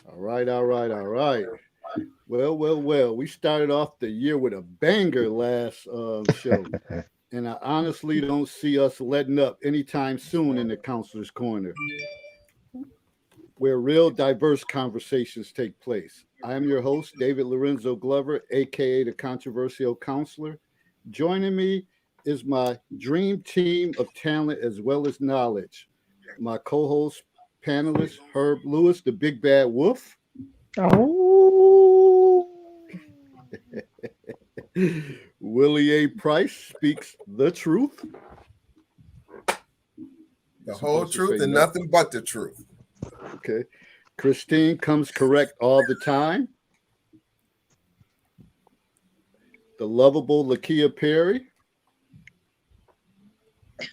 All right. Well. We started off the year with a banger last show, and I honestly don't see us letting up anytime soon in the counselor's corner, where real diverse conversations take place. I am your host, David Lorenzo Glover, aka the Controversial Counselor. Joining me is my dream team of talent as well as knowledge. My co-host, panelist Herb Lewis, the Big Bad Wolf. Oh, Willie A. Price speaks the truth. The You're whole supposed to say truth and no. nothing but the truth. Okay. Christine comes correct all the time. The lovable Lakia Perry.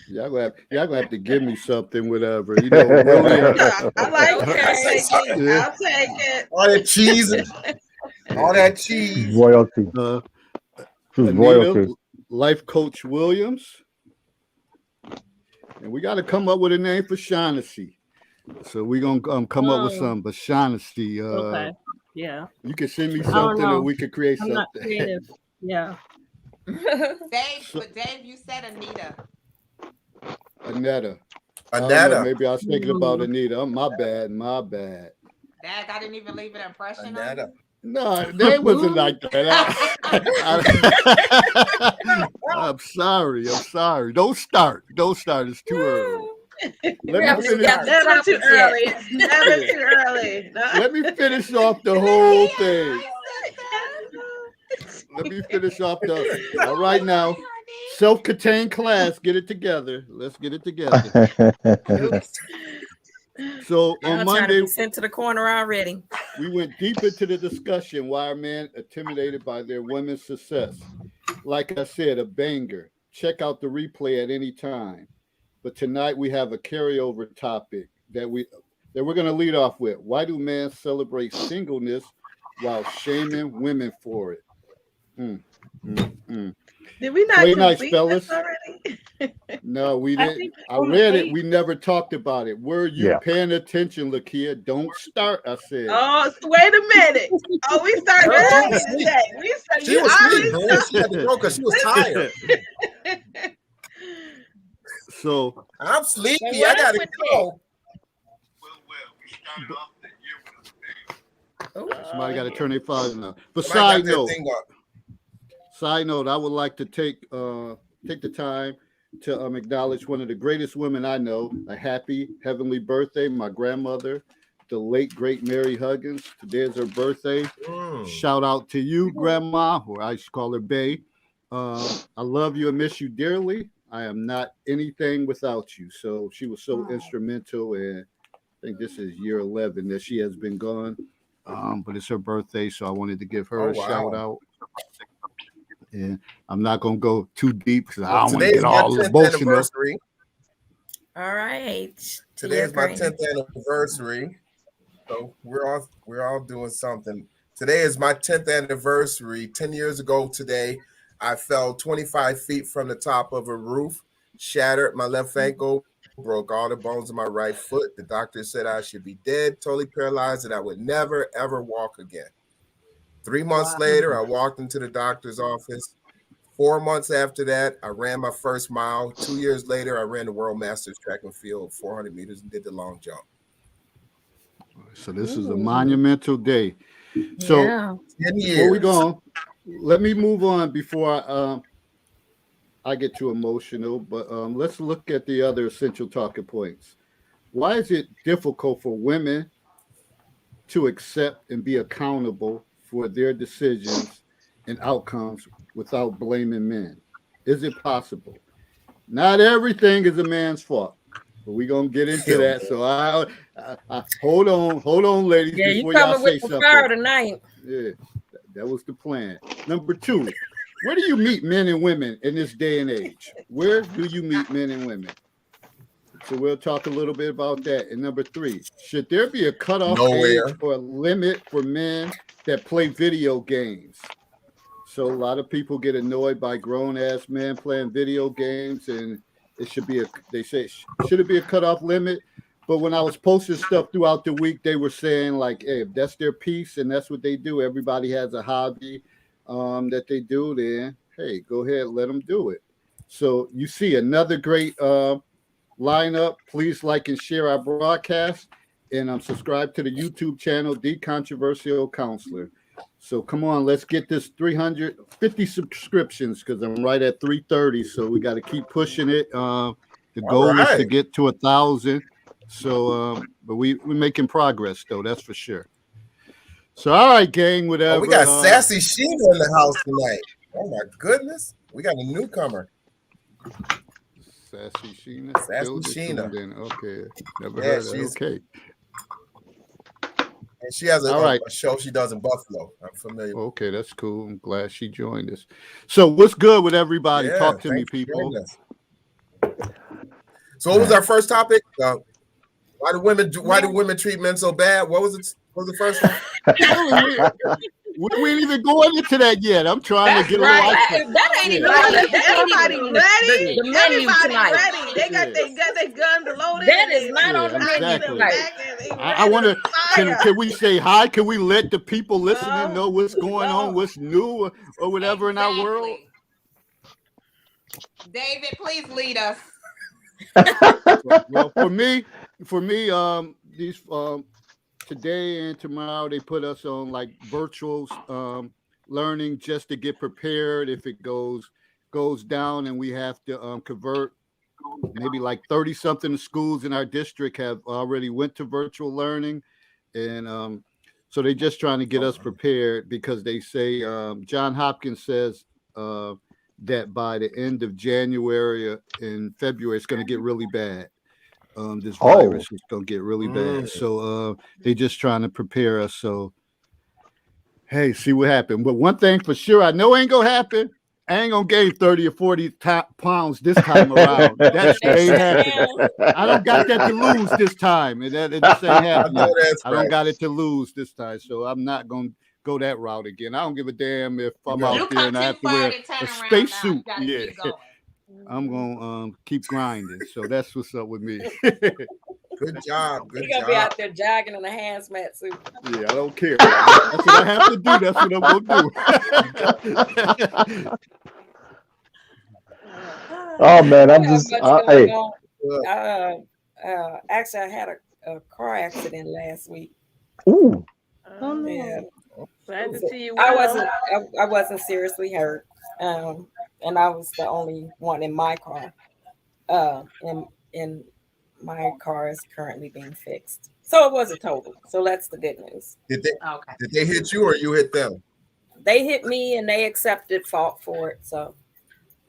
Y'all gonna have to give me something, whatever. William. I like it. I'll Okay. take it. Yeah. I'll take it. All that cheese, all that cheese. royalty. Uh, She's Anita, royalty. life coach Williams. And we got to come up with a name for Shaughnessy. So we're going to come up with something. But Shaughnessy, Okay. Yeah. you can send me don't something or know. we could create I'm something. not creative. Yeah. Dave, you said Anita. Anetta. I don't know, Anetta. maybe I was thinking about Anita. My bad. Dad, I didn't even leave an impression on Anetta. No, they wasn't like that. I'm sorry. Don't start. It's too early. Let me finish. Never too early. Never too early. No. Let me finish off the whole thing. Let me finish off the. All right now, self-contained class. Get it together. Let's get it together. So on I'm trying to Monday, be sent to the corner already. we went deep into the discussion why are men intimidated by their women's success. Like I said, a banger. Check out the replay at any time. But tonight we have a carryover topic that we're going to lead off with. Why do men celebrate singleness while shaming women for it? Did we not Play nice, complete fellas. this already? No, we I didn't. think I on read the it. We never talked about it. Were you Yeah. paying attention, Lakia? Don't start, I said. Oh, wait a minute. Oh, we started Girl, she early was asleep. today. We started. She You was asleep, already man. She had to go because she was tired. So I'm sleepy. Wait, I what gotta with go. somebody got to turn their phone on. But Somebody side got their note, thing up. I would like to take the time to acknowledge one of the greatest women I know. A happy heavenly birthday, my grandmother, the late great Mary Huggins. Today is her birthday. Shout out to you, Grandma, or I should call her Bay. I love you and miss you dearly. I am not anything without you. So she was so instrumental, and I think this is year 11 that she has been gone. But it's her birthday, so I wanted to give her Oh, a shout wow. out. And I'm not gonna go too deep because I Well, don't want to today's get my all 10th emotional. anniversary. All right. Today is my You're 10th anniversary. So we're all doing something. Today is my 10th anniversary. 10 years ago today, I fell 25 feet from the top of a roof, shattered my left ankle, broke all the bones of my right foot. The doctor said I should be dead, totally paralyzed, and I would never, ever walk again. 3 months later, I walked into the doctor's office. 4 months after that, I ran my first mile. 2 years later, I ran the World Masters track and field, 400 meters, and did the long jump. So this is a monumental day. So Yeah. 10 before we years. go on, let me move on before I get too emotional. But let's look at the other essential talking points. Why is it difficult for women to accept and be accountable for their decisions and outcomes without blaming men? Is it possible? Not everything is a man's fault, but we're gonna get into that. So I hold on, ladies, Yeah, you before y'all coming say with the something. fire tonight. Yeah, that was the plan. Number two, where do you meet men and women in this day and age? Where do you meet men and women? So we'll talk a little bit about that. And number three, should there be a cutoff Nowhere. age or a limit for men that play video games? So a lot of people get annoyed by grown ass men playing video games, and it should be they say, should it be a cutoff limit But when I was posting stuff throughout the week, they were saying like, hey, if that's their piece and that's what they do, everybody has a hobby that they do, then hey, go ahead, let them do it. So you see another great lineup. Please like and share our broadcast, and subscribe to the YouTube channel, The Controversial Counselor. So come on, let's get this 350 subscriptions because I'm right at 330. So we got to keep pushing it. The goal is to get to 1,000. So, but we're making progress though. That's for sure. So, all right, gang, whatever. Oh, we got Sassy Sheena in the house tonight. Oh my goodness, we got a newcomer. Sassy Sheena. Sassy Sheena. Okay, never heard of it. Okay. And she has a show she does in Buffalo. I'm familiar. Okay, that's cool. I'm glad she joined us. So, what's good with everybody? Talk to me, people. So, what was our first topic? Why do women treat men so bad? What was it? What was the first one? We ain't even going into that yet. I'm trying to get a life. That ain't even everybody ready. Everybody ready. They got their guns loaded. That is not on the menu. Exactly. I want to. Can we say hi? Can we let the people listening know what's going on, what's new, or whatever in our world? David, please lead us. Well, for me, these today and tomorrow they put us on like virtual learning just to get prepared if it goes down and we have to convert. Maybe like 30 something schools in our district have already went to virtual learning, and so they're just trying to get us prepared because they say John Hopkins says that by the end of January and February it's going to get really bad. This virus is going to get really bad. So they're just trying to prepare us. So, hey, see what happened. But one thing for sure, I know ain't going to happen. I ain't going to gain 30 or 40 pounds this time around. That ain't happening. I don't got that to lose this time. And that just ain't happening. I don't got it to lose this time. So I'm not going to go that route again. I don't give a damn if I'm out there and I have to wear a spacesuit. Yeah. I'm gonna keep grinding. So that's what's up with me. Good job. Good You're gonna be out there jogging in a hazmat suit. Yeah, I don't care. That's what I have to do. That's what I'm gonna do. Oh man, I'm just actually I had a car accident last week. Ooh. Oh no. Yeah. Glad to see you. I wasn't seriously hurt. And I was the only one in my car. And my car is currently being fixed. So it was a total. So that's the good news. Did they hit you or you hit them? They hit me and they accepted fault for it. So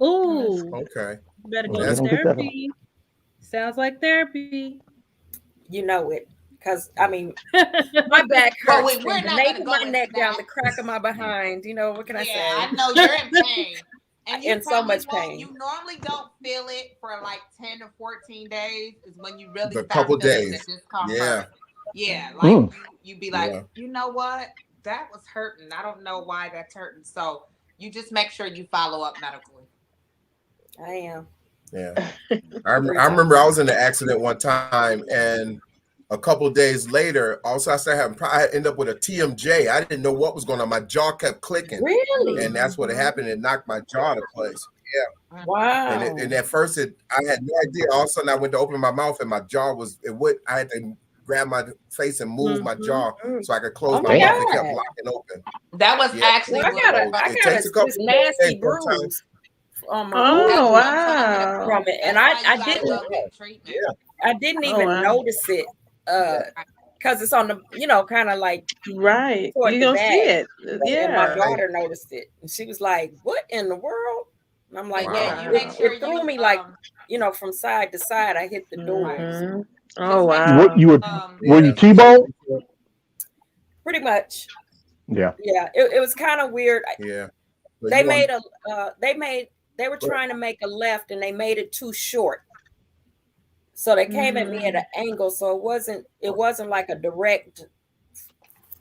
okay. You better go to therapy. Sounds like therapy. You know it. Because I mean my back hurts from the nape of my neck down the crack of my behind. You know, what can I say? I know you're in pain. And you in so much pain. You normally don't feel it for like 10 or 14 days is when you really a couple days. The discomfort. Yeah, you be like, you know what? That was hurting. I don't know why that's hurting. So you just make sure you follow up medically. I am. Yeah. I remember I was in an accident one time and a couple of days later, also I started having I ended up with a TMJ. I didn't know what was going on. My jaw kept clicking. Really? And that's what happened. It knocked my jaw to place. Yeah. Wow. And at first I had no idea. All of a sudden I went to open my mouth and my jaw I had to grab my face and move my jaw so I could close my mouth. It kept locking open. That was actually I got a nasty bruise on my wow. from it. And I didn't even notice it. Because it's on the, kind of like right. You don't see it. Yeah. And my daughter noticed it, and she was like, "What in the world?" And I'm like, "Yeah." It threw me like, from side to side. I hit the doors. Mm-hmm. Oh wow! Were you T-boned? Pretty much. Yeah. Yeah. It was kind of weird. Yeah. They were trying to make a left, and they made it too short. So they came at me at an angle, so it wasn't like a direct,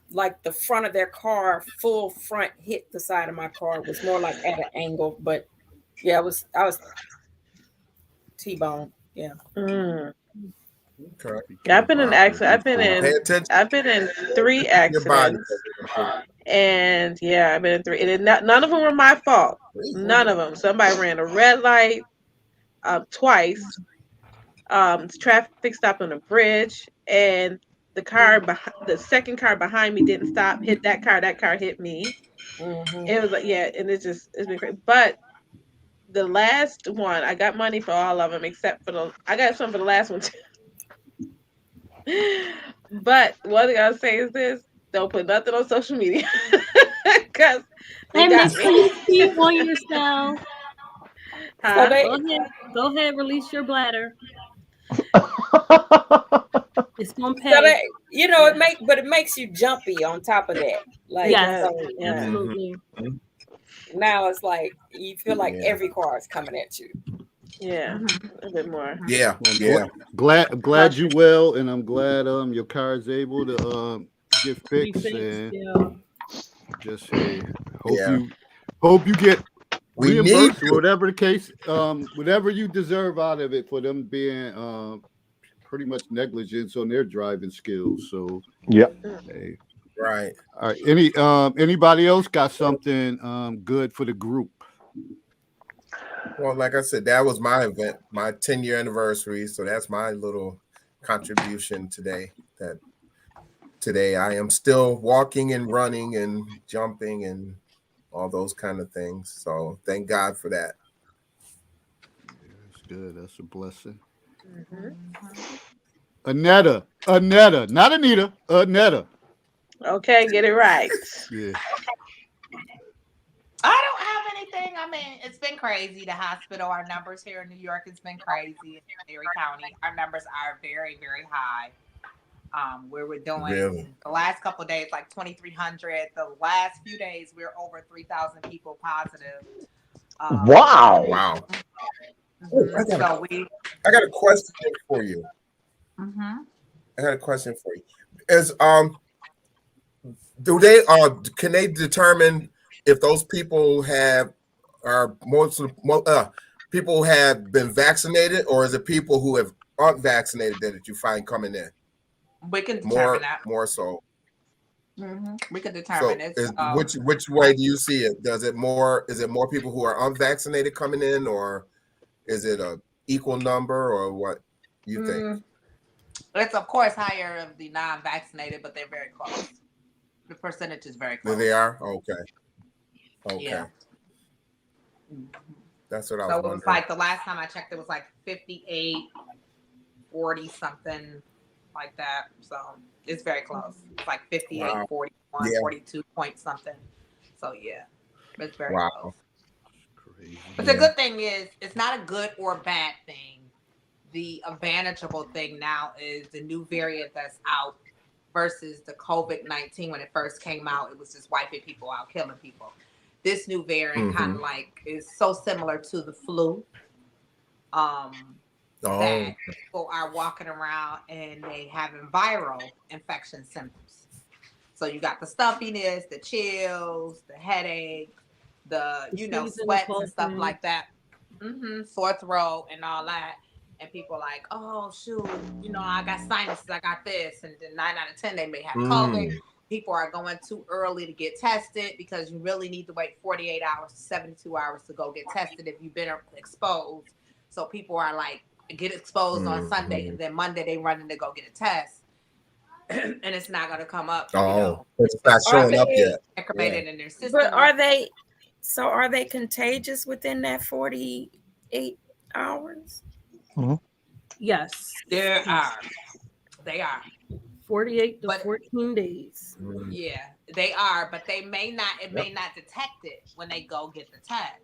like the front of their car, full front hit the side of my car. It was more like at an angle, but yeah, I was T-bone. Yeah. Okay. Yeah, I've been in accident. Pay attention. I've been in 3 accidents. And yeah, I've been in 3. And none of them were my fault. None of them. Somebody ran a red light twice. Traffic stopped on a bridge, and the second car behind me didn't stop. Hit that car. That car hit me. Mm-hmm. It was like, yeah, and it's been crazy. But the last one, I got money for all of them except for I got some for the last one too. But one thing I'll say is this: don't put nothing on social media because and make sure you see it on yourself. Huh? Go ahead, release your bladder. It's gonna pay. So that, it makes you jumpy on top of that. Like, yes, so, absolutely. Now it's like you feel like every car is coming at you. Yeah, a bit more. Yeah, well, I'm glad you well, and I'm glad your car is able to get fixed. And just hope you get reimbursed or whatever the case, whatever you deserve out of it for them being pretty much negligence on their driving skills. So hey. Right. All right. Anybody else got something good for the group? Well, like I said, that was my event, my 10-year anniversary. So that's my little contribution today. That today I am still walking and running and jumping and all those kind of things. So thank God for that. Yeah, that's good. That's a blessing. Anetta, not Anita, Anetta. Okay, get it right. Yeah. I don't have anything. I mean, it's been crazy. The hospital, our numbers here in New York, it's been crazy. In Erie County, our numbers are very, very high. Where we're doing the last couple of days, like 2,300. The last few days, we're over 3,000 people positive. Wow. So I got a question for you. I got a question for you. Is can they determine if those people people have been vaccinated, or is it people who aren't vaccinated that you find coming in? We can determine that. More so. We can determine it. Which way do you see it? Is it more people who are unvaccinated coming in, or is it a equal number, or what you think? It's of course higher of the non-vaccinated, but they're very close. The percentage is very close. They are? Okay. Yeah. That's what I was wondering. So it was like the last time I checked, it was like 58, 40 something like that. So it's very close. It's like 58, 41, 42 point something. So yeah, it's very close. Crazy. But the good thing is, it's not a good or bad thing. The advantageable thing now is the new variant that's out versus the COVID-19 when it first came out. It was just wiping people out, killing people. This new variant kind of like is so similar to the flu. That people are walking around and they having viral infection symptoms. So you got the stuffiness, the chills, the headache, the sweats and stuff like that. Sore throat and all that. And people are like, oh shoot, I got sinuses, I got this, and then 9 out of 10 they may have COVID. People are going too early to get tested because you really need to wait 48 hours to 72 hours to go get tested if you've been exposed. So people are like, get exposed on Sunday, and then Monday they running to go get a test, and it's not going to come up. It's not showing up yet. Incremented in their system. But are they contagious within that 48 hours? Yes, they are. 48 to 14 days. Yeah, they are, but it may not detect it when they go get the test.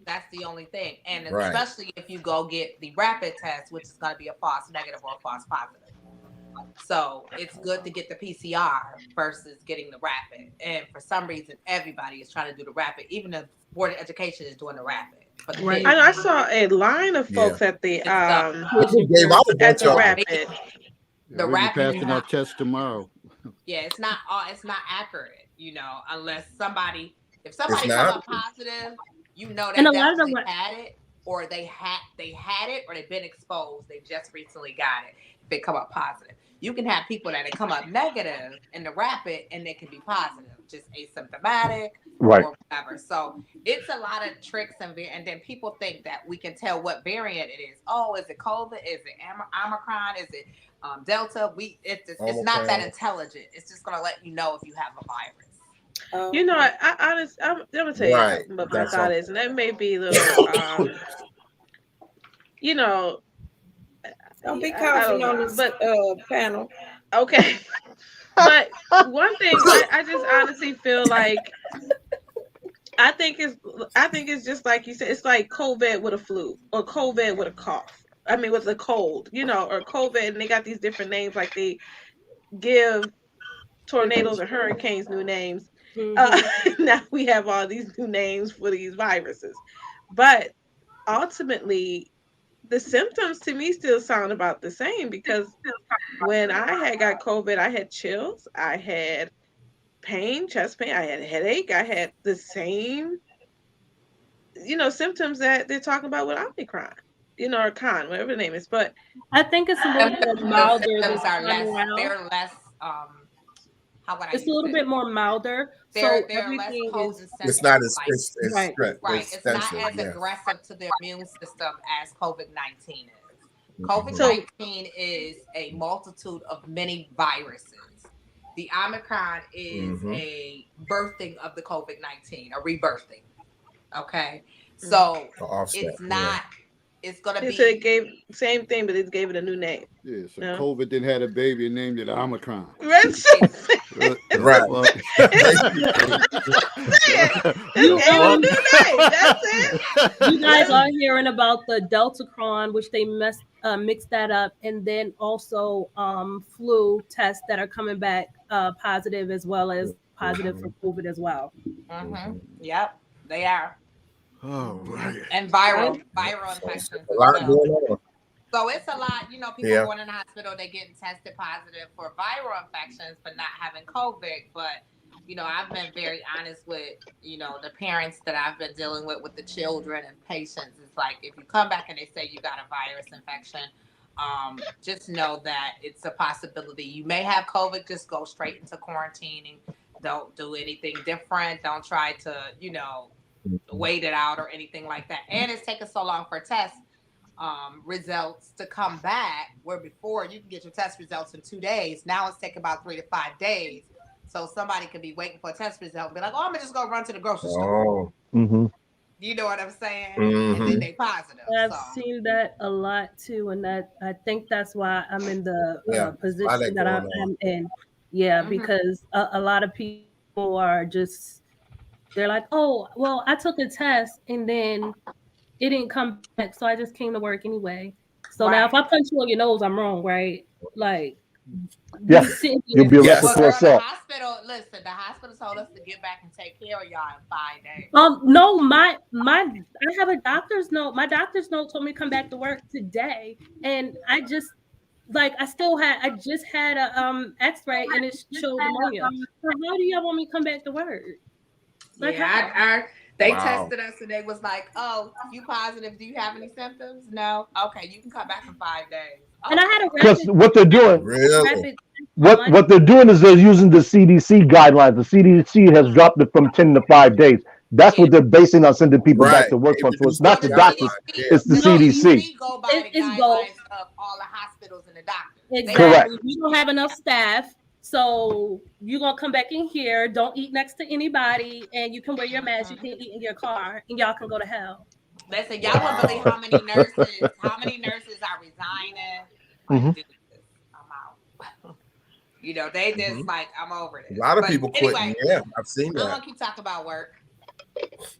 That's the only thing. And especially if you go get the rapid test, which is going to be a false negative or a false positive. So it's good to get the PCR versus getting the rapid. And for some reason, everybody is trying to do the rapid. Even the Board of Education is doing the rapid. But I saw a line of folks at the rapid. The rapid passing our test tomorrow. Yeah, it's not accurate, unless if somebody come up positive, they definitely had it, or they had it, or they've been exposed. They just recently got it. they come up positive. You can have people that come up negative in the rapid and they can be positive, just asymptomatic or whatever. So it's a lot of tricks and then people think that we can tell what variant it is. Oh, is it COVID? Is it Omicron? Is it Delta? It's not that intelligent. It's just gonna let you know if you have a virus. You know, I'm gonna tell you what my thought is, and that may be a little, you know, don't be coughing on this panel. Okay, but one thing I just honestly feel like I think it's just like you said, it's like COVID with a flu or COVID with a cough. I mean, with a cold, you know, or COVID, and they got these different names, like they give tornadoes or hurricanes new names. Now we have all these new names for these viruses, but ultimately the symptoms to me still sound about the same, because when I had got COVID, I had chills, I had pain, chest pain, I had a headache, I had the same, you know, symptoms that they're talking about with Omicron, you know, or Con, whatever the name is. But I think it's a little bit milder. They're less it's a little bit more milder. They're everything less is. It's not as right. It's not as aggressive to the immune system as COVID-19 is. COVID-19 is a multitude of many viruses. The Omicron is a birthing of the COVID-19, a rebirthing. Okay, so it's not. It's gonna be. So it gave same thing, but it gave it a new name. Yeah, so COVID didn't have a baby and named it Omicron. Right. You guys are hearing about the Deltacron, which they mixed that up, and then also flu tests that are coming back positive, as well as positive for COVID as well. Yep, they are. Oh, right. And viral infections. A lot going on. So it's a lot, you know, people going in the hospital, they're getting tested positive for viral infections, but not having COVID. But, you know, I've been very honest with, you know, the parents that I've been dealing with the children and patients. It's like, if you come back and they say you got a virus infection, just know that it's a possibility. You may have COVID, just go straight into quarantining. Don't do anything different. Don't try to, you know, wait it out or anything like that. And it's taking so long for test results to come back, where before you can get your test results in 2 days. Now it's taking about 3 to 5 days. So somebody could be waiting for a test result and be like, oh, I'm gonna just go run to the grocery store. You know what I'm saying? And then they positive. I've seen that a lot too, and that I think that's why I'm in the position that I'm in. Yeah, because a lot of people are just, they're like, oh, well, I took a test and then it didn't come back, so I just came to work anyway. So now if I punch you on your nose, I'm wrong, right? Like, you'll be arrested for assault. The hospital told us to get back and take care of y'all in 5 days. No, I have a doctor's note. My doctor's note told me to come back to work today, and I just I just had a X-ray and it showed pneumonia. So how do y'all want me to come back to work? They tested us and they was like, oh, you positive? Do you have any symptoms? No. Okay, you can come back in 5 days. And I had a because what they're doing, what they're doing is they're using the CDC guidelines. The CDC has dropped it from 10 to 5 days. That's what they're basing on sending people back to work from. So it's not the doctors, it's the CDC. Go by the guidelines of all the hospitals and the doctors. Exactly. Correct. We don't have enough staff. So you're going to come back in here, don't eat next to anybody, and you can wear your mask, you can eat in your car, and y'all can go to hell. Listen, y'all won't believe how many nurses are resigning. I'm out. You know, they just like, I'm over this. A lot of people quitting. Anyway, yeah, I've seen that. I'm going to keep talking about work.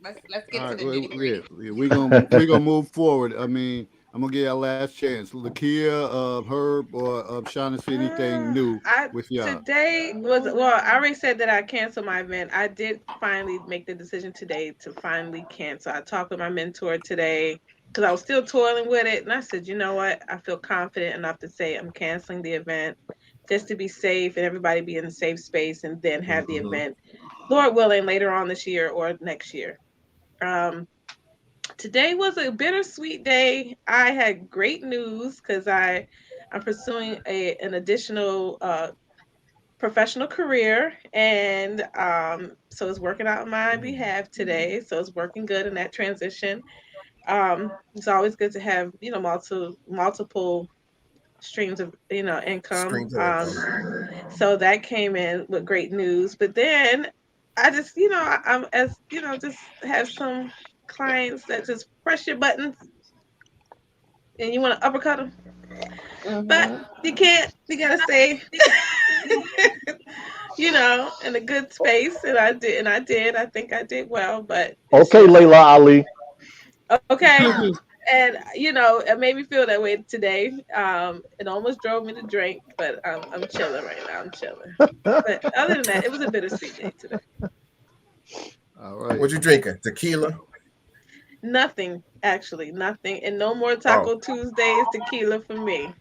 Let's get to the nitty-gritty. We're gonna move forward. I mean, I'm gonna give y'all last chance. Lakia, Herb, or Shaughnessy, anything new with y'all? Today was, I already said that I canceled my event. I did finally make the decision today to finally cancel. I talked with my mentor today because I was still toiling with it, and I said, you know what? I feel confident enough to say I'm canceling the event just to be safe and everybody be in a safe space, and then have the event, Lord willing, later on this year or next year. Today was a bittersweet day. I had great news because I I'm pursuing an additional professional career, and so it's working out on my behalf today. So it's working good in that transition. It's always good to have multiple streams of income. So that came in with great news. But then I just I'm just have some clients that just press your buttons and you want to uppercut them, but you can't. You gotta stay, in a good space. And I did. I think I did well. But okay, Layla Ali. Okay. And it made me feel that way today. It almost drove me to drink, but I'm chilling right now. I'm chilling. But other than that, it was a bittersweet day today. All right. What you drinking? Tequila? Nothing, actually, nothing, and no more Taco Tuesdays tequila for me.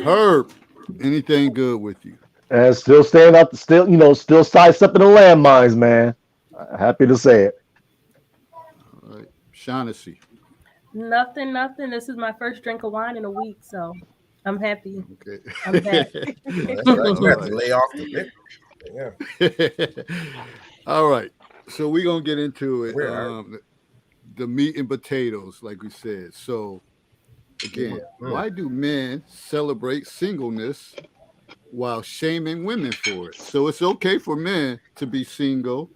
Herb, anything good with you? And still staying up, still sidestepping the landmines, man. Happy to say it. All right. Shaughnessy. Nothing. This is my first drink of wine in a week, so I'm happy. Okay. I'm back. That's right. You have to lay off the bit. Yeah. All right. So we're going to get into it. The meat and potatoes, like we said. So, again, why do men celebrate singleness while shaming women for it? So it's okay for men to be single.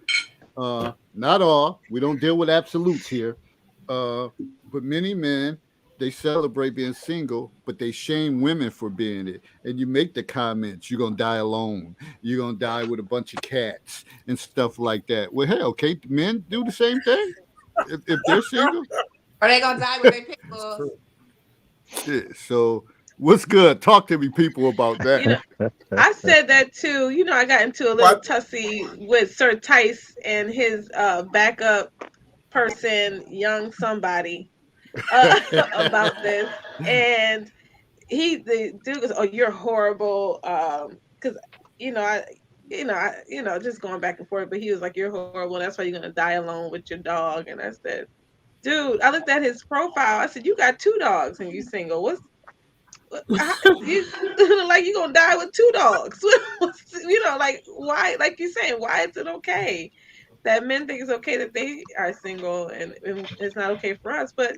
Not all. We don't deal with absolutes here. But many men, they celebrate being single, but they shame women for being it. And you make the comments, you're going to die alone. You're going to die with a bunch of cats and stuff like that. Well, hell, can't men do the same thing if they're single? Are they going to die with their pit bulls? Yeah, so what's good? Talk to me, people, about that. I said that too. I got into a little tussy with Sir Tice and his backup person, young somebody, about this, and the dude goes, "Oh, you're horrible," because just going back and forth. But he was like, "You're horrible. That's why you're gonna die alone with your dog." And I said, "Dude," I looked at his profile. I said, "You got 2 dogs and you single. Like you gonna die with 2 dogs? Like why? Like you're saying, why is it okay that men think it's okay that they are single and it's not okay for us? But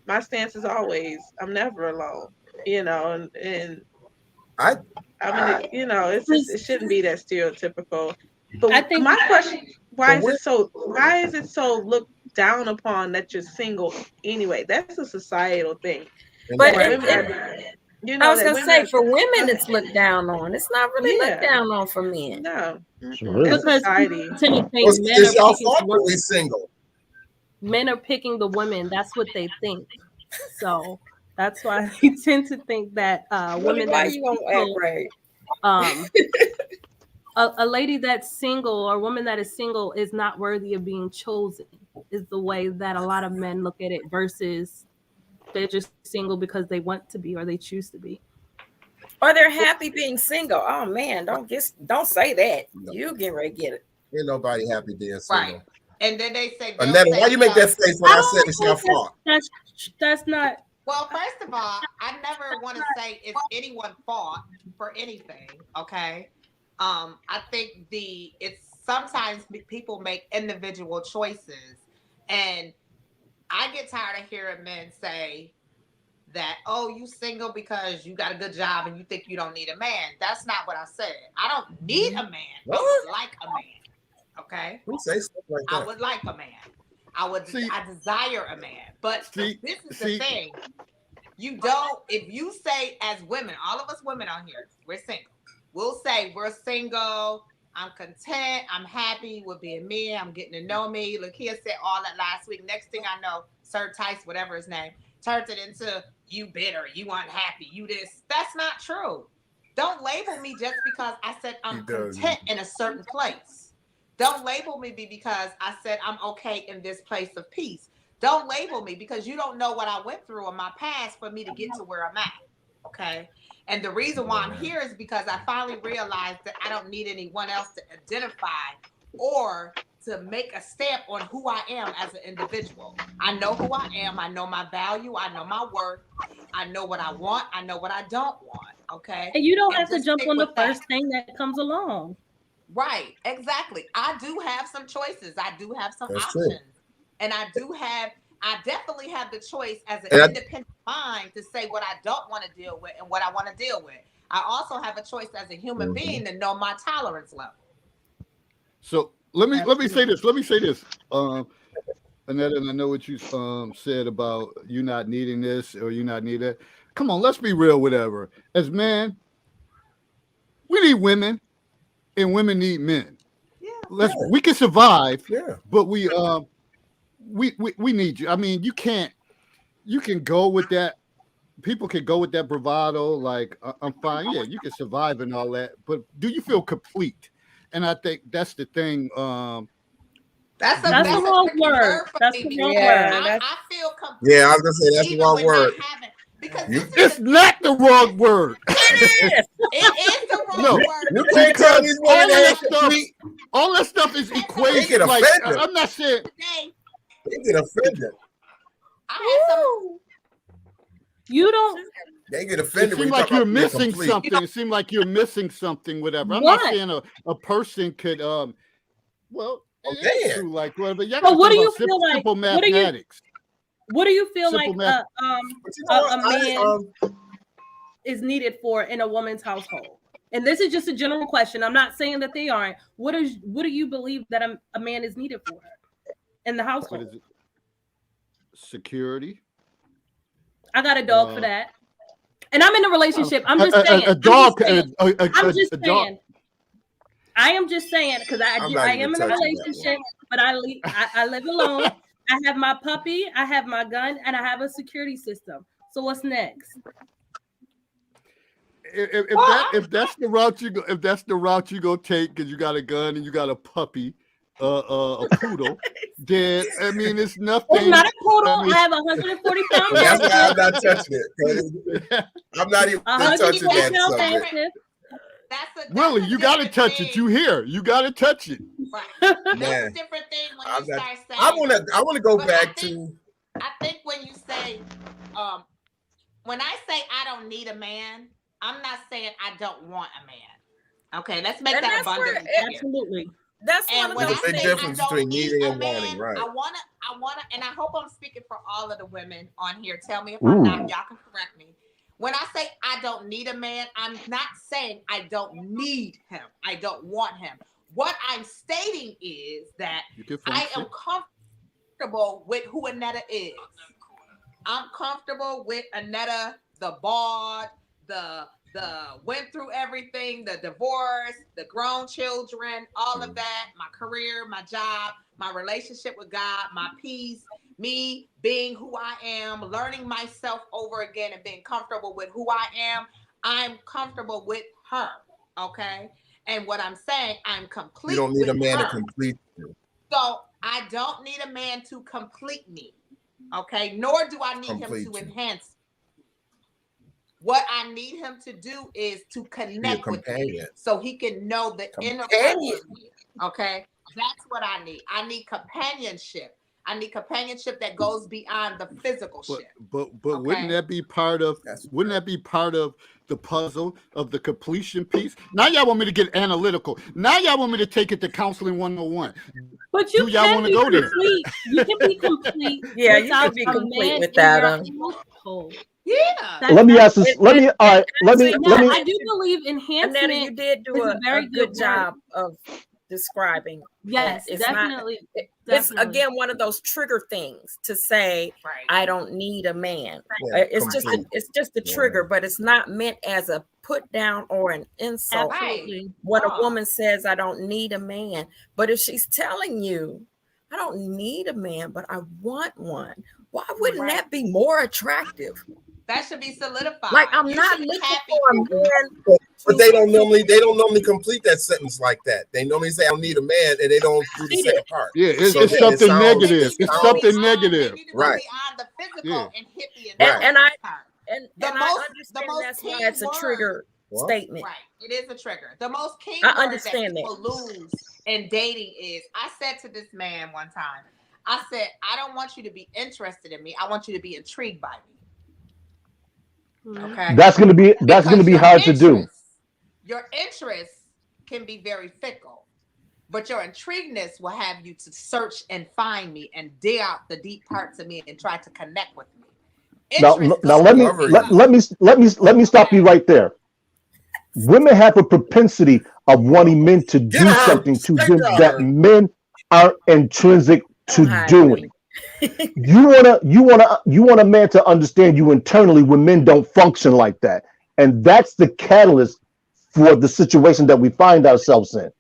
my stance is always I'm never alone. And I mean, it's just, it shouldn't be that stereotypical. But I think my question: why is it so looked down upon that you're single anyway? That's a societal thing. But I was gonna say for women, it's looked down on. It's not really looked down on for men. No, because society. It's y'all fault we're single. Men are picking the women. That's what they think. So that's why we tend to think that women. Why you won't act right? A lady that's single or a woman that is single is not worthy of being chosen. Is the way that a lot of men look at it versus they're just single because they want to be or they choose to be. Or they're happy being single. Oh man, don't say that. No. You get ready to get it. Ain't nobody happy being single. Right. And then they say, Annette, why you make that face when I said it's your fault? That's not. Well, first of all, I never want to say it's anyone's fault for anything. Okay. I think it's sometimes people make individual choices, and I get tired of hearing men say that, oh, you single because you got a good job and you think you don't need a man. That's not what I said. I don't need a man. I would like a man. Okay? Who says stuff like that? I would like a man. I desire a man. But this is the thing. You don't, if you say as women, all of us women on here, we're single. We'll say we're single. I'm content. I'm happy with being me. I'm getting to know me. Look, he said all that last week. Next thing I know, Sir Tice, whatever his name, turned it into you bitter, you unhappy, you this. That's not true. Don't label me just because I said I'm content in a certain place. Don't label me because I said I'm okay in this place of peace. Don't label me because you don't know what I went through in my past for me to get to where I'm at. Okay. And the reason why I'm here is because I finally realized that I don't need anyone else to identify or to make a stamp on who I am as an individual. I know who I am. I know my value. I know my worth. I know what I want. I know what I don't want. Okay. And you don't have to jump on the first thing that comes along. Right. Exactly. I do have some choices. I do have some options. True. And I definitely have the choice as an independent mind to say what I don't want to deal with and what I want to deal with. I also have a choice as a human being to know my tolerance level. So let me say this. Annette, and I know what you said about you not needing this or you not need that. Come on, let's be real. Whatever. As men, we need women, and women need men. Yeah. We can survive. Yeah. But we need you. I mean, you can go with that. People can go with that bravado, like I'm fine. Yeah, you can survive and all that. But do you feel complete? And I think that's the thing. That's the wrong word. That's the wrong word. I feel complete. Yeah, I was gonna say that's the wrong word. It's not the wrong word. It is. It is the wrong word. You can't tell these women all that stuff is equation. Like, I'm not saying. They get offended. You don't. They get offended. It seems like you're missing something. It seems like you're missing something. Whatever. I'm not saying a person could. Well, it is true. Like whatever. But what do you feel like? Simple mathematics. What do you feel like a man is needed for in a woman's household? And this is just a general question. I'm not saying that they aren't. What do you believe that a man is needed for in the household? What is it? Security. I got a dog for that. And I'm in a relationship. I'm just saying. A dog. I am just saying because I am in a relationship, but I live alone. I have my puppy, I have my gun, and I have a security system. So what's next? If that's the route you go take because you got a gun and you got a puppy, a poodle, then I mean it's nothing. It's not a poodle. I have 140 pounds. That's why I'm not touching it. I'm not even touching that subject. Really, you got to touch it. You hear? You got to touch it. Right. That's a different thing when you start saying. I want to go back to. I think when you say, when I say I don't need a man, I'm not saying I don't want a man. Okay, let's make that abundantly clear. Absolutely. That's one of the big difference between needing and wanting, right? I wanna, and I hope I'm speaking for all of the women on here. Tell me if I'm not. Y'all can correct me. When I say I don't need a man, I'm not saying I don't need him. I don't want him. What I'm stating is that I am comfortable with who Annetta is. I'm comfortable with Annetta, the bald, the went through everything, the divorce, the grown children, all of that, my career, my job, my relationship with God, my peace, me being who I am, learning myself over again and being comfortable with who I am. I'm comfortable with her. Okay. And what I'm saying, I'm complete. You don't need a man to complete you. So I don't need a man to complete me. Okay. Nor do I need him to enhance. What I need him to do is to connect with me so he can know the inner part of me. Okay. That's what I need. I need companionship. I need companionship that goes beyond the physical shit. But wouldn't that be part of the puzzle of the completion piece? Now y'all want me to get analytical. Now y'all want me to take it to counseling 101. But you y'all want to go there? You can be complete. Yeah, you can be complete with that. Yeah. Let me ask this. Let me. I do believe enhancement. Annetta, you did do a very good job of describing. Yes, it's definitely. It's again one of those trigger things to say I don't need a man. Yeah, it's just a trigger, but it's not meant as a put down or an insult. Absolutely. When a woman says I don't need a man, but if she's telling you I don't need a man, but I want one, why wouldn't that be more attractive? That should be solidified. Like I'm not looking for a man. But they don't normally complete that sentence like that. They normally say I don't need a man, and they don't do the second part. Yeah, it's something negative. It's something negative. Right. Beyond the physical and hippie and I understand that's why it's a trigger statement. Right. It is a trigger. The most key I word understand that people lose in dating is, I said to this man one time, I said, I don't want you to be interested in me. I want you to be intrigued by me. Okay. That's gonna be hard to do. Your interests can be very fickle, but your intrigueness will have you to search and find me and dig out the deep parts of me and try to connect with me. Now let me stop you right there. Women have a propensity of wanting men to do something to them that men aren't intrinsic to doing. You want a man to understand you internally when men don't function like that. And that's the catalyst for the situation that we find ourselves in.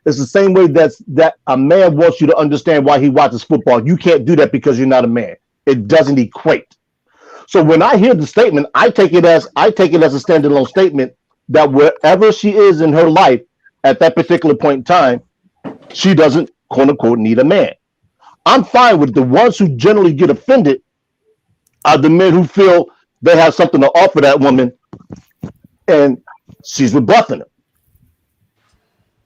It's the same way that a man wants you to understand why he watches football. You can't do that because you're not a man. It doesn't equate. So when I hear the statement, I take it as a standalone statement that wherever she is in her life at that particular point in time, she doesn't, quote unquote, need a man. I'm fine with the ones who generally get offended are the men who feel they have something to offer that woman and she's rebuffing them.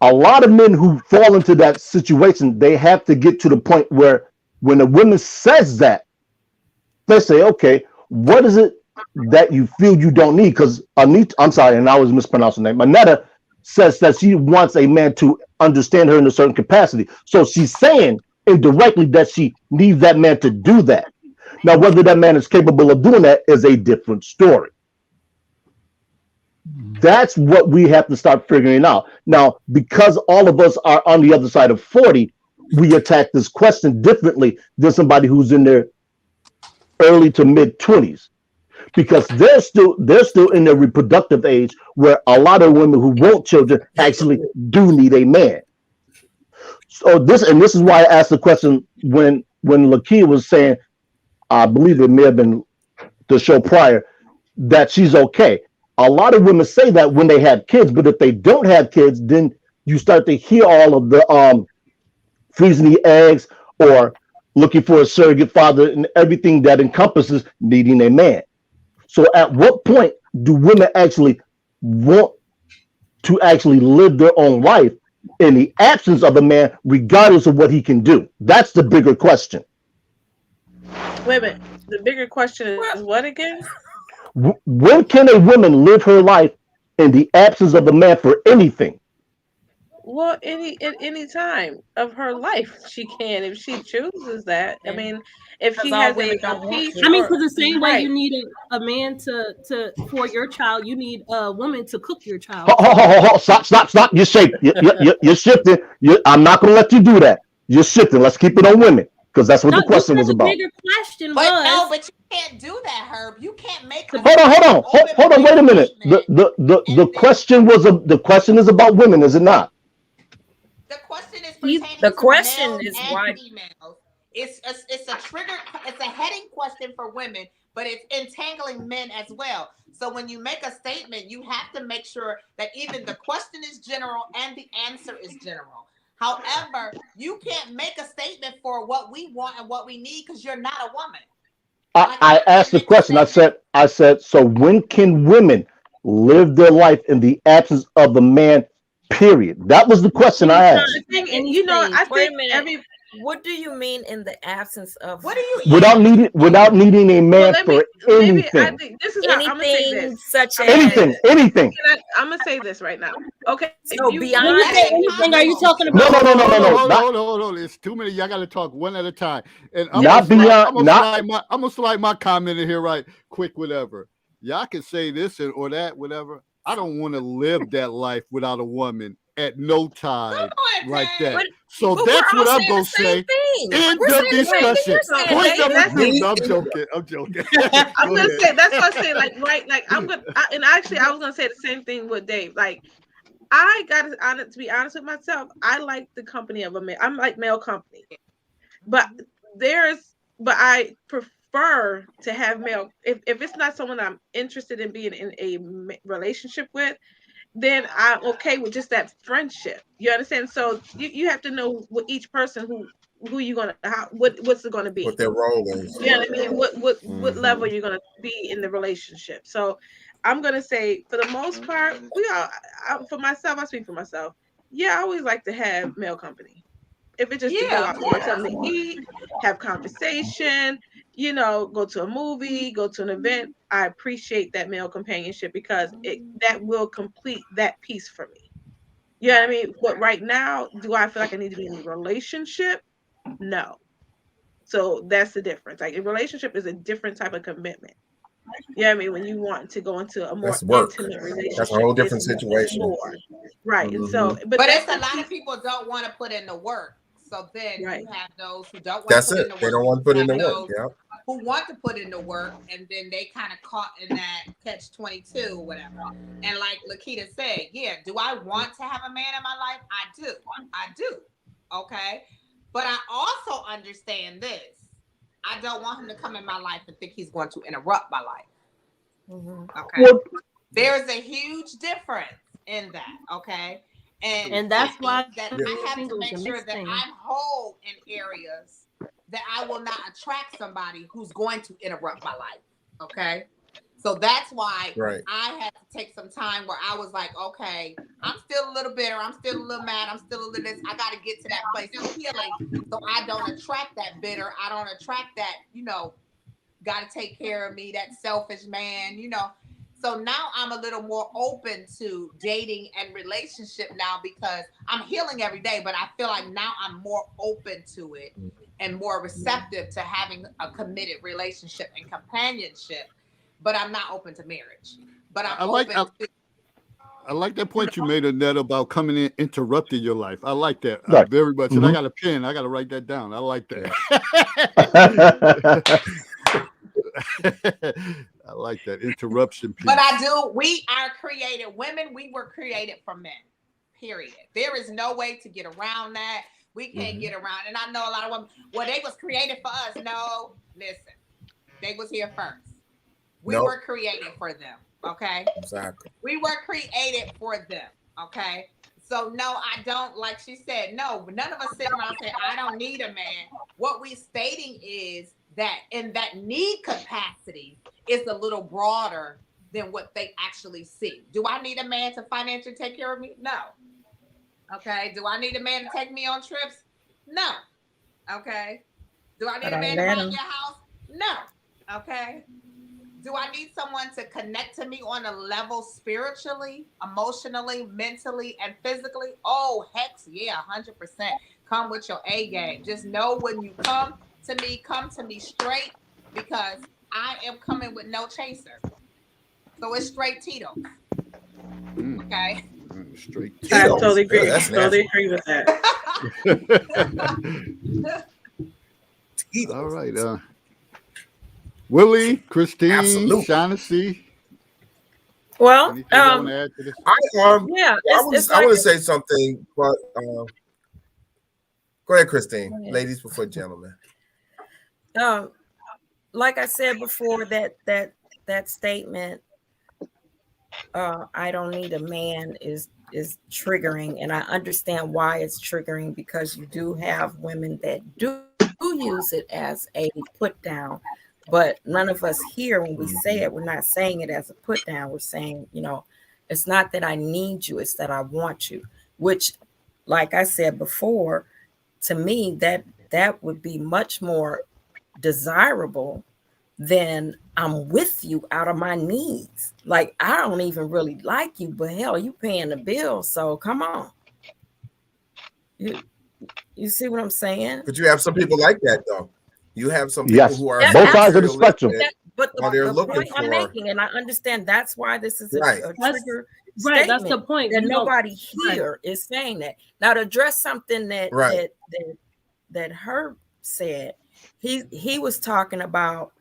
A lot of men who fall into that situation, they have to get to the point where when a woman says that, they say, okay, what is it that you feel you don't need? Because Anita, I'm sorry, and I was mispronouncing her name. Anetta says that she wants a man to understand her in a certain capacity. So she's saying indirectly that she needs that man to do that. Now, whether that man is capable of doing that is a different story. That's what we have to start figuring out. Now, because all of us are on the other side of 40, we attack this question differently than somebody who's in their early to mid 20s, because they're still in their reproductive age, where a lot of women who want children actually do need a man. So this is why I asked the question when Lakia was saying, I believe it may have been the show prior, that she's okay. A lot of women say that when they have kids, but if they don't have kids, then you start to hear all of the freezing the eggs or looking for a surrogate father and everything that encompasses needing a man. So at what point do women actually want to actually live their own life in the absence of a man, regardless of what he can do? That's the bigger question. Wait a minute. The bigger question is what again? When can a woman live her life in the absence of a man for anything? Well, at any time of her life, she can if she chooses that. I mean, if he has a peace. I mean, because the same way you need a man to for your child, you need a woman to cook your child. Stop! You're shifting. You're shifting. I'm not going to let you do that. You're shifting. Let's keep it on women, because that's what the question was about. The bigger question but you can't do that, Herb. You can't make. Hold on. Wait a minute. The question is about women, is it not? The question is pertaining the to question males is and why females. It's a trigger. It's a heading question for women, but it's entangling men as well. So when you make a statement, you have to make sure that even the question is general and the answer is general. However, you can't make a statement for what we want and what we need because you're not a woman. I asked the question. I said, so when can women live their life in the absence of a man? Period. That was the question I asked. I think what do you mean in the absence of? What do you without needing a man for anything? I think this is how I'm gonna say this. Such as anything. I'm gonna say this right now. Okay. So beyond anything, are you talking about? No. Hold on. It's too many. Y'all got to talk one at a time. And I'm gonna slide my comment in here right quick. Whatever. Y'all can say this or that. Whatever. I don't want to live that life without a woman at no time like that. So that's what I'm going to say. End of discussion. Point number 2. No, I'm joking. I'm going to say, that's what I say, I was going to say the same thing with Dave. Like, I got to be honest with myself. I like the company of a man. I'm like male company. But I prefer to have male. If it's not someone I'm interested in being in a relationship with, then I'm okay with just that friendship. You understand? So you have to know what each person who you're gonna what's it gonna be, what their role is. You know what I mean? What level you're gonna be in the relationship. So I'm gonna say for the most part, for myself, I speak for myself. Yeah, I always like to have male company. If it's just to go out and get something to eat, have conversation, go to a movie, go to an event, I appreciate that male companionship because that will complete that piece for me. You know what I mean? But right now, do I feel like I need to be in a relationship? No. So that's the difference. Like a relationship is a different type of commitment. You know what I mean? When you want to go into a more intimate relationship, that's a whole different situation. More. Right. And so, but it's a lot of people don't want to put in the work. So then you have those who don't want to put in the work. They don't want to put in the work. Yeah. Who want to put in the work, and then they kind of caught in that catch-22 or whatever. And like Lakita said, yeah, do I want to have a man in my life? I do. Okay. But I also understand this. I don't want him to come in my life and think he's going to interrupt my life. Okay. Well, there's a huge difference in that. Okay. And that's why that I have to make sure that I'm whole in areas that I will not attract somebody who's going to interrupt my life. Okay. So that's why I had to take some time where I was like, okay, I'm still a little bitter. I'm still a little mad. I'm still a little this. I got to get to that place of healing so I don't attract that bitter. I don't attract that, got to take care of me, that selfish man, So now I'm a little more open to dating and relationship now because I'm healing every day, but I feel like now I'm more open to it and more receptive to having a committed relationship and companionship. But I'm not open to marriage. But I like that point you made, Annette, about coming in, interrupting your life. I like that very much. And I got a pen. I got to write that down. I like that. I like that interruption piece. But we are created, women, we were created for men, period. There is no way to get around that. We can't get around. And I know a lot of women, they was created for us. No, listen, they was here first. We were created for them, okay? Exactly. We were created for them, okay? So no, I don't, like she said, no, none of us sit around and say, I don't need a man. What we're stating is that in that need capacity is a little broader than what they actually see. Do I need a man to financially take care of me? No. Okay. Do I need a man to take me on trips? No. Okay. Do I need a man to run your house? No. Okay. Do I need someone to connect to me on a level spiritually, emotionally, mentally, and physically? Oh, heck yeah, 100%. Come with your A game. Just know when you come to me straight because I am coming with no chaser. So it's straight Tito. Okay. Straight Tito. I totally agree. Totally agree with that. All right. Willie, Christine, Shaughnessy. Well, I want to say something, but go ahead, Christine. Ladies before gentlemen. Like I said before, that statement, I don't need a man is triggering, and I understand why it's triggering because you do have women that do use it as a put down. But none of us here, when we say it, we're not saying it as a put down. We're saying, it's not that I need you, it's that I want you, which, like I said before, to me, that would be much more desirable than I'm with you out of my needs. Like, I don't even really like you, but hell, you paying the bill. So come on. You see what I'm saying? But you have some people like that, though. You have some people who are both sides of the spectrum. But the point I'm making, and I understand that's why this is a trigger statement. That's the point. That nobody here is saying that. Now, to address something that Herb said, he was talking about,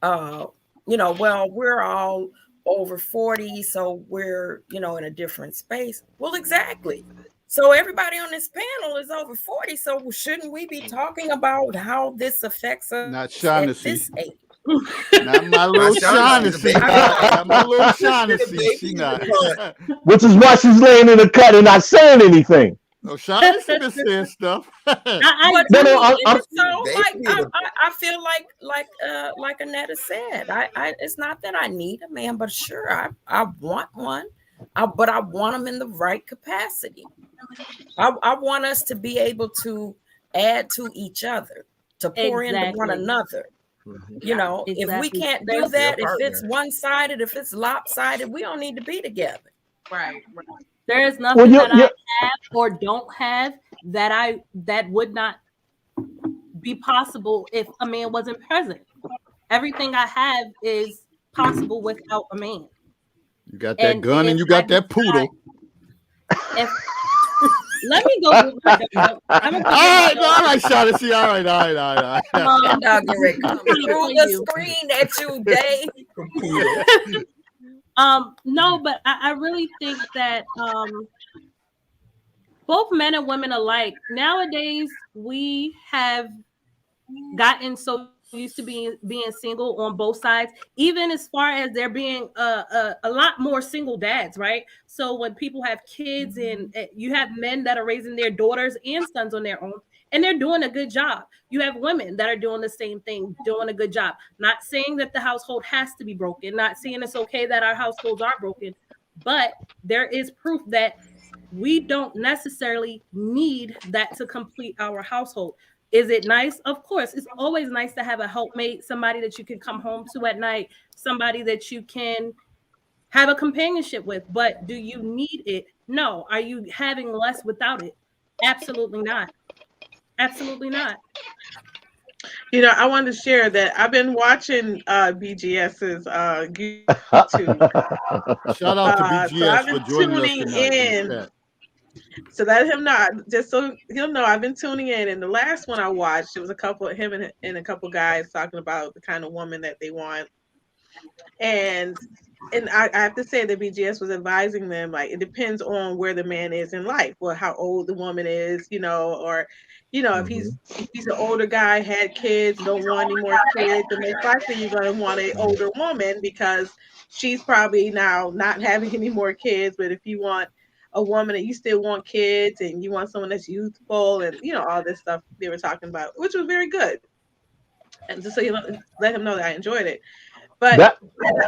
well, we're all over 40, so we're, in a different space. Well, exactly. So everybody on this panel is over 40. So shouldn't we be talking about how this affects us at this age? Not my little Shaughnessy. Not my little Shaughnessy. She not. Which is why she's laying in the cut and not saying anything. Oh, Shawty's been saying stuff. But I'm I feel like Annetta said, it's not that I need a man, but sure, I want one, but I want them in the right capacity. I want us to be able to add to each other, to pour into one another. You know, if we can't do that, if it's one-sided, if it's lopsided, we don't need to be together. Right. There is nothing that I have or don't have that would not be possible if a man wasn't present. Everything I have is possible without a man. You got that gun and you got that poodle. Let me go get my dog. All right, Shawty. See, all right. Dog, you're ready. Come through the screen at you, Dave. No, but I really think that both men and women alike, nowadays we have gotten so used to being single on both sides, even as far as there being a lot more single dads, right? So when people have kids and you have men that are raising their daughters and sons on their own, and they're doing a good job. You have women that are doing the same thing, doing a good job. Not saying that the household has to be broken, not saying it's okay that our households are broken, but there is proof that we don't necessarily need that to complete our household. Is it nice? Of course. It's always nice to have a helpmate, somebody that you can come home to at night, somebody that you can have a companionship with. But do you need it? No. Are you having less without it? Absolutely not. Absolutely not. You know, I wanted to share that I've been watching BGS's YouTube. Shout out to BGS so I've been for joining tuning us tonight in. So let him know, just so he'll know I've been tuning in. And the last one I watched, it was a couple of him and a couple guys talking about the kind of woman that they want. And I have to say that BGS was advising them, like, it depends on where the man is in life, or how old the woman is, you know, or, you know, if he's an older guy, had kids, don't want any more kids, then most likely you're going to want an older woman because she's probably now not having any more kids. But if you want a woman that you still want kids and you want someone that's youthful and, you know, all this stuff they were talking about, which was very good. And just so you let him know that I enjoyed it. But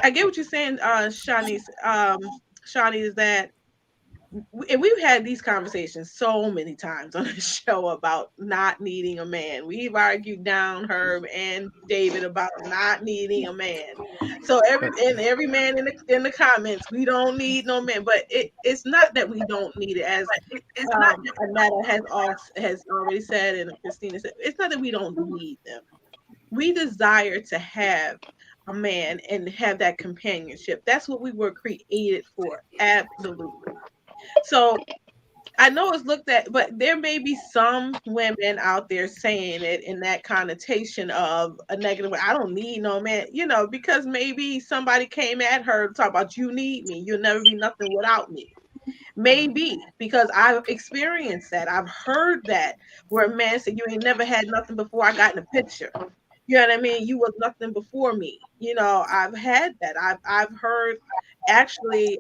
I get what you're saying, Shawnee, is that we've had these conversations so many times on the show about not needing a man. We've argued down Herb and David about not needing a man. So every man in the comments, we don't need no man. But it's not that we don't need it, as Anetta has already said and Christina said. It's not that we don't need them. We desire to have a man and have that companionship. That's what we were created for. Absolutely. So I know it's looked at, but there may be some women out there saying it in that connotation of a negative way. I don't need no man, you know, because maybe somebody came at her to talk about, you need me. You'll never be nothing without me. Maybe, because I've experienced that. I've heard that where a man said, you ain't never had nothing before I got in the picture. You know what I mean? You was nothing before me. You know, I've had that. I've heard, actually,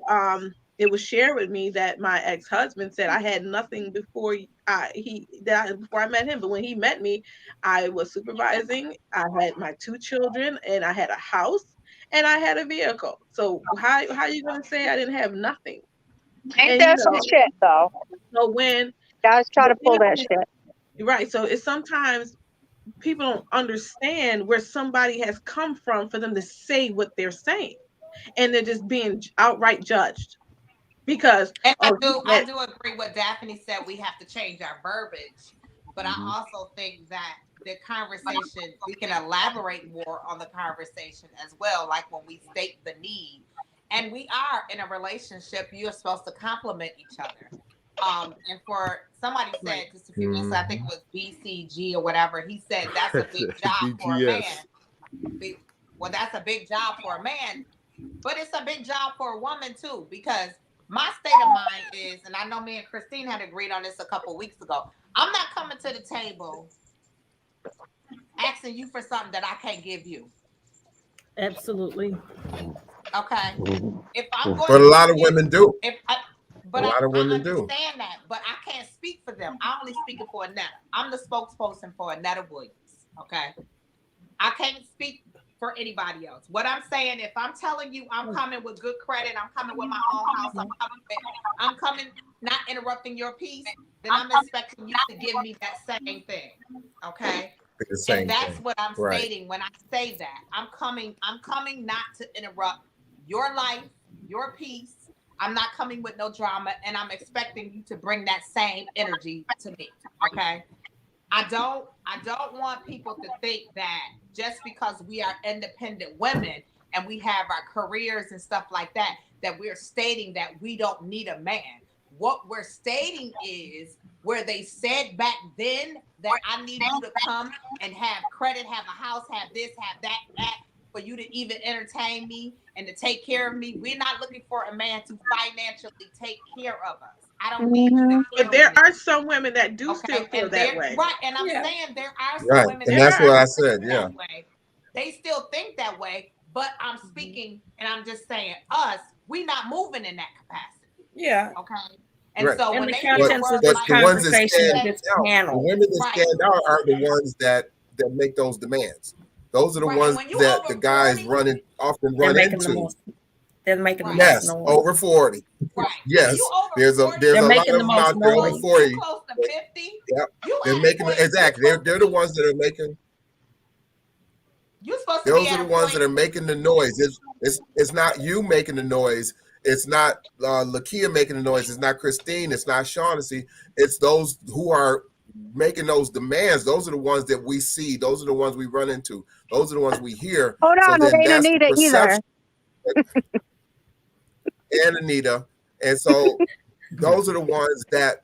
it was shared with me that my ex-husband said I had nothing before before I met him. But when he met me, I was supervising. I had my 2 children, and I had a house, and I had a vehicle. So how you gonna say I didn't have nothing? Ain't that some shit though? So when guys try to pull that shit, right? So it's sometimes people don't understand where somebody has come from for them to say what they're saying, and they're just being outright judged. Because I do agree what Daphne said. We have to change our verbiage, but I also think that the conversation, we can elaborate more on the conversation as well. Like when we state the need, and we are in a relationship, you're supposed to complement each other. And for somebody said just a few minutes, I think it was BCG or whatever, he said that's a big job for a man. Well, that's a big job for a man, but it's a big job for a woman too, because my state of mind is, and I know me and Christine had agreed on this a couple of weeks ago, I'm not coming to the table asking you for something that I can't give you. Absolutely. Okay. If I'm going but a lot of women do. I understand that, but I can't speak for them. I'm only speaking for Annetta. I'm the spokesperson for Annetta Williams. Okay. I can't speak for anybody else. What I'm saying, if I'm telling you I'm coming with good credit, I'm coming with my own house, I'm coming not interrupting your peace, then I'm expecting you to give me that same thing. Okay. And that's what I'm stating when I say that. I'm coming not to interrupt your life, your peace. I'm not coming with no drama, and I'm expecting you to bring that same energy to me. Okay. I don't want people to think that just because we are independent women and we have our careers and stuff like that, that we're stating that we don't need a man. What we're stating is where they said back then that I need you to come and have credit, have a house, have this, have that, for you to even entertain me and to take care of me. We're not looking for a man to financially take care of us. I don't need you to. But there are some women that do still feel that way. Right, and I'm saying there are some women and that's what I said. Yeah, way. They still think that way, but I'm speaking, and I'm just saying, us, we not moving in that capacity. Yeah. Okay. And so when the they contents of this conversation of this panel, the women that stand out are the ones that make those demands. Those are the ones that the guys often run into. They're making the most noise. Over 40. Right. Yes. There's a lot of them out there over 40. Close to 50. Yep. They're making exactly. They're the ones that are making. You're supposed to Those are the ones that are making the noise. It's not you making the noise. It's not Lakia making the noise. It's not Christine. It's not Shaughnessy. It's those who are making those demands. Those are the ones that we see. Those are the ones we run into. Those are the ones we hear. Hold on, it ain't Anita either. And Anita. And so those are the ones that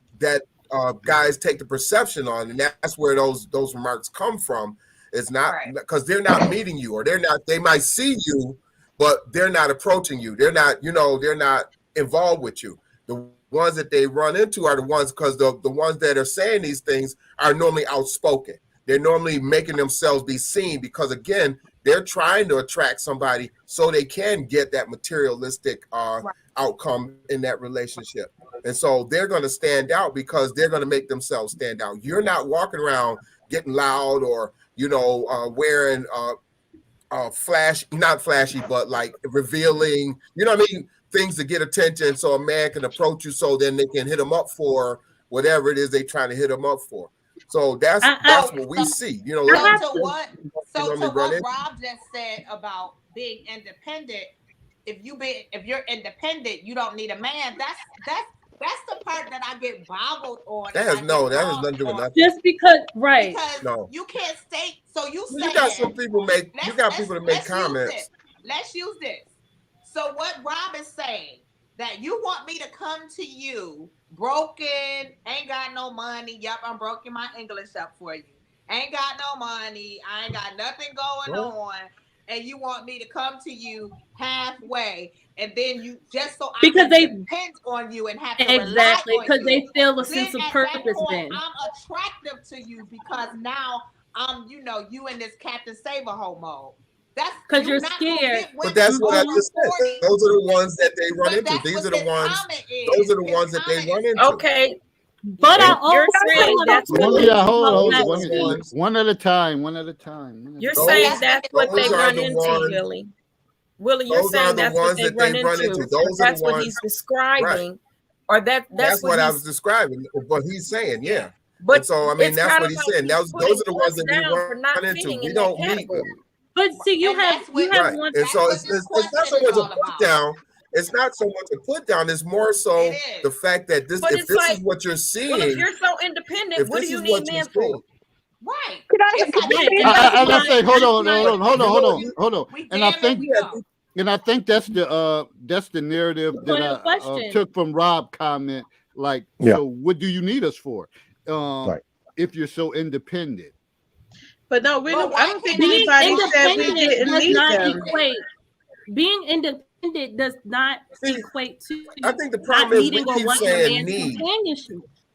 guys take the perception on, and that's where those remarks come from. It's not because they're not meeting you, or they might see you, but they're not approaching you. They're not, they're not involved with you. The ones that they run into are the ones, because the ones that are saying these things are normally outspoken. They're normally making themselves be seen because, again, they're trying to attract somebody so they can get that materialistic outcome in that relationship. And so they're going to stand out because they're going to make themselves stand out. You're not walking around getting loud or, wearing not flashy, but like revealing, things to get attention so a man can approach you so then they can hit them up for whatever it is they're trying to hit them up for. So that's what we see. So what Rob just said about being independent, if you're independent, you don't need a man. That's the part that I get boggled on. That has nothing to do with nothing. Just because you can't state. So you got some people people to make comments. Let's use this. So what Rob is saying, that you want me to come to you broken, ain't got no money. Yep, I'm broken my English up for you. Ain't got no money. I ain't got nothing going on. And you want me to come to you halfway, and then you just so I can depend on you and have to rely on because you. they feel a sense of purpose. Then I'm attractive to you because now I'm, you in this Captain Save-A-Ho mode. That's because you're scared. But that's what I just said. Those are the ones that they run into. These are the ones. Those are the ones that they run into. Okay. But you're saying that's one at a time. You're saying that's what they run into, Willie. Willie, you're saying that's what they run into. That's what he's describing, or that's what I was describing. What he's saying, yeah. But so I mean, that's what he's saying. Those are the ones that we run into. We don't meet them. But see, you have one. And so it's not so much a put down. It's not so much a put down. It's more so the fact that this is what you're seeing. Well, if you're so independent, what do you need men for? Right. I say, hold on. And I think that's the narrative that I took from Rob's comment. Like, so what do you need us for? If you're so independent. But no, I don't think anybody said we didn't need them. Being independent does not equate to I think the problem is we keep saying need.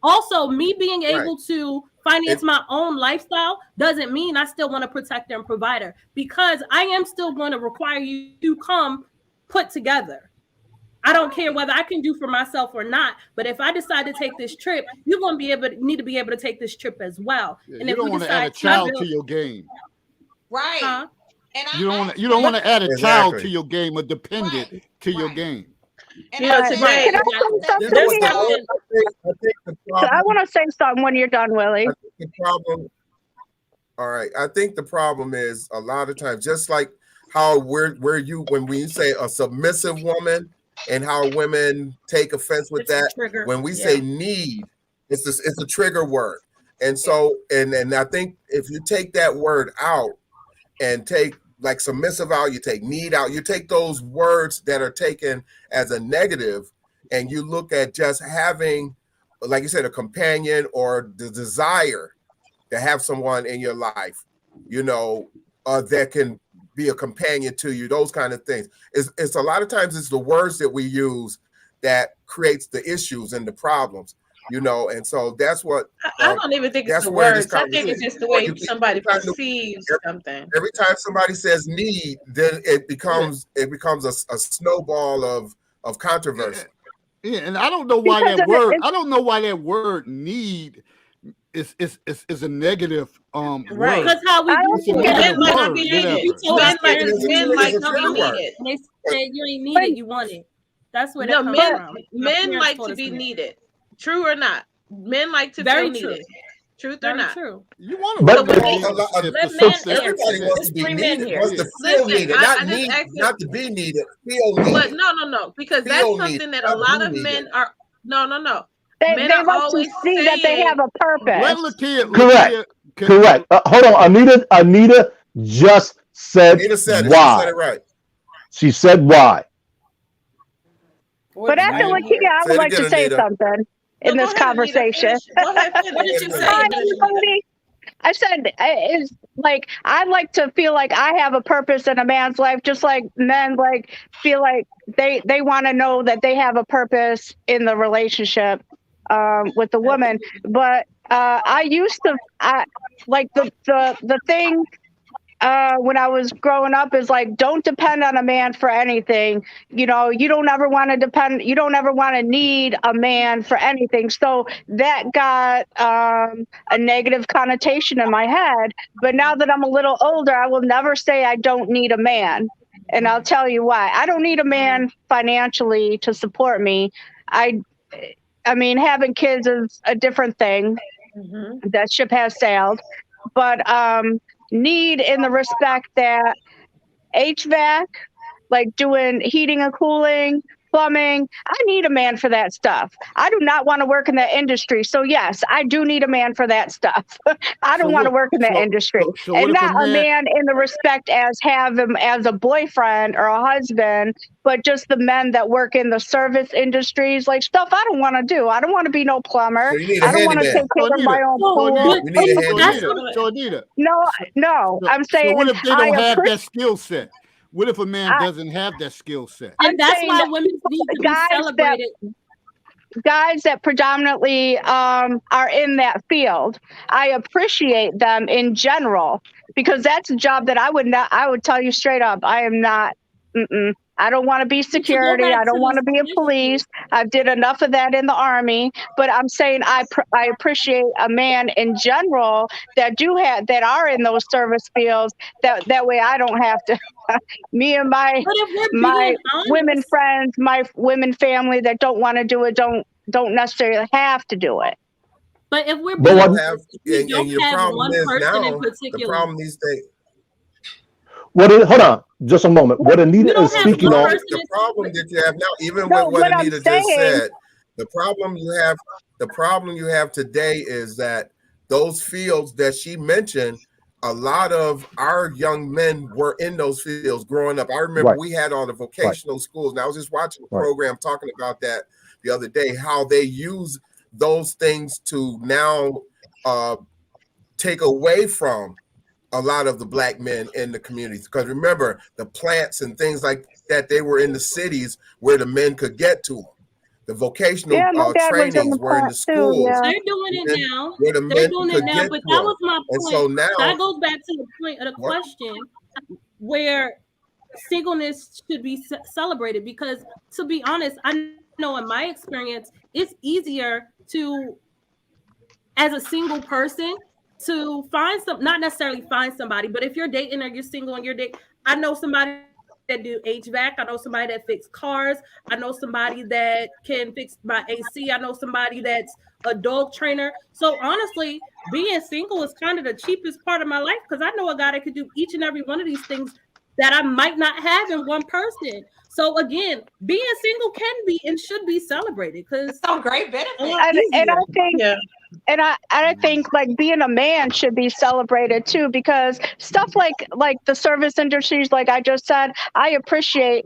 Also, me being able to finance my own lifestyle doesn't mean I still want to protect and provider, because I am still going to require you to come put together. I don't care whether I can do for myself or not. But if I decide to take this trip, you're going to need to be able to take this trip as well. Yeah, and you if don't we want to decide add a child to your game. Right. Huh? And you don't want to add a child to your game, a dependent to your game. And you know, today, Can I say something? I want to say something when you're done, Willie. I think the problem. All right, I think the problem is a lot of times, just like how when we say a submissive woman and how women take offense with that. When we say need, it's a trigger word, and so and I think if you take that word out and take like submissive out, you take need out, you take those words that are taken as a negative, and you look at just having, like you said, a companion or the desire to have someone in your life, that can be a companion to you, those kind of things. It's a lot of times it's the words that we use that creates the issues and the problems, and so that's what I don't even think it's the words. I think it's just the way somebody perceives something. Every time somebody says need, then it becomes a snowball of controversy. Yeah, and I don't know why that word need is a negative right. word. Because how we do men like to be needed. Men like to be needed. And they say you ain't needed, you want it. That's where that comes from. Men like to be needed. True or not? Men like to feel needed. Truth or not? True. You want to everybody wants to be needed. Wants to feel needed, not to be needed. Feel needed. But no, because that's something that a lot of men are. No. They want to see that they have a purpose. Correct. Hold on. Anita just said why. She said it right. She said why. But after Lakia, I would like to say something in this conversation. I said, it's like, I like to feel like I have a purpose in a man's life, just like men feel like they want to know that they have a purpose in the relationship with the woman. But I used to, the thing when I was growing up is like, don't depend on a man for anything. You don't ever want to depend. You don't ever want to need a man for anything. So that got a negative connotation in my head. But now that I'm a little older, I will never say I don't need a man. And I'll tell you why. I don't need a man financially to support me. I mean, having kids is a different thing. Mm-hmm. That ship has sailed. But need in the respect that HVAC, like doing heating and cooling, plumbing, I need a man for that stuff. I do not want to work in that industry. So yes, I do need a man for that stuff. I don't want to work in that industry. And not a man in the respect as have him as a boyfriend or a husband, but just the men that work in the service industries, like stuff I don't want to do. I don't want to be no plumber. So I don't want to take care of my own pool. No, I'm saying. So what if they don't have that skill set? What if a man doesn't have that skill set? And that's why women need to be celebrated. Guys that predominantly are in that field, I appreciate them in general because that's a job that I would tell you straight up, I am not. I don't want to be security. I don't want to be a police. I did enough of that in the Army. But I'm saying I appreciate a man in general that are in those service fields. That way I don't have to. Me and my women friends, my women family that don't want to do it don't necessarily have to do it. But if we're the problem these days. Hold on, just a moment. What Anita is speaking on. The problem that you have now, even with what Anita just said, the problem you have today is that those fields that she mentioned, a lot of our young men were in those fields growing up. I remember we had all the vocational schools, and I was just watching a program talking about that the other day, how they use those things to now take away from a lot of the black men in the communities. Because remember, the plants and things like that, they were in the cities where the men could get to them. The vocational trainings were in the schools. They're doing it now. They're doing it now, but that was my point. And so now, that goes back to the point of the question where singleness should be celebrated, because to be honest, I know in my experience, it's easier to, as a single person, to find some, not necessarily find somebody, but if you're dating or you're single and you're dating, I know somebody that do HVAC, I know somebody that fix cars, I know somebody that can fix my AC, I know somebody that's a dog trainer. So honestly, being single is kind of the cheapest part of my life, because I know a guy that could do each and every one of these things that I might not have in one person. So again, being single can be and should be celebrated, because some great benefits. And I think, I think like being a man should be celebrated too, because stuff like the service industries, like I just said, I appreciate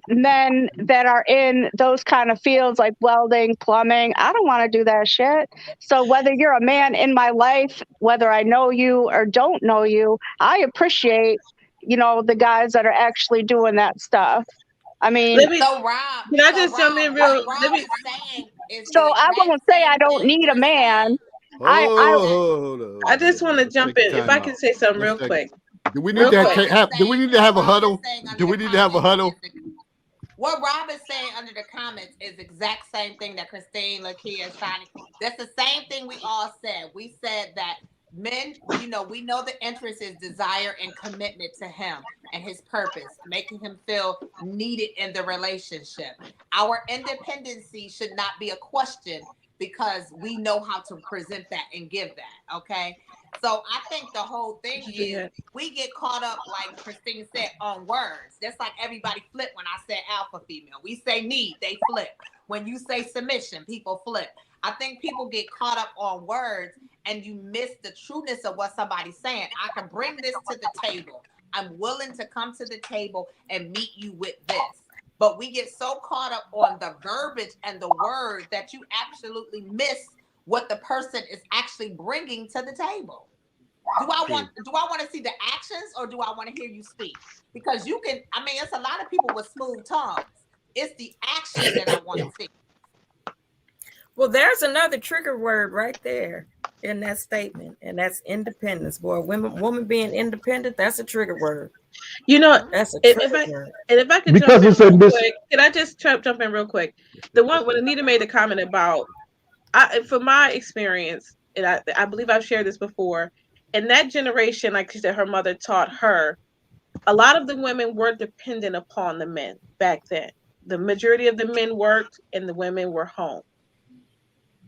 men that are in those kind of fields like welding, plumbing. I don't want to do that shit. So whether you're a man in my life, whether I know you or don't know you, I appreciate, the guys that are actually doing that stuff. I mean, so Rob, can I just jump in real? Rob is saying is so the I exact won't say I same don't thing need a you're man. Hold on. I just want to jump in. If I can say something real quick. Do we need to have a huddle? Do we need to have a huddle? What Rob is saying under the comments is the exact same thing that Christine, Lakia, and Shani. That's the same thing we all said. We said that men, we know the interest is desire and commitment to him and his purpose, making him feel needed in the relationship. Our independency should not be a question, because we know how to present that and give that. Okay. So I think the whole thing is we get caught up, like Christine said, on words. That's like everybody flip when I said alpha female. We say need, they flip. When you say submission, people flip. I think people get caught up on words and you miss the trueness of what somebody's saying. I can bring this to the table. I'm willing to come to the table and meet you with this. But we get so caught up on the verbiage and the word that you absolutely miss what the person is actually bringing to the table. Do I want to see the actions, or do I want to hear you speak? Because it's a lot of people with smooth tongues. It's the action that I want to see. Well, there's another trigger word right there in that statement, and that's independence. Boy, woman being independent, that's a trigger word. That's a trigger word. And if I could jump in real quick, can I just jump in real quick? The one when Anita made a comment about, from my experience, and I believe I've shared this before, in that generation, like she said, her mother taught her, a lot of the women were dependent upon the men back then. The majority of the men worked and the women were home.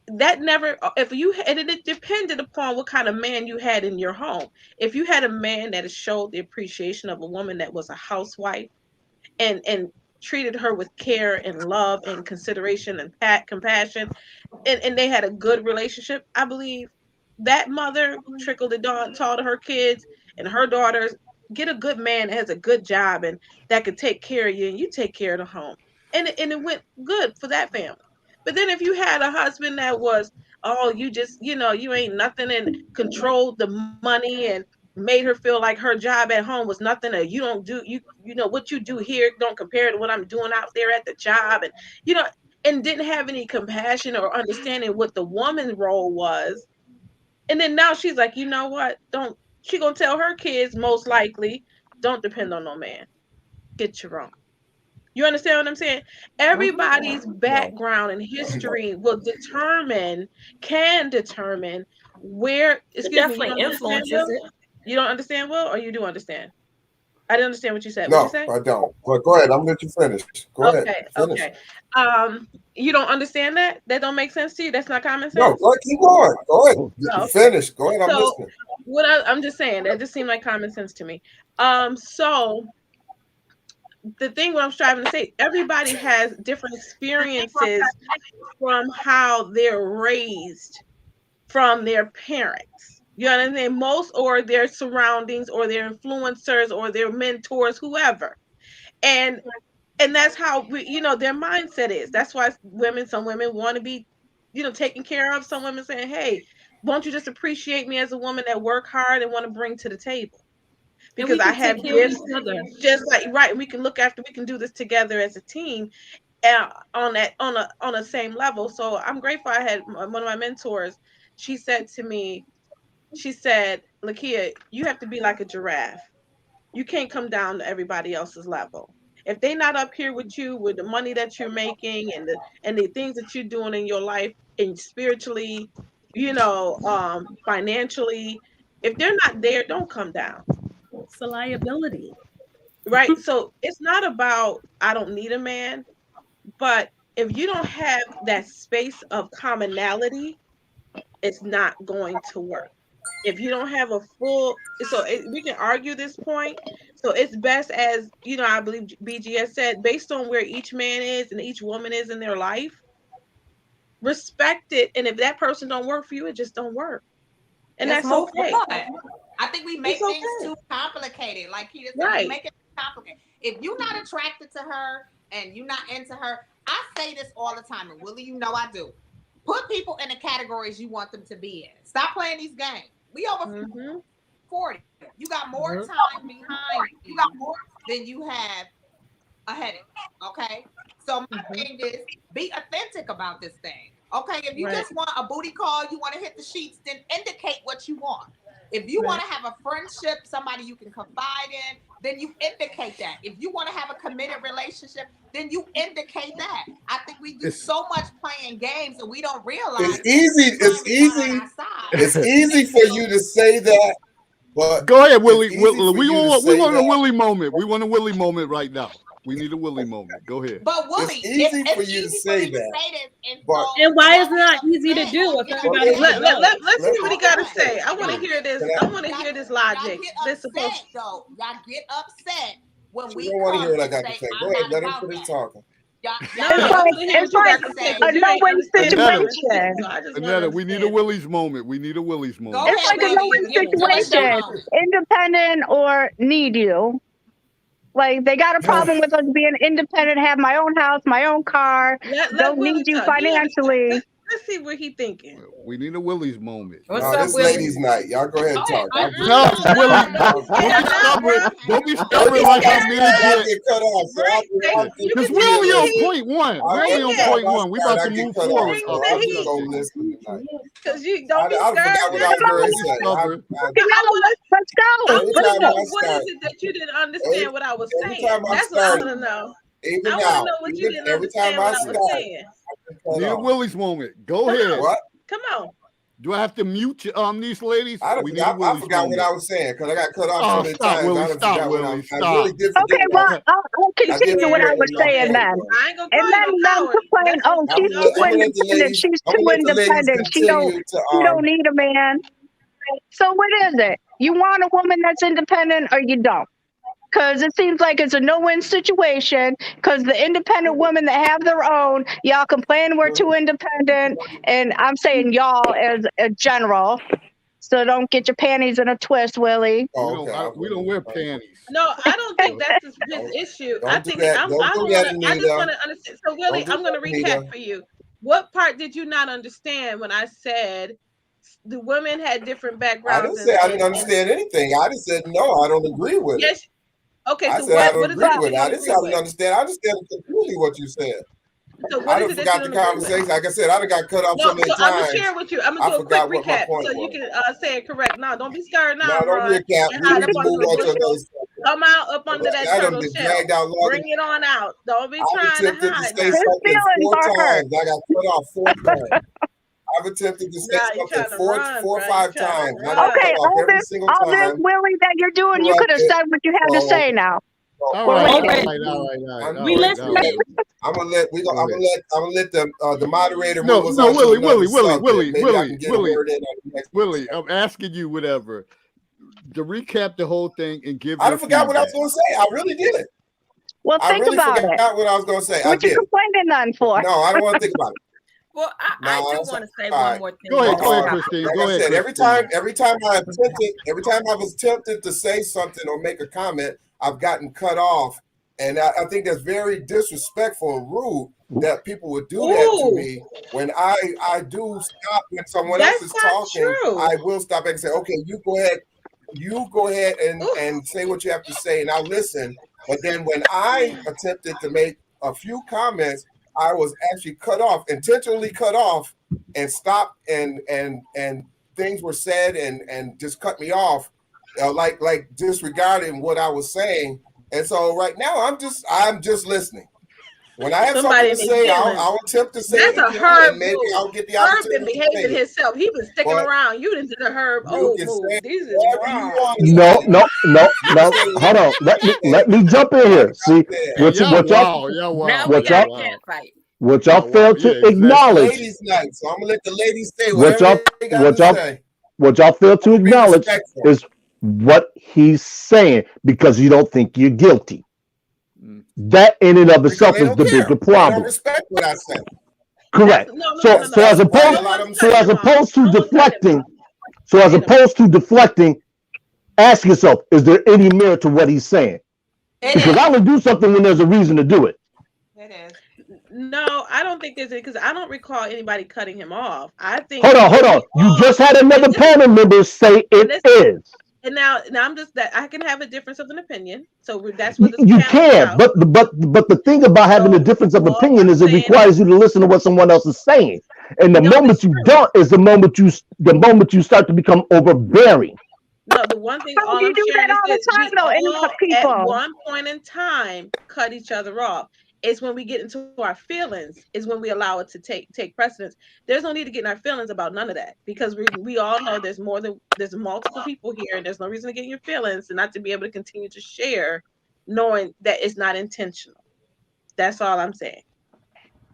That never, and it depended upon what kind of man you had in your home. If you had a man that showed the appreciation of a woman that was a housewife and treated her with care and love and consideration and compassion, and they had a good relationship, I believe that mother trickled it down, taught her kids and her daughters, get a good man that has a good job and that could take care of you, and you take care of the home. And it went good for that family. But then if you had a husband that was, you just, you ain't nothing, and controlled the money and made her feel like her job at home was nothing, or you don't do, what you do here don't compare to what I'm doing out there at the job, and and didn't have any compassion or understanding what the woman's role was. And then now she's like, you know what? She gonna tell her kids most likely, don't depend on no man. Get your own. You understand what I'm saying? Everybody's background and history can determine where. Excuse me. Definitely influences it. You don't understand, Will, or you do understand? I didn't understand what you said. No, what you say? I don't. But go ahead. I'm gonna let you finish. Go ahead. Finish. Okay. You don't understand that? That don't make sense to you? That's not common sense? No, go ahead, keep going. Go ahead. You finish. Go ahead. I'm listening. I'm just saying, that just seemed like common sense to me. So the thing what I'm striving to say, everybody has different experiences from how they're raised from their parents. You know what I mean? Most, or their surroundings, or their influencers, or their mentors, whoever. And that's how their mindset is. That's why some women want to be, taken care of. Some women saying, hey, won't you just appreciate me as a woman that work hard and want to bring to the table? Because I have gifts, just like, right. We can we can do this together as a team, on a same level. So I'm grateful. I had one of my mentors. She said to me, Lakia, you have to be like a giraffe. you can't come down to everybody else's level. If they're not up here with you with the money that you're making and the things that you're doing in your life and spiritually, financially, if they're not there, don't come down. It's a liability. Right? So it's not about I don't need a man, but if you don't have that space of commonality, it's not going to work. If you don't have a full, we can argue this point. So it's best as, I believe BGS said, based on where each man is and each woman is in their life, respect it. And if that person don't work for you, it just don't work. And that's okay. I think we make things too complicated. Like Keita said, we make it complicated. If you're not attracted to her and you're not into her, I say this all the time, and Willie, I do. Put people in the categories you want them to be in. Stop playing these games. We over 40. You got more time behind you than you have ahead of you. Okay? So my thing is, be authentic about this thing. Okay? If you just want a booty call, you want to hit the sheets, then indicate what you want. If you want to have a friendship, somebody you can confide in, then you indicate that. If you want to have a committed relationship, then you indicate that. I think we do so much playing games and we don't realize it's easy for you to say that. But go ahead, Willie. We want a Willie moment. We want a Willie moment right now. We need a Willie moment. Go ahead. But Willie, it's easy for you to say that. And why is it not easy to do if everybody? Let's see what he got to say. I want to hear this. I want to hear this logic. Y'all get upset when we don't want to hear what I got to say. Go ahead, let him finish talking. It's like a no-win situation. Anetta, we need a Willie's moment. We need a Willie's moment. It's like a no-win situation. Independent or need you. Like, they got a problem with us being independent, have my own house, my own car, don't need you financially. Let's see what he thinking. We need a Willie's moment. What's up, this ladies' night. Y'all go ahead and talk. No, Willie, don't be stubborn like I'm there. Because we're only on point one. We're only on point one. We about to move forward. Because you don't be scared. I forgot what I was Let's go. What is it that you didn't understand what I was saying? That's what I want to know. I want to know what you didn't understand what I was saying. Need a Willie's moment. Go ahead. What? Come on. Do I have to mute these ladies? I forgot what I was saying because I got cut off so many times. Willie, stop, Willie, stop. Okay, well, I'll continue what I was saying then. And then complain, oh, she's too independent. She's too independent. She don't need a man. So what is it? You want a woman that's independent or you don't? Because it seems like it's a no-win situation because the independent women that have their own, y'all complain we're too independent, and I'm saying y'all as a general, so don't get your panties in a twist, Willie. We don't wear panties. No, I don't think that's his issue. I think I just want to understand. So Willie, I'm going to recap for you. What part did you not understand when I said the women had different backgrounds? I didn't say I didn't understand anything. I just said no, I don't agree with it. Yes. Okay, I so said I don't agree with it. I didn't understand. I understand completely what you said. So what I forgot the conversation. Like I said, I got cut off so many times. I'm gonna share with you. I'm gonna do a quick recap so you can say it correct. No, don't be scared now. No, don't recap. Come out up under that turtle shell. Bring it on out. Don't be trying to hide. His feelings are hurt. I got cut off 4 times. I've attempted to say something four or 5 times. Okay, all this, Willie, that you're doing, you could have said what you had to say now. All right. We listen. I'm gonna let the moderator. No, Willie. I'm asking you whatever to recap the whole thing and give. I forgot what I was gonna say. I really did. Well, think about it. What I was gonna say. What you complaining then for? No, I don't want to think about it. Well, I do want to say one more thing. Go ahead, Christine. Like I said, every time I was tempted to say something or make a comment, I've gotten cut off, and I think that's very disrespectful and rude that people would do that to me. When I do stop when someone else is talking, I will stop and say, okay, you go ahead and say what you have to say, and I'll listen. But then when I attempted to make a few comments, I was actually intentionally cut off, and stopped, and things were said and just cut me off. like disregarding what I was saying. And so right now I'm just listening. When I have something to say, I'll attempt to say that's it a again, Herb and maybe move. I'll get the Herb opportunity been to say behaving it. himself. He been sticking around. You didn't do the Herb You can move. say This is whatever you wrong. want. No. Hold on. Let me jump in here. See what y'all fail to acknowledge. Ladies' night, so I'm gonna let the ladies say whatever they got to say. What y'all fail to acknowledge is what he's saying because you don't think you're guilty. That in and of itself is the bigger problem. They don't respect what I say. Correct. So as opposed to deflecting, ask yourself, is there any merit to what he's saying? Because I would do something when there's a reason to do it. It is. No, I don't think there's it because I don't recall anybody cutting him off. I think. Hold on. You just had another panel member say it is. And now I'm just that I can have a difference of an opinion. So that's what you can. But the thing about having a difference of opinion is it requires you to listen to what someone else is saying. And the moment you don't is the moment you start to become overbearing. No, the one thing all I'm sharing is that we all at one point in time cut each other off. It's when we get into our feelings is when we allow it to take precedence. There's no need to get in our feelings about none of that because we all know there's multiple people here and there's no reason to get in your feelings and not to be able to continue to share knowing that it's not intentional. That's all I'm saying.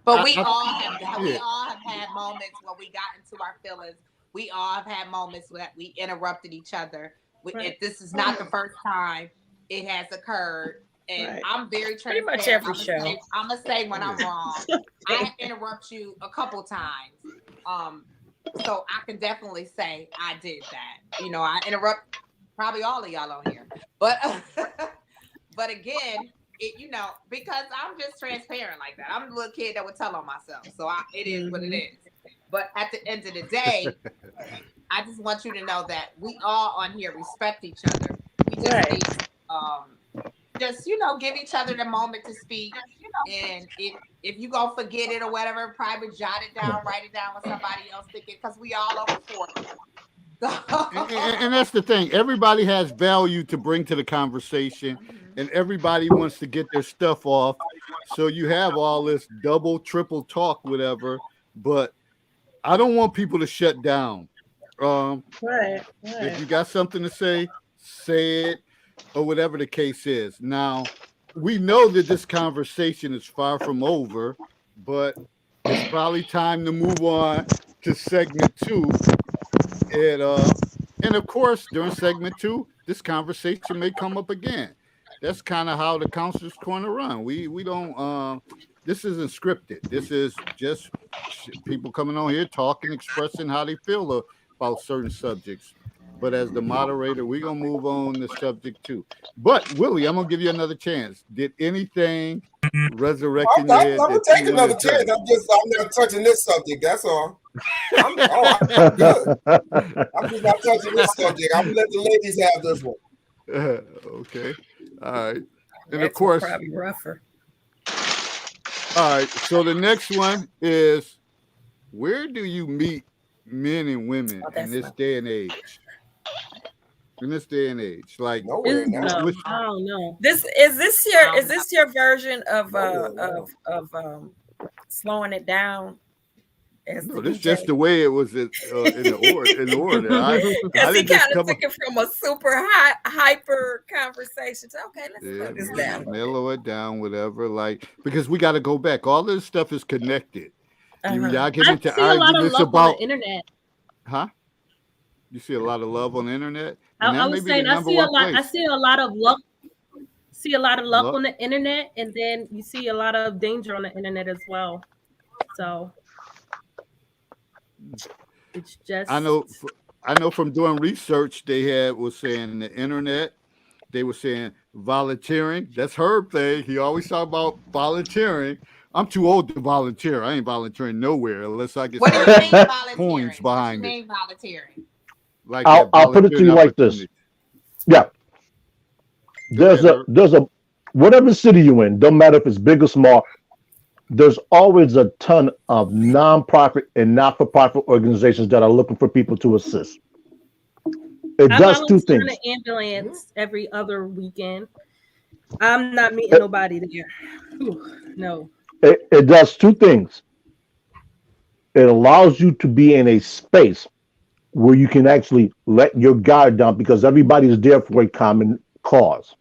But we all have had moments where we got into our feelings. We all have had moments that we interrupted each other. If this is not the first time it has occurred. And I'm very transparent. Pretty much every show. I'm gonna say when I'm wrong. I interrupt you a couple times, so I can definitely say I did that. You know, I interrupt probably all of y'all on here, but but again, because I'm just transparent like that. I'm the little kid that would tell on myself, so it is what it is. But at the end of the day, I just want you to know that we all on here respect each other. We just need, just give each other the moment to speak, and if you gonna forget it or whatever, private jot it down, write it down with somebody else thinking, because we all over 40. And that's the thing. Everybody has value to bring to the conversation, and everybody wants to get their stuff off. So you have all this double, triple talk, whatever. But I don't want people to shut down. If you got something to say it. Or whatever the case is. Now, we know that this conversation is far from over, but it's probably time to move on to segment 2. And of course, during segment 2, this conversation may come up again. That's kind of how the Counselor's Corner run. We don't. This isn't scripted. This is just people coming on here talking, expressing how they feel about certain subjects. But as the moderator, we're going to move on the subject too. But, Willie, I'm going to give you another chance. Did anything resurrect in your head? I'm going to take another chance. I'm not touching this subject. That's all. I'm good. I'm just not touching this subject. I'm going to let the ladies have this one. Okay. All right. And of course. Probably rougher. All right. So the next one is, where do you meet men and women in this day and age? In this day and age, like I don't know. Is this your version of slowing it down? No, this is just the way it was in the order. Because he kind of took it from a super hyper conversation to let's slow this down. Mellow it down, whatever. Like, because we got to go back. All this stuff is connected. Y'all get into arguments about on the internet. Huh? You see a lot of love on the internet. I was saying I see a lot. I see a lot of luck. See a lot of luck on the internet, and then you see a lot of danger on the internet as well. So it's just. I know from doing research they was saying the internet. They were saying volunteering. That's Herb thing. He always talk about volunteering. I'm too old to volunteer. I ain't volunteering nowhere unless I get coins behind it. Volunteering? Like I'll put it to you like this. Yeah. There's a whatever city you're in, don't matter if it's big or small, there's always a ton of nonprofit and not-for-profit organizations that are looking for people to assist. It I does two volunteer in things. an ambulance every other weekend. I'm not meeting nobody there. No. It does two things. It allows you to be in a space where you can actually let your guard down because everybody is there for a common cause.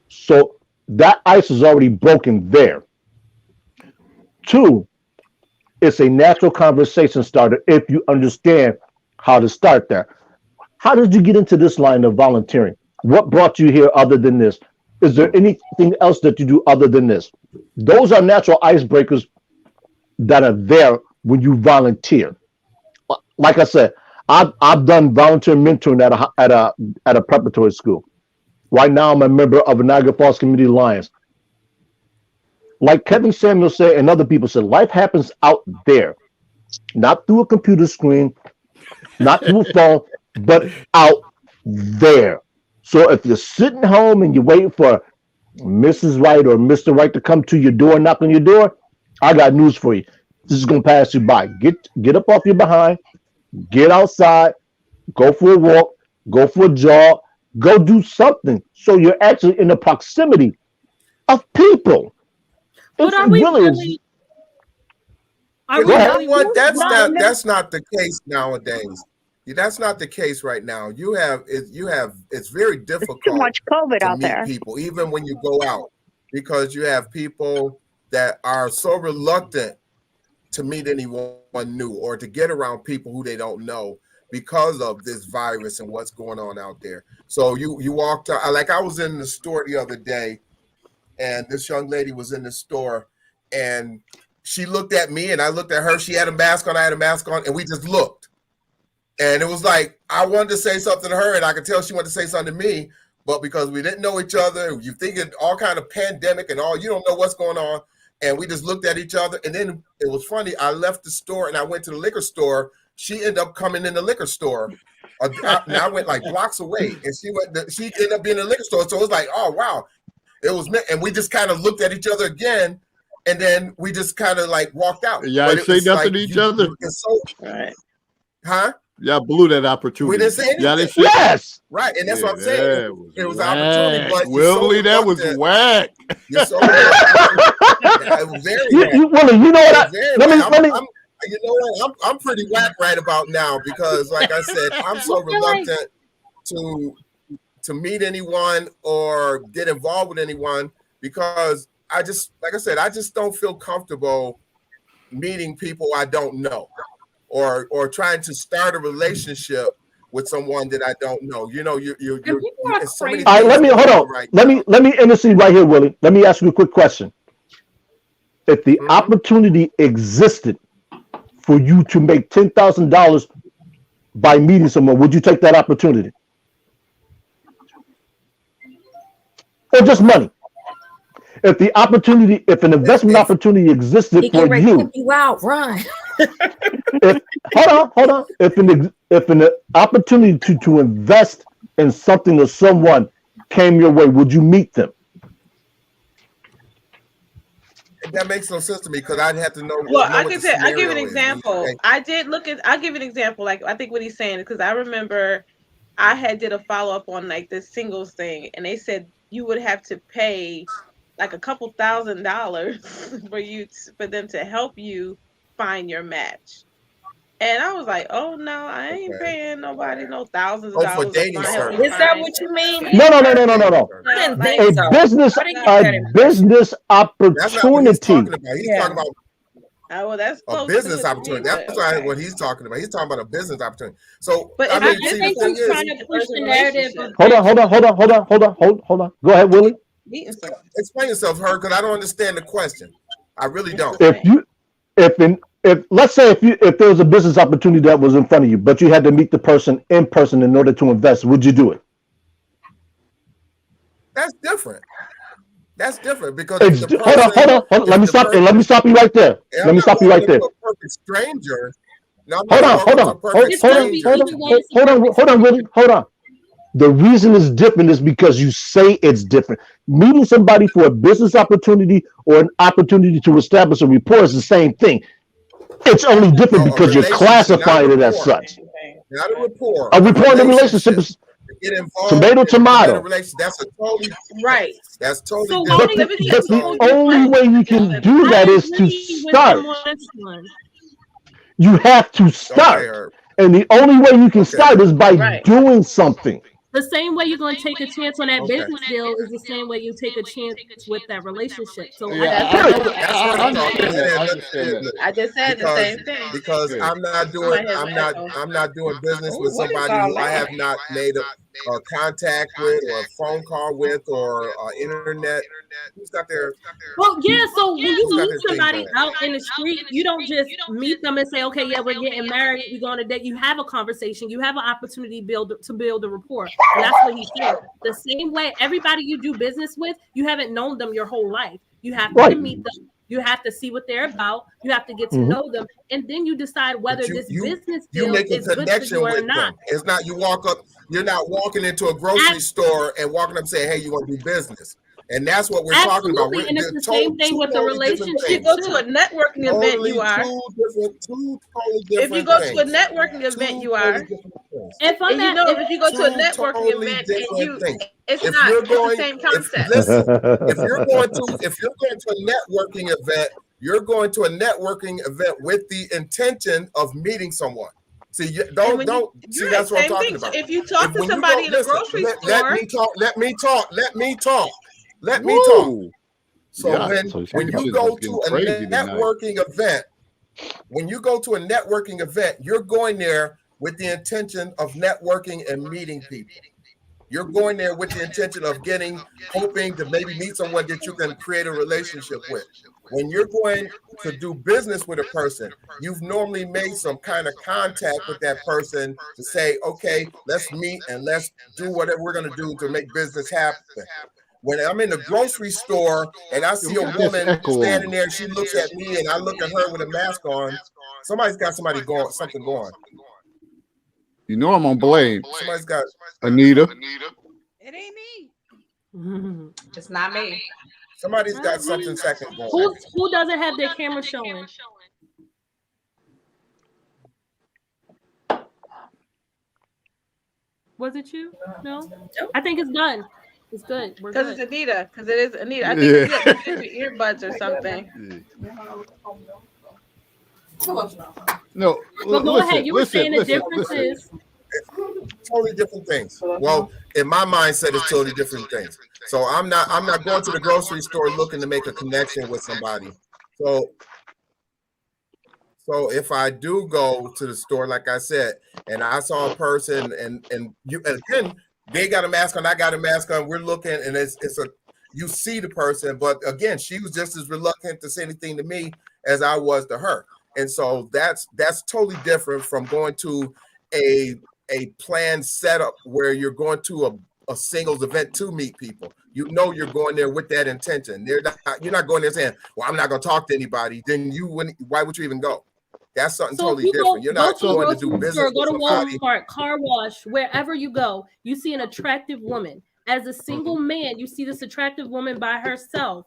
So that ice is already broken there. Two, it's a natural conversation starter if you understand how to start there. How did you get into this line of volunteering? What brought you here other than this? Is there anything else that you do other than this? Those are natural icebreakers that are there when you volunteer. Like I said, I've done volunteer mentoring at a preparatory school. Right now, I'm a member of Niagara Falls Community Alliance. Like Kevin Samuel said, and other people said, life happens out there, not through a computer screen, not through a phone, but out there. So if you're sitting home and you're waiting for Mrs. Right or Mr. Right to come to your door, knock on your door, I got news for you. This is gonna pass you by. Get up off your behind, get outside, go for a walk, go for a jog, go do something. So you're actually in the proximity of people. But are we really? You know what? That's not the case nowadays. That's not the case right now. It's very difficult too much COVID to out meet there. people, even when you go out, because you have people that are so reluctant to meet anyone new or to get around people who they don't know because of this virus and what's going on out there. So you walked out, like I was in the store the other day, and this young lady was in the store, and she looked at me and I looked at her. She had a mask on, I had a mask on, and we just looked. And it was like, I wanted to say something to her, and I could tell she wanted to say something to me, but because we didn't know each other, you think it all kind of pandemic and all, you don't know what's going on. And we just looked at each other. And then it was funny. I left the store and I went to the liquor store. She ended up coming in the liquor store. And I went like blocks away, and she ended up being in the liquor store. So it was like, oh, wow. It was, and we just kind of looked at each other again. And then we just kind of like walked out. Y'all say nothing to each other. Right. Huh? Y'all blew that opportunity. We didn't say anything. Yes. Right. And that's what I'm saying. It was an opportunity. But Willie, that was whack. You're so it was very whack. Willie, you know what? Let me. You know what? I'm pretty whack right about now because, like I said, I'm so reluctant to meet anyone or get involved with anyone because I just, like I said, I just don't feel comfortable meeting people I don't know. Or trying to start a relationship with someone that I don't know. You know, you're so many. All right, let me hold on. Right, let me intercede right here, Willie. Let me ask you a quick question. If the opportunity existed for you to make $10,000 by meeting someone, would you take that opportunity? Or just money? If an investment opportunity existed for you, out, run. Hold on. If an opportunity to invest in something or someone came your way, would you meet them? That makes no sense to me because I'd have to know. Well, I can say I give an example. I'll give an example. Like I think what he's saying because I remember I did a follow up on like this singles thing, and they said you would have to pay like a couple $1,000s for them to help you find your match. And I was like, oh no, I ain't paying nobody no thousands of dollars. For dating service. Is that what you mean? No. A business opportunity. That's not what he's talking about. He's talking about well, that's a business opportunity. That's what he's talking about. He's talking about a business opportunity. So, but I think he's trying to push the narrative. Hold on. Go ahead, Willie. Explain yourself, Herb, because I don't understand the question. I really don't. If let's say if there was a business opportunity that was in front of you, but you had to meet the person in person in order to invest, would you do it? That's different. Because hold on. Let me stop you right there. Perfect stranger. Hold on, Willie. Hold on. The reason it's different is because you say it's different. Meeting somebody for a business opportunity or an opportunity to establish a rapport is the same thing. It's only different because you're classifying it as such. not a rapport. A rapport in the relationship is get involved tomato, in tomato. a relationship. That's a totally right. That's totally So different. But the only way you can do that is to start. You have to start. And the only way you can start is by doing something. The same way you're going to take a chance on that business deal is the same way you take a chance with that relationship. So yeah, I understand that. I just said the same thing. Because I'm not doing business with somebody who I have not made a contact with or a phone call with or internet. Who's got their Well, yeah, so when you meet somebody out in the street, you don't just meet them and say, okay, yeah, we're getting married, we're going to date. You have a conversation, you have an opportunity to build a rapport. And that's what he said. The same way everybody you do business with, you haven't known them your whole life. You have to meet them. You have to see what they're about. You have to get to know them, and then you decide whether this business deal is good for you or not. It's not you walk up. You're not walking into a grocery store and walking up and saying, "Hey, you want to do business?" And that's what we're talking about. And it's the same thing with the relationship. You go to a networking event, you are. If you go to a networking event, you are. If you go to a networking event, it's the same concept. If you're going to a networking event, you're going to a networking event with the intention of meeting someone. See, don't see. That's what I'm talking about. If you talk to somebody in a grocery store, let me talk. So when you go to a networking event, you're going there with the intention of networking and meeting people. You're going there with the intention of hoping to maybe meet someone that you can create a relationship with. When you're going to do business with a person, you've normally made some kind of contact with that person to say, okay, let's meet and let's do whatever we're going to do to make business happen. When I'm in the grocery store and I see a woman standing there, she looks at me and I look at her with a mask on, somebody's got something going. You know I'm on blame. Somebody's got Anita. It ain't me. It's not me. Somebody's got something second going. Who doesn't have their camera showing? Was it you? No? I think it's done. It's good. Because it's Anita. Because it is Anita. I think it's your earbuds or something. No. Well, go ahead. You were saying the differences. Totally different things. Well, in my mindset, it's totally different things. So I'm not going to the grocery store looking to make a connection with somebody. So if I do go to the store, like I said, and I saw a person and again, they got a mask on, I got a mask on, we're looking, and you see the person, but again, she was just as reluctant to say anything to me as I was to her. And so that's totally different from going to a planned setup where you're going to a singles event to meet people. You know you're going there with that intention. You're not going there saying, well, I'm not going to talk to anybody. Then why would you even go? That's something totally different. You're not going to do business. Go to Walmart, car wash, wherever you go, you see an attractive woman. As a single man, you see this attractive woman by herself.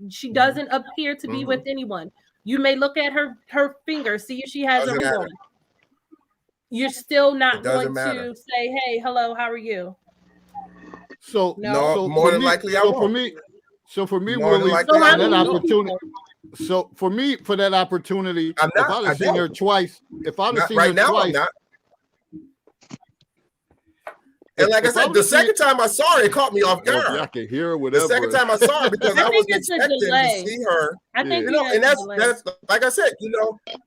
She doesn't appear to be with anyone. You may look at her finger, see if she has a ring on. You're still not going to say, "Hey, hello, how are you?" So no, more than likely I won't. So for me, Willie, that opportunity. So for me, for that opportunity, if I'd have seen her twice, I'm not. And like I said, the second time I saw her, it caught me off guard. I can hear her, whatever. The second time I saw her, because I wasn't expecting to see her. I think, and that's like I said,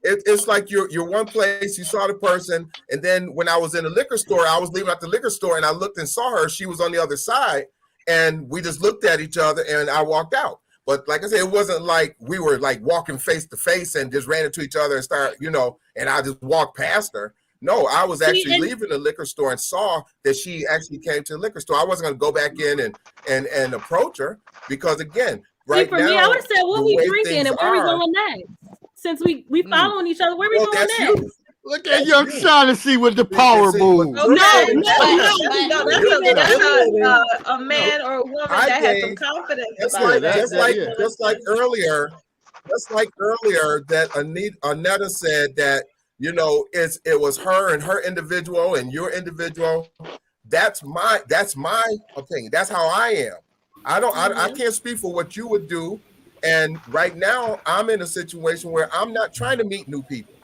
it's like you're one place, you saw the person, and then when I was in the liquor store, I was leaving out the liquor store, and I looked and saw her. She was on the other side, and we just looked at each other, and I walked out. But like I said, it wasn't like we were like walking face to face and just ran into each other and started, and I just walked past her. No, I was actually leaving the liquor store and saw that she actually came to the liquor store. I wasn't going to go back in and approach her because, again, right now, I would have said, what we drinking and where we going next? Since we following each other, where we going next? You. Look at Young Shaughnessy with the power move. No, that's a man or a woman that has some confidence. Just like earlier, that Aneta said that you know, it was her and her individual and your individual. That's my opinion. That's how I am. I can't speak for what you would do. And right now, I'm in a situation where I'm not trying to meet new people.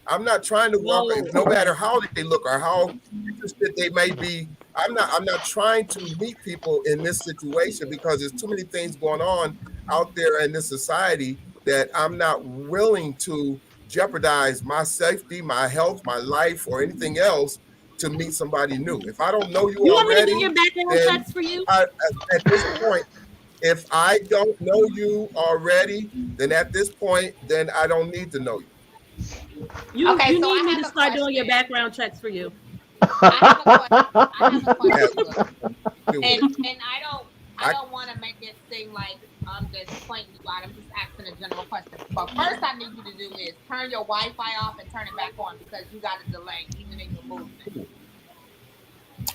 I'm not trying to walk, no matter how they look or how interested they may be. I'm not trying to meet people in this situation because there's too many things going on out there in this society that I'm not willing to jeopardize my safety, my health, my life, or anything else to meet somebody new. If I don't know you You want me to already, do your background then checks for you? At this point, if I don't know you already, then at this point, then I don't need to know you. You Okay, so need I me have to a start doing your question. background checks for you. I have a question, Do it. and I don't want to make it seem like I'm just pointing you out. I'm just asking a general question. But first, I need you to do is turn your Wi-Fi off and turn it back on because you got a delay even in your movement.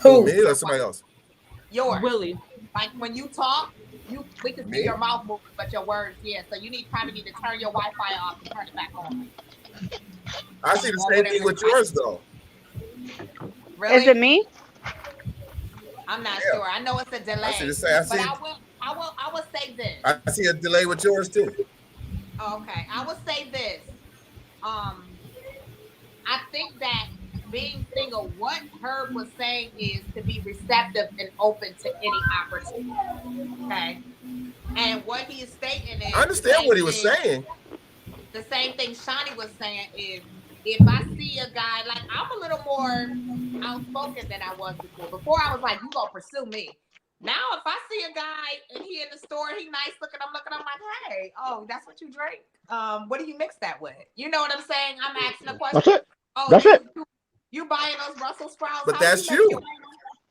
Who? Me or somebody else? Yours. Willie. Like when you talk, we can see your mouth moving, but your words, yeah. So you probably need to turn your Wi-Fi off and turn it back on. I see the same thing with yours though. Really? Is it me? I'm not sure. I know it's a delay. But I will say this. I see a delay with yours too. Okay. I will say this. I think that being single, what Herb was saying is to be receptive and open to any opportunity. Okay. And what he is stating is I understand what he was saying. The same thing Shawnee was saying is if I see a guy, like I'm a little more outspoken than I was before. Before I was like, you gonna pursue me. Now if I see a guy and he in the store, he nice looking, I'm like, hey, oh, that's what you drink? What do you mix that with? You know what I'm saying? I'm asking a question. That's it. Oh, That's it. You buying those Brussels sprouts? But that's you.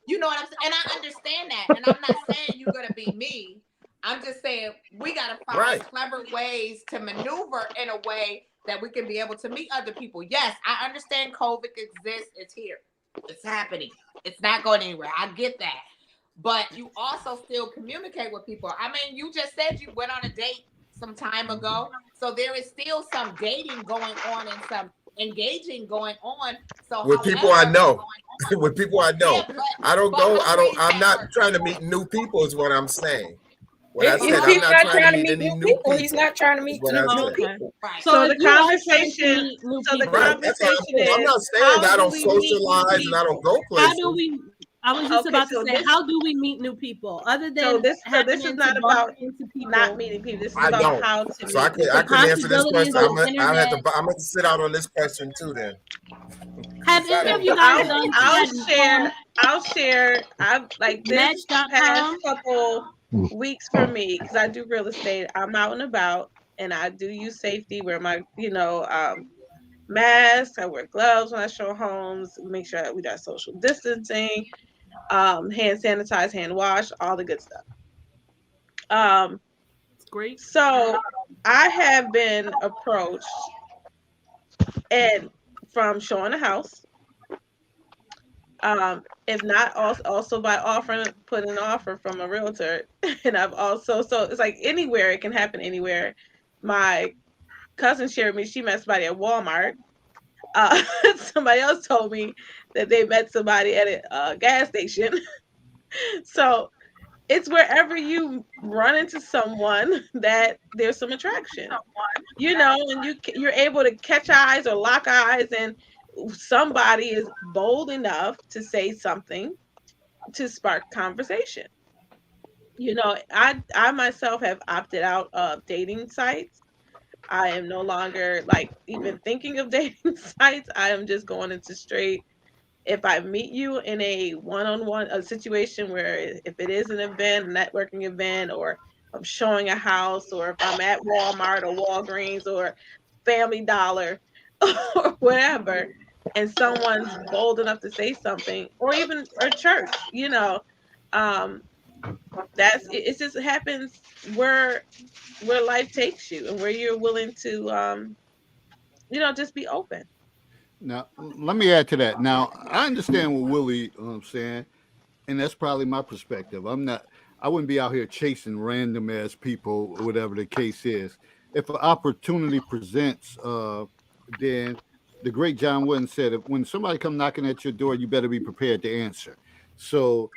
You know what I'm saying? And I understand that. And I'm not saying you're gonna be me. I'm just saying we gotta find clever ways to maneuver in a way that we can be able to meet other people. Yes, I understand COVID exists. It's here. It's happening. It's not going anywhere. I get that. But you also still communicate with people. I mean, you just said you went on a date some time ago. So there is still some dating going on and some engaging going on. So with people I know. With people I know. Yeah, I'm not trying to meet new people is what I'm saying. What I said, I'm not trying to meet any new people. He's not trying to meet new people. Right. So the conversation. I'm not saying I don't socialize and I don't go places. How do we? I was just about to say, how do we meet new people? Other than this is not about not meeting people. This is about how to meet. So I can answer this question. I'm gonna sit out on this question too. Then. Have any of you guys done? I'll share. I've like this past couple weeks for me because I do real estate. I'm out and about, and I do use safety. Wear my mask. I wear gloves when I show homes. Make sure we got social distancing. Hand sanitize, hand wash, all the good stuff. Great. So I have been approached and from showing a house. If not also by putting an offer from a realtor. And I've also, so it's like anywhere, it can happen anywhere. My cousin shared me, she met somebody at Walmart. Somebody else told me that they met somebody at a gas station. So it's wherever you run into someone that there's some attraction, and you're able to catch eyes or lock eyes, and somebody is bold enough to say something to spark conversation. I myself have opted out of dating sites. I am no longer even thinking of dating sites. I am just going into straight. If I meet you in a one-on-one situation where if it is an event, a networking event, or I'm showing a house, or if I'm at Walmart or Walgreens or Family Dollar or whatever, and someone's bold enough to say something, or even a church, it just happens where life takes you and where you're willing to just be open. Now, let me add to that. Now, I understand what Willie saying, and that's probably my perspective. I wouldn't be out here chasing random ass people, whatever the case is. If an opportunity presents, then the great John Wooden said, when somebody come knocking at your door, you better be prepared to answer. So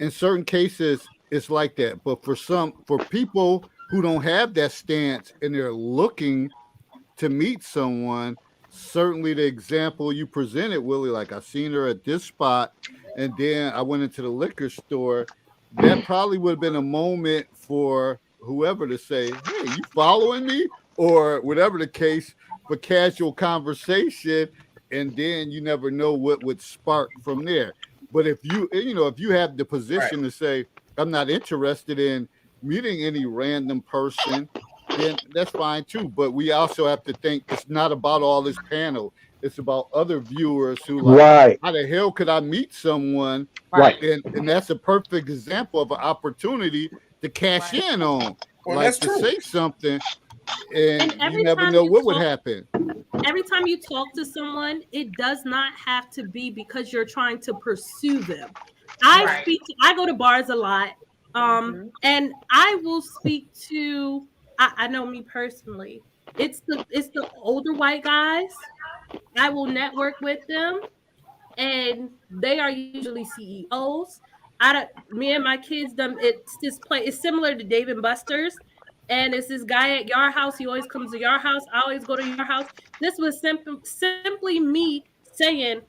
in certain cases, it's like that. But for people who don't have that stance and they're looking to meet someone, certainly the example you presented, Willie, like I seen her at this spot, and then I went into the liquor store. That probably would have been a moment for whoever to say, "Hey, you following me?" or whatever the case, for casual conversation, and then you never know what would spark from there. But if you have the position to say, "I'm not interested in meeting any random person," then that's fine too. But we also have to think it's not about all this panel. It's about other viewers who like, Right. how the hell could I meet someone? Right. And that's a perfect example of an opportunity to cash in on. Well, like that's to true. say something, and you every never time know you what would talk, happen. every time you talk to someone, it does not have to be because you're trying to pursue them. I go to bars a lot, and I will speak to. I know me personally. It's the older white guys. I will network with them, and they are usually CEOs. Me and my kids, it's this play. It's similar to Dave and Buster's, and it's this guy at your house. He always comes to your house. I always go to your house. This was simply me saying,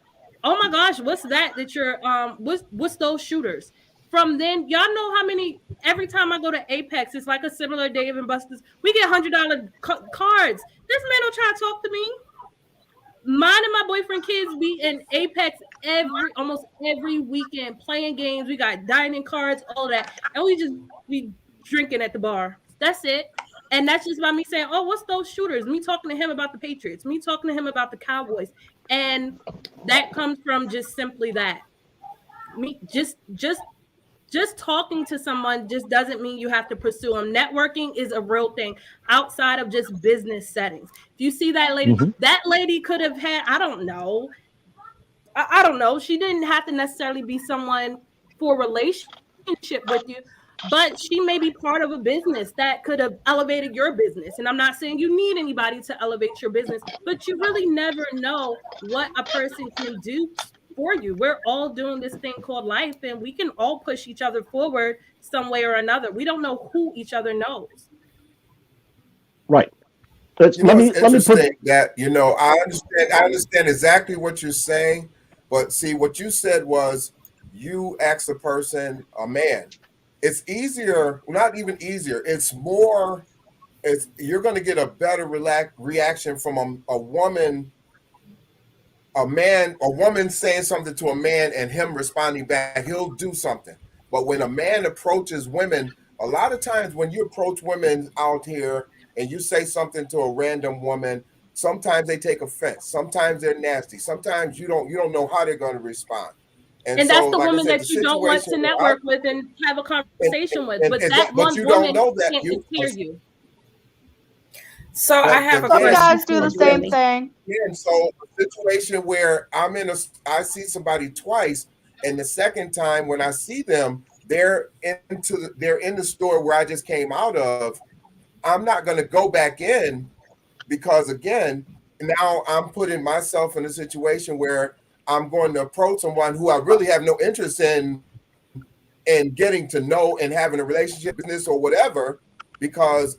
"Oh my gosh, what's that? That you're what's those shooters?" From then, y'all know how many. Every time I go to Apex, it's like a similar Dave and Buster's. We get $100 cards. This man don't try to talk to me. Mine and my boyfriend kids be in Apex almost every weekend playing games. We got dining cards, all that, and we just be drinking at the bar. That's it. And that's just by me saying, "Oh, what's those shooters?" Me talking to him about the Patriots, me talking to him about the Cowboys, and that comes from just simply that. Me just talking to someone just doesn't mean you have to pursue them. Networking is a real thing outside of just business settings. If you see that lady, that lady could have had, I don't know. I don't know. She didn't have to necessarily be someone for a relationship with you, but she may be part of a business that could have elevated your business. And I'm not saying you need anybody to elevate your business, but you really never know what a person can do for you. We're all doing this thing called life, and we can all push each other forward some way or another. We don't know who each other knows. Right. It's interesting that I understand exactly what you're saying, but see, what you said was you asked a person, a man. It's easier, not even easier. It's more. You're going to get a better reaction from a woman. A woman saying something to a man and him responding back, he'll do something. But when a man approaches women, a lot of times when you approach women out here and you say something to a random woman, sometimes they take offense. Sometimes they're nasty. Sometimes you don't know how they're going to respond. And so, that's the woman that you don't want to network with and have a conversation with. But that one woman can't hear you. So I have a Some question. guys do the same thing. Yeah, and so a situation where I see somebody twice, and the second time when I see them, they're in the store where I just came out of. I'm not going to go back in because again, now I'm putting myself in a situation where I'm going to approach someone who I really have no interest in getting to know and having a relationship in this or whatever. Because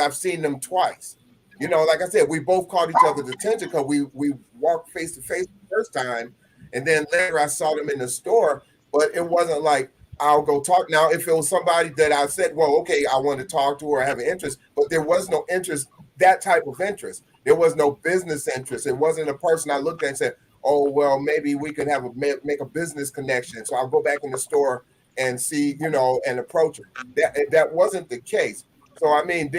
I've seen them twice. Like I said, we both caught each other's attention because we walked face to face the first time, and then later I saw them in the store. But it wasn't like I'll go talk. Now, if it was somebody that I said, well, okay, I want to talk to or have an interest, but there was no interest, that type of interest. There was no business interest. It wasn't a person I looked at and said, oh, well, maybe we could make a business connection. So I'll go back in the store and see, and approach it. That wasn't the case. So I mean,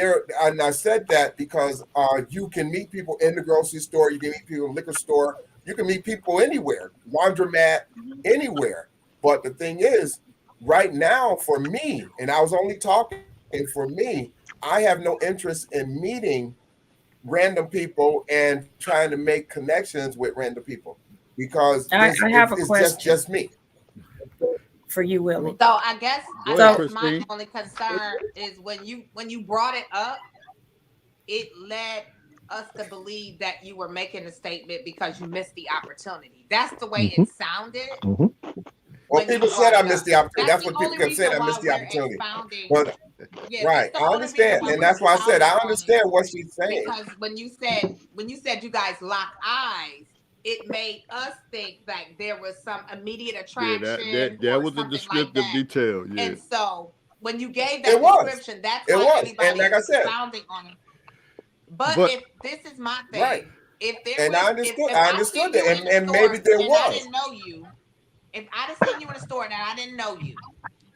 and I said that because you can meet people in the grocery store, you can meet people in the liquor store, you can meet people anywhere, laundromat, anywhere. But the thing is, right now for me, and I was only talking for me, I have no interest in meeting random people and trying to make connections with random people because I have a question. It's just me. For you, Willie. So I guess my only concern is when you brought it up, it led us to believe that you were making a statement because you missed the opportunity. That's the way it sounded. Well, people said I missed the opportunity. That's what people kept saying. I missed the opportunity. But right, I understand, and that's why I said I understand what she's saying. Because when you said you guys lock eyes, it made us think that there was some immediate attraction. Yeah, that was a descriptive detail. Yeah. And so when you gave that description, that's why everybody is expounding on it. But if this is my thing, right. If there and was, I understood that, and maybe there was. I didn't know you. If I'd have seen you in a store and I didn't know you,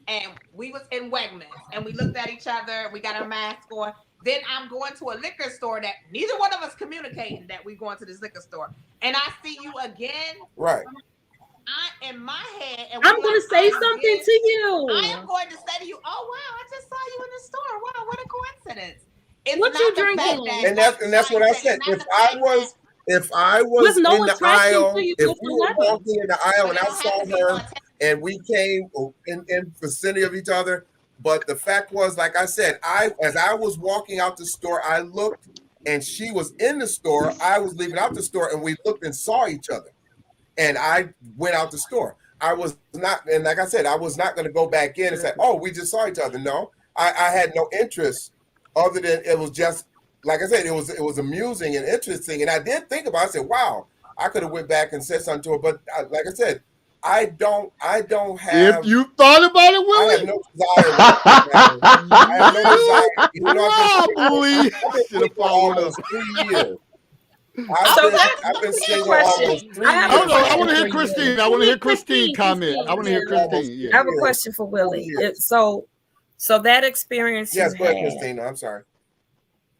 and we was in Wegmans and we looked at each other, we got our mask on, then I'm going to a liquor store that neither one of us communicating that we going to this liquor store, and I see you again. Right. I in my head, and I'm going to say something to you. I am going to say to you, "Oh wow, I just saw you in the store. Wow, what a coincidence!" It's what you drinking? And that's what I said. If I was in the aisle, if we were walking in the aisle and I saw her and we came in vicinity of each other, but the fact was, like I said, as I was walking out the store, I looked and she was in the store. I was leaving out the store and we looked and saw each other. And I went out the store. I was not, and like I said, I was not going to go back in and say, "Oh, we just saw each other." No, I had no interest other than it was just, like I said, it was amusing and interesting. And I did think about it. I said, "Wow, I could have went back and said something to her." But like I said, I don't have. If you thought about it, Willie, I have no desire. I have no desire. You know, I've been for almost 3 years. I've been single almost 3 years. I want to hear Christine. I want to hear Christine comment. I want to hear Christine. Yeah. I have a question for Willie. So that experience. Yes, go ahead, Christine. I'm sorry.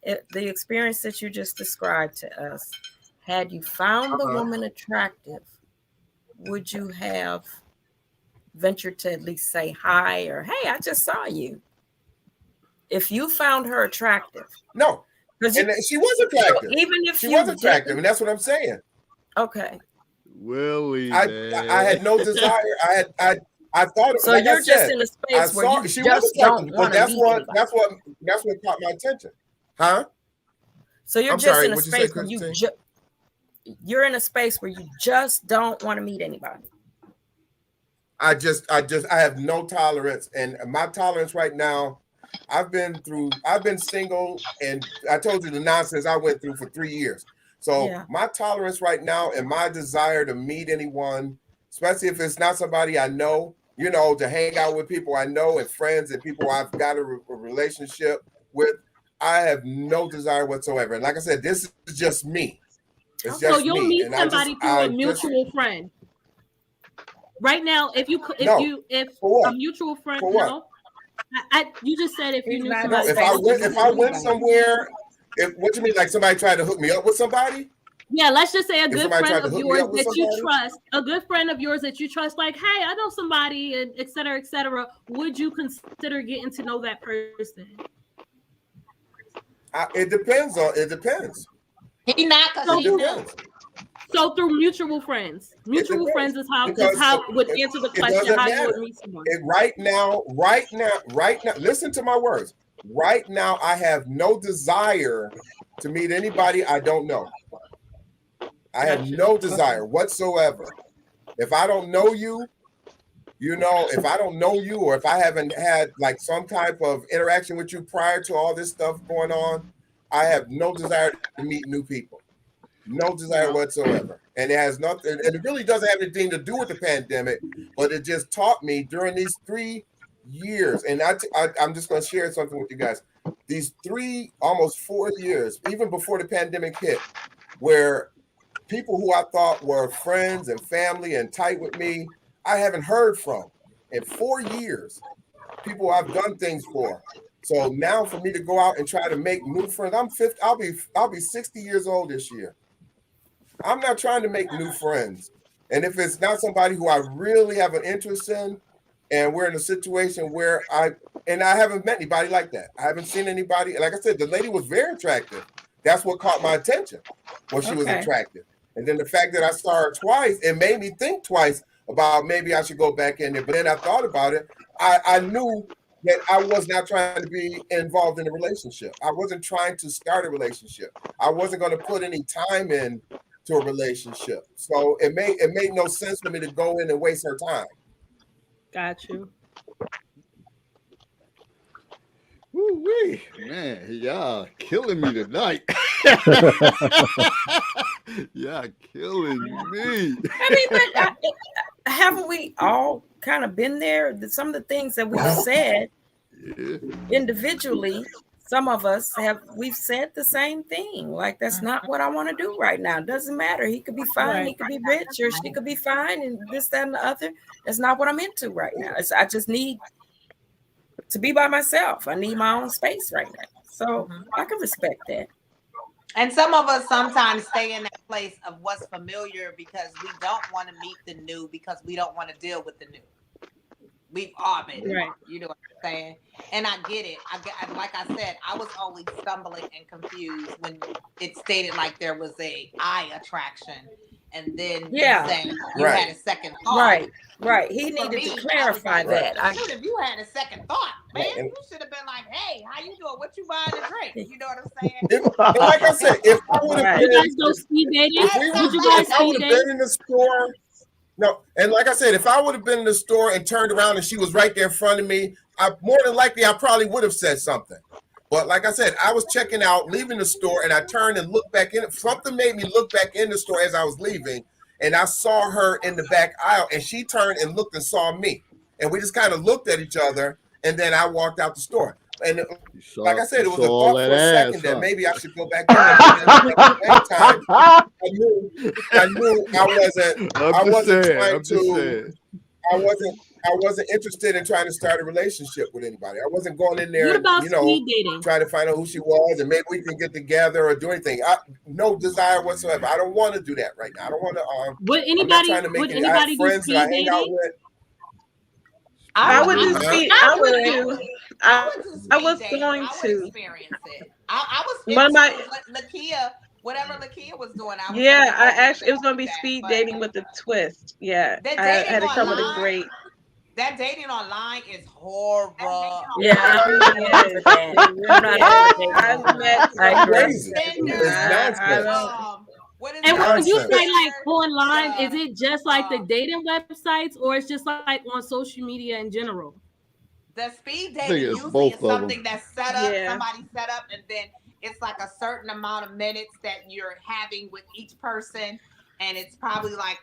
The experience that you just described to us, had you found the woman attractive, would you have ventured to at least say hi or, "Hey, I just saw you"? If you found her attractive. No. And she was attractive. Even if she was attractive, and that's what I'm saying. Okay. Willie, I had no desire. I thought. So like you're just in a space where you just don't want to meet anybody. That's what caught my attention. Huh? So you're just in a space where you're in a space where you just don't want to meet anybody. I have no tolerance, and my tolerance right now. I've been single, and I told you the nonsense I went through for 3 years. So my tolerance right now and my desire to meet anyone, especially if it's not somebody I know, to hang out with people I know and friends and people I've got a relationship with, I have no desire whatsoever. And like I said, this is just me. It's just so you'll me. meet somebody through a mutual friend. Right now, if a mutual friend, you just said if you knew somebody. If I went somewhere, what you mean, like somebody tried to hook me up with somebody? Yeah, let's just say a good friend of yours that you trust, a good friend of yours that you trust, like, "Hey, I know somebody," and et cetera, et cetera. Would you consider getting to know that person? It depends. He not because he knew. So through mutual friends. Mutual friends is how would answer the question how you would meet someone. Right now, listen to my words. Right now, I have no desire to meet anybody I don't know. I have no desire whatsoever. If I don't know you, if I don't know you, or if I haven't had like some type of interaction with you prior to all this stuff going on, I have no desire to meet new people. No desire whatsoever. And it has nothing, and it really doesn't have anything to do with the pandemic, but it just taught me during these 3 years. And I'm just going to share something with you guys. These almost 4 years, even before the pandemic hit, where people who I thought were friends and family and tight with me, I haven't heard from in 4 years. People I've done things for. So now for me to go out and try to make new friends, I'm 50. I'll be 60 years old this year. I'm not trying to make new friends. And if it's not somebody who I really have an interest in, and we're in a situation where I haven't met anybody like that. I haven't seen anybody. Like I said, the lady was very attractive. That's what caught my attention when she was attractive. And then the fact that I saw her twice, it made me think twice about maybe I should go back in there. But then I thought about it. I knew that I was not trying to be involved in a relationship. I wasn't trying to start a relationship. I wasn't going to put any time in to a relationship. So it made no sense for me to go in and waste her time. Got you. Woo-wee. Man, y'all killing me tonight. Y'all killing me. I mean, but haven't we all kind of been there? Some of the things that we've said individually, some of us we've said the same thing. Like, that's not what I want to do right now. It doesn't matter. He could be fine. He could be rich, or she could be fine, and this, that, and the other. That's not what I'm into right now. I just need to be by myself. I need my own space right now. So I can respect that. And some of us sometimes stay in that place of what's familiar because we don't want to meet the new, because we don't want to deal with the new. We've all been, right. You know what I'm saying? And I get it. Like I said, I was always stumbling and confused when it stated like there was a eye attraction, and then you had a second thought. Right. He needed to clarify that. If you had a second thought, man, you should have been like, "Hey, how you doing? What you buying to drink?" You know what I'm saying? Like I said, if I would have been, you guys go speed dating? if I would have been in the store. No, and like I said, if I would have been in the store and turned around and she was right there in front of me, more than likely I probably would have said something. But like I said, I was checking out, leaving the store, and I turned and looked back in. Something made me look back in the store as I was leaving, and I saw her in the back aisle, and she turned and looked and saw me. And we just kind of looked at each other, and then I walked out the store. And like I said, it was a thought for a second that maybe I should go back in. At the same time, I knew I wasn't interested in trying to start a relationship with anybody. I wasn't going in there, trying to find out who she was and maybe we can get together or do anything. No desire whatsoever. I don't want to do that right now. I don't want to. Would anybody friends that I hang out with? I was going to. I was experience it. I was one of my Lakia. Whatever Lakia was doing, it was going to be speed dating with a twist. Yeah, I had to come with a great. That dating online is horrible. Yeah, and when you say like online, is it just like the dating websites, or it's just like on social media in general? The speed dating usually is something that's set up, somebody set up, and then it's like a certain amount of minutes that you're having with each person. And it's probably like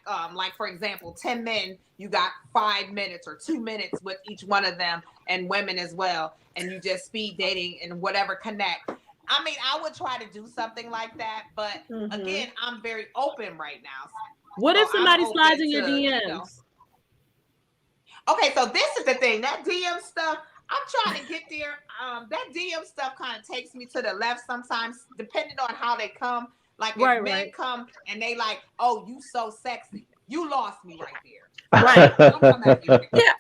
for example, 10 men, you got 5 minutes or 2 minutes with each one of them, and women as well. And you just speed dating and whatever connect. I mean, I would try to do something like that, but again, I'm very open right now. What if somebody slides in your DMs? Okay, so this is the thing. That DM stuff, I'm trying to get there. That DM stuff kind of takes me to the left sometimes, depending on how they come. Like if men come and they like, "Oh, you so sexy," you lost me right there. Right? Don't come at me. Yeah,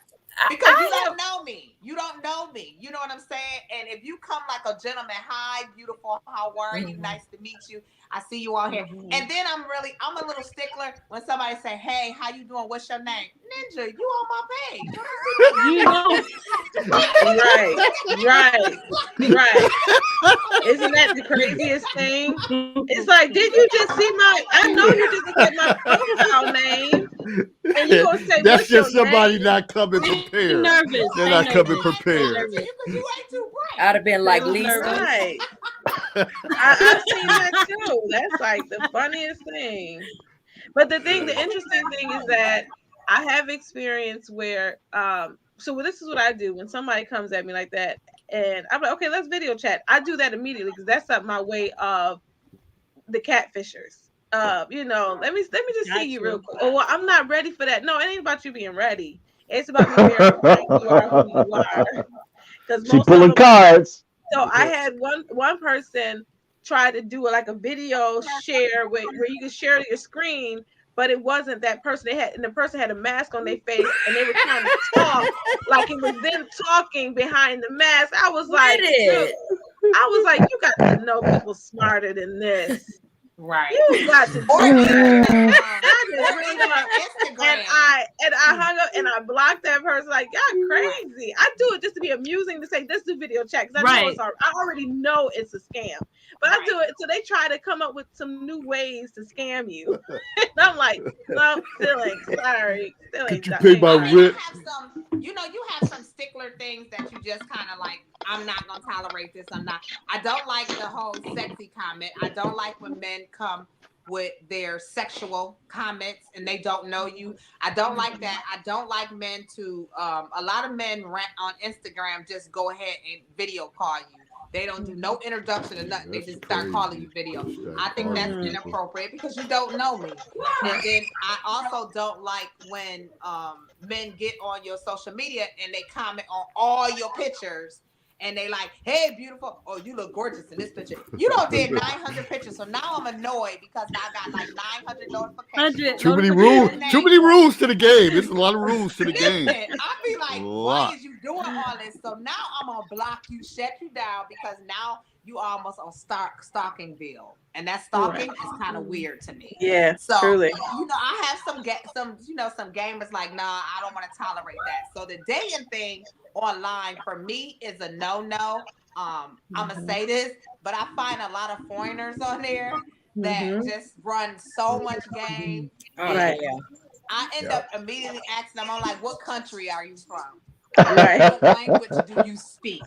because you don't know me. You don't know me. You know what I'm saying? And if you come like a gentleman, "Hi, beautiful. How are you? Nice to meet you. I see you all here." And then I'm a little stickler when somebody say, "Hey, how you doing? What's your name?" Ninja, you on my page. You know. Right. Isn't that the craziest thing? It's like, did you just see I know you just get my profile name. And you gonna say, that's just somebody not coming prepared. Nervous. They're not coming prepared. I'd have been like, Lisa. Right. I've seen that too. That's like the funniest thing. But the interesting thing is that I have experience where, so this is what I do when somebody comes at me like that, and I'm like, okay, let's video chat. I do that immediately because that's not my way of the catfishers. Let me just see you real quick. Oh, well, I'm not ready for that. No, it ain't about you being ready. It's about me verifying you are who you are. She pulling cards. So I had one person try to do like a video share where you can share your screen, but it wasn't that person. The person had a mask on their face, and they were trying to talk like it was them talking behind the mask. I was like, you got to know people smarter than this. Right. You got to do that. scam. And I hung up and I blocked that person. Like, y'all crazy. I do it just to be amusing to say this is a video chat because I know I already know it's a scam. But I do it so they try to come up with some new ways to scam you. And I'm like, no, still ain't. Sorry, still ain't. Could you pay my rent? You have some stickler things that you just kind of like. I'm not gonna tolerate this. I don't like the whole sexy comment. I don't like when men come with their sexual comments and they don't know you. I don't like that. I don't like men to a lot of men rant on Instagram, just go ahead and video call you. They don't do no introduction or nothing. They just start calling you video. I think that's inappropriate because you don't know me. And then I also don't like when men get on your social media and they comment on all your pictures. And they like, hey, beautiful. Oh, you look gorgeous in this picture. You don't did 900 pictures. So now I'm annoyed because I got like 900 notifications. Too many rules. Too many rules to the game. There's a lot of rules to the game. I'll be like, why is you doing all this? So now I'm going to block you, shut you down because now you almost on stalking bill. And that stalking is kind of weird to me. Yeah, so, truly. I have some gamers like, nah, I don't want to tolerate that. So the dating thing online for me is a no-no. I'm gonna say this, but I find a lot of foreigners on there that just run so much game. Right. I end up immediately asking them, I'm like, what country are you from? What language do you speak?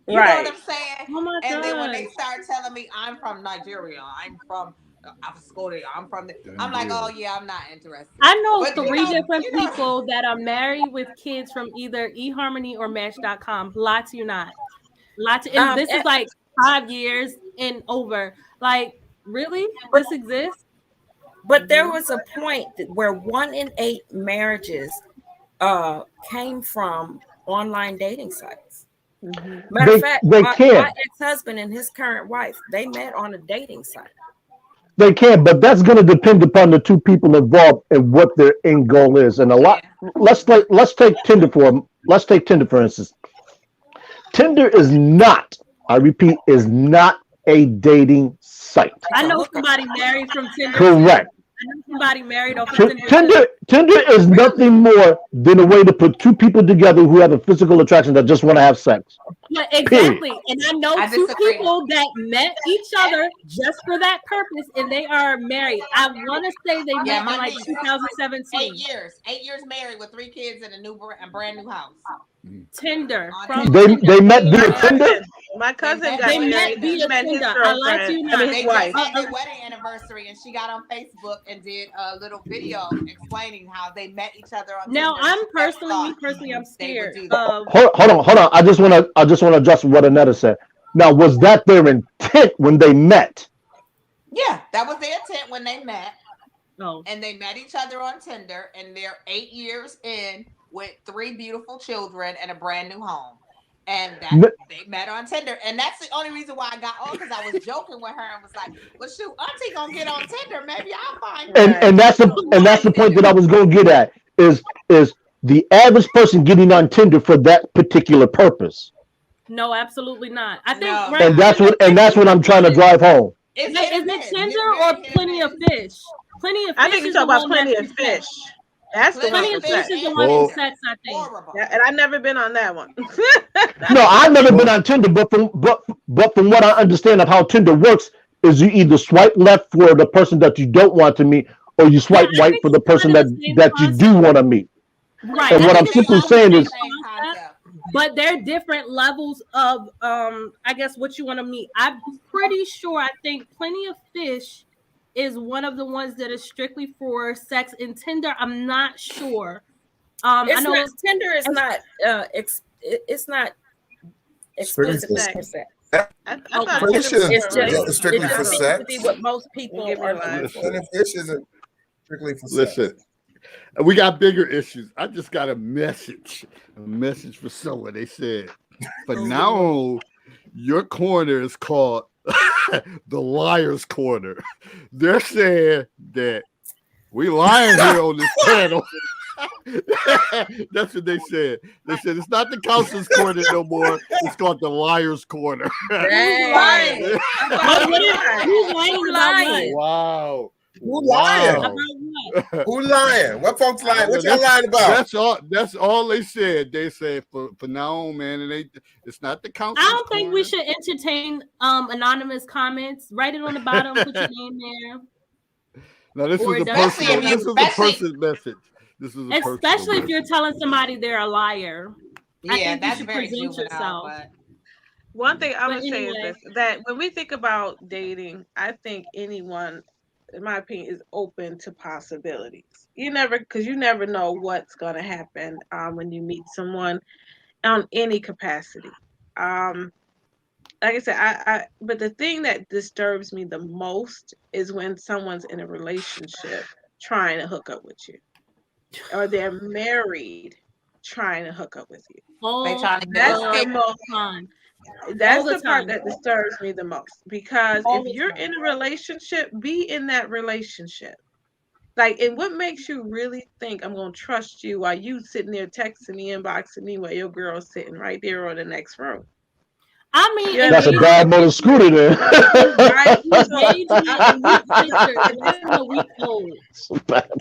You know what I'm saying? Oh and then when they start telling me I'm from Nigeria, I'm from Australia, I'm from I'm like, oh yeah, I'm not interested. I know three different people that are married with kids from either eHarmony or Match.com. Lie to you not. And this is like 5 years and over. Like, really? This exists? But there was a point where 1 in 8 marriages came from online dating sites. Matter of fact, my ex-husband and his current wife, they met on a dating site. They can, but that's going to depend upon the two people involved and what their end goal is. And a lot, let's take Tinder for instance. Tinder is not, I repeat, is not a dating site. I know somebody married from Tinder. Correct. I know somebody married off of Tinder. Tinder is nothing more than a way to put two people together who have a physical attraction that just want to have sex. Yeah, exactly. Period. And I know two people that met each other just for that purpose, and they are married. I want to say they met in like 2017. 8 years married with 3 kids and a brand new house. Tinder. They met via Tinder? My cousin got married. Via Tinder. I like to know. They just had their wedding anniversary, and she got on Facebook and did a little video explaining how they met each other on Now, Tinder. I'm personally, I'm scared. Hold on. I just want to adjust what Annetta said. Now, was that their intent when they met? Yeah, that was their intent when they met. Oh. And they met each other on Tinder, and they're 8 years in with 3 beautiful children and a brand new home. And they met on Tinder. And that's the only reason why I got on, because I was joking with her and was like, well, shoot, Auntie gonna get on Tinder. Maybe I'll find her. And that's the point that I was going to get at is the average person getting on Tinder for that particular purpose. No, absolutely not. I think and that's what I'm trying to drive home. Is it Tinder or Plenty of Fish? Plenty of Fish. I think you're talking about Plenty of Fish. That's the Plenty of Fish is the one in sex, I think. Yeah, and I've never been on that one. No, I've never been on Tinder, but from what I understand of how Tinder works, is you either swipe left for the person that you don't want to meet, or you swipe right for the person that you do want to meet. Right. And what I'm simply saying is, but there are different levels of I guess what you want to meet. I'm pretty sure I think Plenty of Fish is one of the ones that is strictly for sex. In Tinder, I'm not sure. I know Tinder is not it's not exclusive for sex. It's strictly for sex. Be what most people are looking for. Fish isn't strictly for sex. Listen, we got bigger issues. I just got a message for someone. They said, from now on, your corner is called the Liar's Corner. They're saying that we lying here on this panel. That's what they said. They said it's not the counselor's corner no more. It's called the Liar's Corner. Who's lying? Wow. Who lying? Who lying? What folks lying? What y'all lying about? That's all they said. They said for now on, man, and it's not the council. I don't think we should entertain anonymous comments. Write it on the bottom, put your name there. No, this is a personal. This is a person's message. This is especially if you're telling somebody they're a liar. Yeah, I think that's very juvenile. But one thing I'm gonna say is this: that when we think about dating, I think anyone, in my opinion, is open to possibilities. You never know what's gonna happen when you meet someone on any capacity. Like I said, but the thing that disturbs me the most is when someone's in a relationship trying to hook up with you, or they're married trying to hook up with you. That's the part that disturbs me the most, because if you're in a relationship, be in that relationship. Like, and what makes you really think I'm gonna trust you while you sitting there texting me, inboxing me while your girl's sitting right there on the next room? I mean, that's a bad motor scooter there. Right?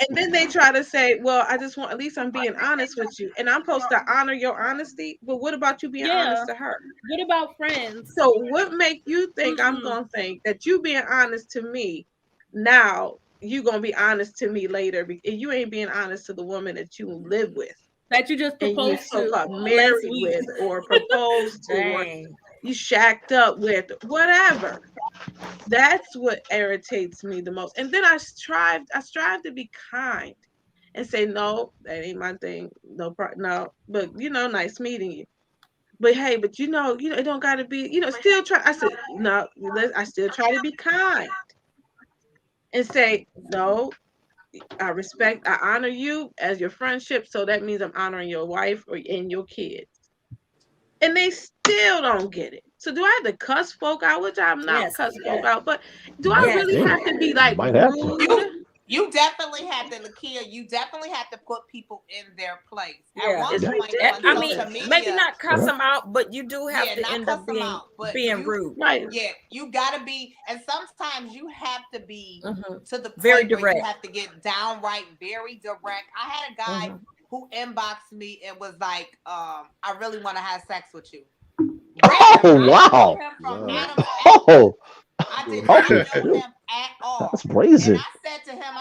And then they try to say, well, I just want, at least I'm being honest with you. And I'm supposed to honor your honesty. But what about you being honest to her? What about friends? So what make you think I'm going to think that you being honest to me now, you going to be honest to me later? And you ain't being honest to the woman that you live with. That you just proposed to. Married with, or proposed to, or you shacked up with, whatever. That's what irritates me the most. And then I strive to be kind and say, no, that ain't my thing. No, but nice meeting you. But hey, but it don't gotta be, still try. I said, no, I still try to be kind and say, no, I honor you as your friendship. So that means I'm honoring your wife and your kids. And they still don't get it. So do I have to cuss folk out? Which I'm not cussing folk out, but do I really have to be like rude? You definitely have to, Lakia. You definitely have to put people in their place. Yeah. At one point, maybe not cuss them out, but you do have to end up being rude. Right. Yeah, you gotta be, and sometimes you have to be to the point very where direct. you have to get downright very direct. I had a guy who inboxed me and was like, I really want to have sex with you. Wow. I did not know him at all. That's brazen. And I said to him,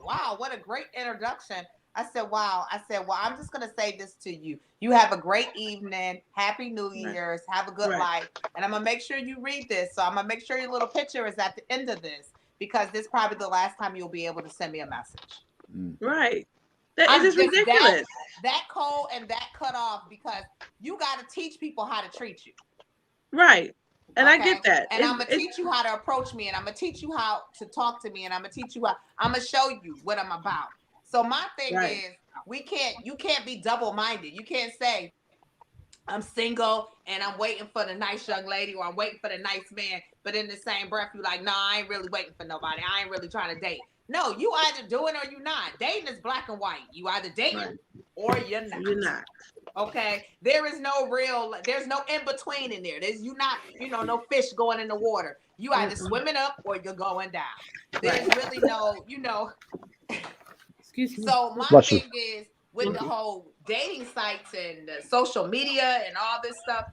wow, what a great introduction. I said, wow. I said, well, I'm just going to say this to you. You have a great evening. Happy New Year's. Have a good life. And I'm going to make sure you read this. So I'm going to make sure your little picture is at the end of this, because this is probably the last time you'll be able to send me a message. Right. That is ridiculous. That cold and that cut off, because you got to teach people how to treat you. Right. And I get that. And I'm going to teach you how to approach me, and I'm going to teach you how to talk to me, and I'm going to teach you how, I'm going to show you what I'm about. So my thing is, you can't be double-minded. You can't say, I'm single and I'm waiting for the nice young lady, or I'm waiting for the nice man, but in the same breath, you're like, no, I ain't really waiting for nobody. I ain't really trying to date. No, you either do it or you're not. Dating is black and white. You either dating or you're not. You're not. Okay, there's no in between in there. There's no fish going in the water. You either swimming up or you're going down. There's really no, Excuse me. So my thing is, with the whole dating sites and the social media and all this stuff,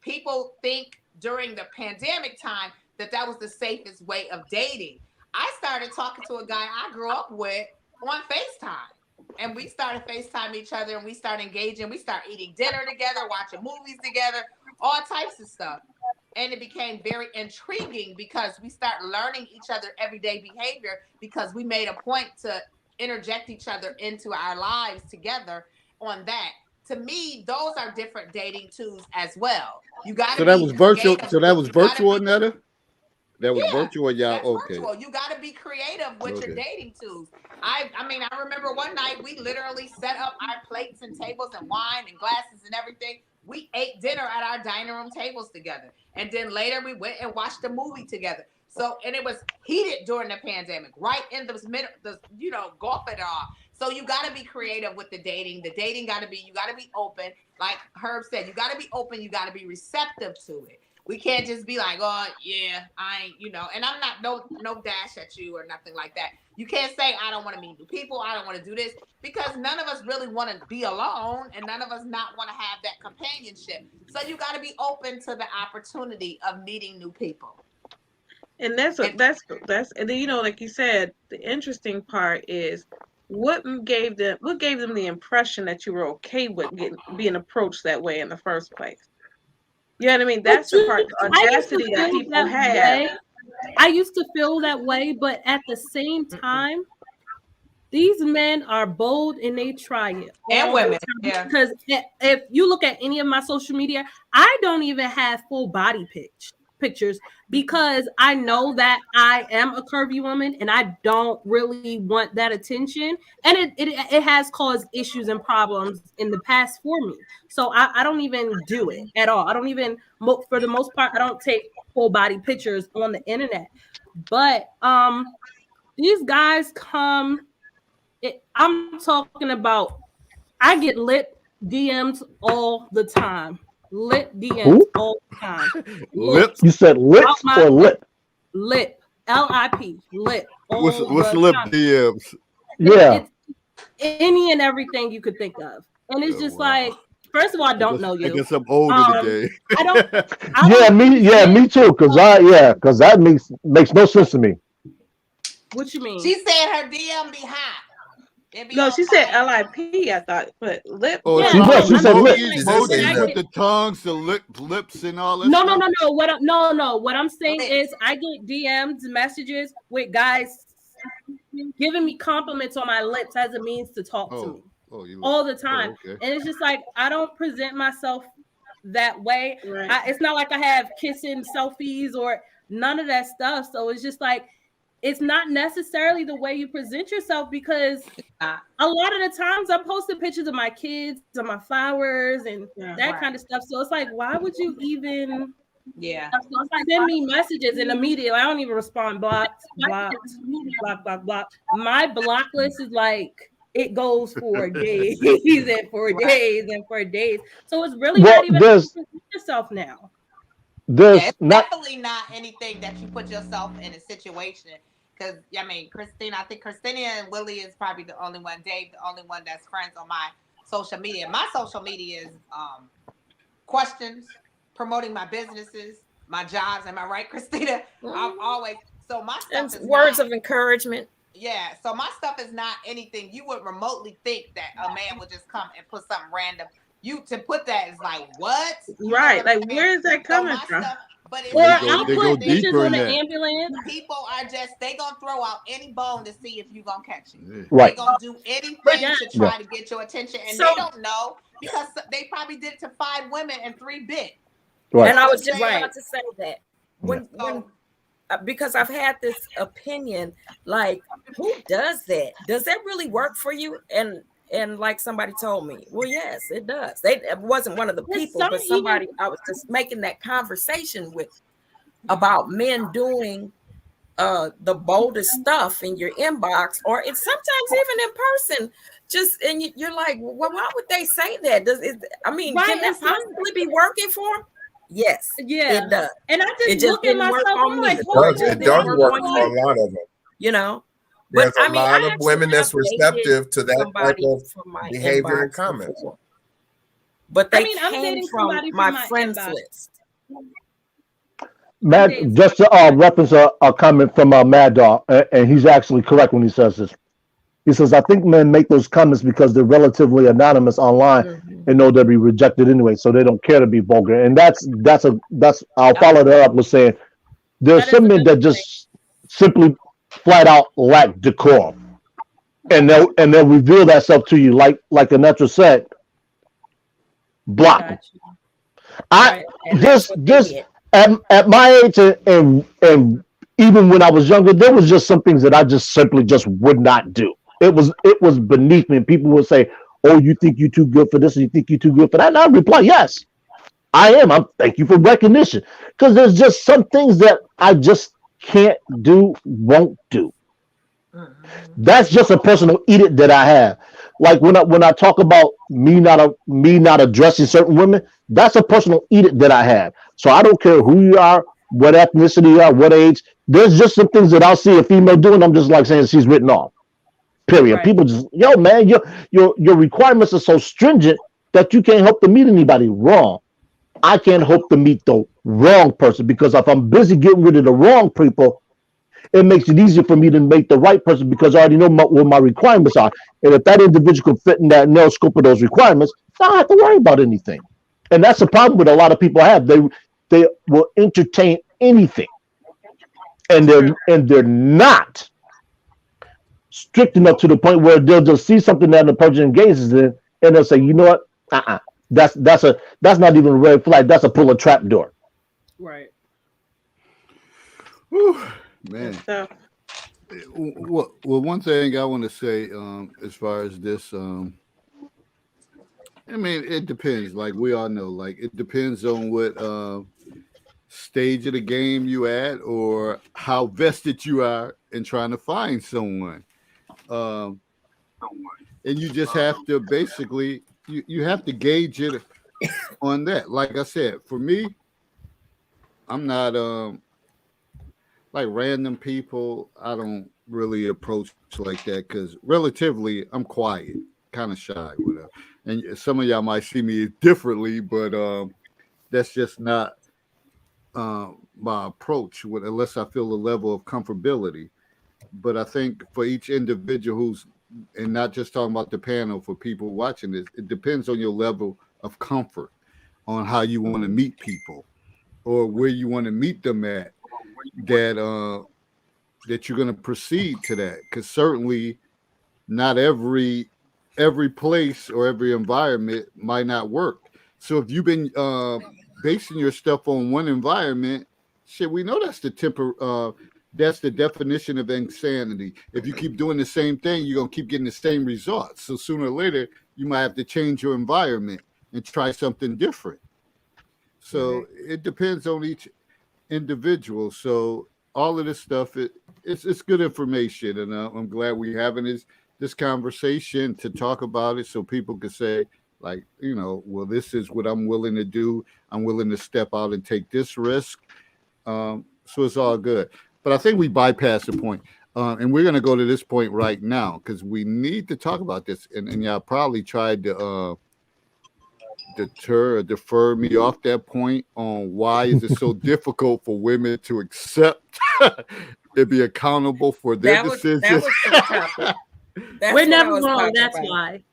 people think during the pandemic time that was the safest way of dating. I started talking to a guy I grew up with on FaceTime. And we started FaceTime each other, and we started engaging. We started eating dinner together, watching movies together, all types of stuff. And it became very intriguing because we started learning each other everyday behavior, because we made a point to interject each other into our lives together on that. To me, those are different dating tools as well. You got to. So that was virtual. So that was virtual, Netta. That was virtual, y'all. Okay. Virtual. You got to be creative with your dating tools. I remember one night we literally set up our plates and tables and wine and glasses and everything. We ate dinner at our dining room tables together, and then later we went and watched a movie together. So, and it was heated during the pandemic, right in the middle, gulf it all. So you got to be creative with the dating. The dating you got to be open. Like Herb said, you got to be open. You got to be receptive to it. We can't just be like, oh yeah, I ain't, and I'm not no dash at you or nothing like that. You can't say I don't want to meet new people, I don't want to do this, because none of us really want to be alone, and none of us not want to have that companionship. So you got to be open to the opportunity of meeting new people. And that's and then like you said, the interesting part is what gave them the impression that you were okay with being approached that way in the first place. You know what I mean? That's the part, the audacity that people have. I used to feel that way, but at the same time, these men are bold and they try it. And women, yeah. Because if you look at any of my social media, I don't even have full body pictures because I know that I am a curvy woman and I don't really want that attention, and it has caused issues and problems in the past for me. So I don't even do it at all. I don't even, for the most part, I don't take full body pictures on the internet. But these guys come. I'm talking about. I get lit DMs all the time. Lit DMs all the time. Lips? You said lips or lip? Lip. LIP. Lip. What's lip DMs? Yeah. It's any and everything you could think of. And it's just like, first of all, I don't know you. I guess I'm older today. Me too. Because that makes no sense to me. What you mean? She said her DM be hot. No, she said LIP, I thought, but lip. Oh, yeah, she said lips. Emojis with the tongues, the lips, and all that. No. What I'm saying is, I get DMs, messages with guys giving me compliments on my lips as a means to talk to me all the time, and it's just like I don't present myself that way. Right. It's not like I have kissing selfies or none of that stuff. So it's just like, it's not necessarily the way you present yourself, because a lot of the times I'm posting pictures of my kids and my flowers and that kind of stuff. So it's like, why would you even send me messages and immediately I don't even respond? Block. My block list is like, it goes for days and for days and for days. So it's really not even present yourself now. It's definitely not anything that you put yourself in a situation. Because Christina, I think Christina and Willie is probably the only one, Dave, the only one that's friends on my social media. My social media is questions, promoting my businesses, my jobs. Am I right, Christina? I'm always, so my stuff is words of encouragement. Yeah, so my stuff is not anything you would remotely think that a man would just come and put something random. You to put that is like, what? Right, like where is that coming from? But I'll put pictures on the ambulance. People are they gonna throw out any bone to see if you gonna catch it. Right. They gonna do anything to try to get your attention, and they don't know because they probably did it to 5 women and 3 bit. Right. And I was just about to say that when because I've had this opinion, like, who does that? Does that really work for you? And like somebody told me, well, yes, it does. It wasn't one of the people, but somebody I was just making that conversation with about men doing the boldest stuff in your inbox, or it's sometimes even in person. Just and you're like, well, why would they say that? Can that possibly be working for them? Yes, it does. And I just look at myself, I'm like, it does work for a lot of them. You know. There's a lot of women that's receptive to that type of behavior and comments. But they came from my friends list. Matt, just to reference a comment from Mad Dog, and he's actually correct when he says this. He says, I think men make those comments because they're relatively anonymous online and know they'll be rejected anyway, so they don't care to be vulgar. And that's I'll follow that up with saying there's some men that just simply flat out lack decorum, and they'll reveal that stuff to you, like Anetra said. Block. I just at my age and even when I was younger, there was just some things that I just simply just would not do. It was beneath me, and people would say, "Oh, you think you're too good for this, or you think you're too good for that?" And I reply, "Yes, I am. Thank you for recognition," because there's just some things that I just can't do, won't do. That's just a personal edict that I have. Like when I talk about me not addressing certain women, that's a personal edict that I have. So I don't care who you are, what ethnicity you are, what age. There's just some things that I'll see a female doing. I'm just like saying she's written off. Period. Right. People just, yo, man, your requirements are so stringent that you can't hope to meet anybody. Wrong. I can't hope to meet the wrong person, because if I'm busy getting rid of the wrong people, it makes it easier for me to make the right person, because I already know what my requirements are. And if that individual can fit in that narrow scope of those requirements, I don't have to worry about anything. And that's the problem with a lot of people have. They will entertain anything, and they're not strict enough to the point where they'll just see something that the person engages in, and they'll say, you know what, that's not even a red flag. That's a pull a trap door. Right. Whew, man. Well, one thing I want to say, as far as this, I mean, it depends. Like we all know, like it depends on what stage of the game you at, or how vested you are in trying to find someone. And you just have to basically you have to gauge it on that. Like I said, for me, I'm not like random people. I don't really approach like that, because relatively I'm quiet, kind of shy, whatever. And some of y'all might see me differently, but that's just not my approach unless I feel a level of comfortability. But I think for each individual who's, and not just talking about the panel, for people watching this, it depends on your level of comfort on how you want to meet people, or where you want to meet them at, that you're going to proceed to that. Because certainly not every place or every environment might not work. So if you've been basing your stuff on one environment, shit, we know that's that's the definition of insanity. If you keep doing the same thing, you're going to keep getting the same results. So sooner or later, you might have to change your environment and try something different. So it depends on each individual. So all of this stuff, it's good information. And I'm glad we're having this conversation to talk about it, so people can say, like, well, this is what I'm willing to do. I'm willing to step out and take this risk. So it's all good. But I think we bypassed the point. And we're going to go to this point right now, because we need to talk about this. And y'all probably tried to defer me off that point on why is it so difficult for women to accept and be accountable for their decisions. That was the topic. We're never wrong. That's why.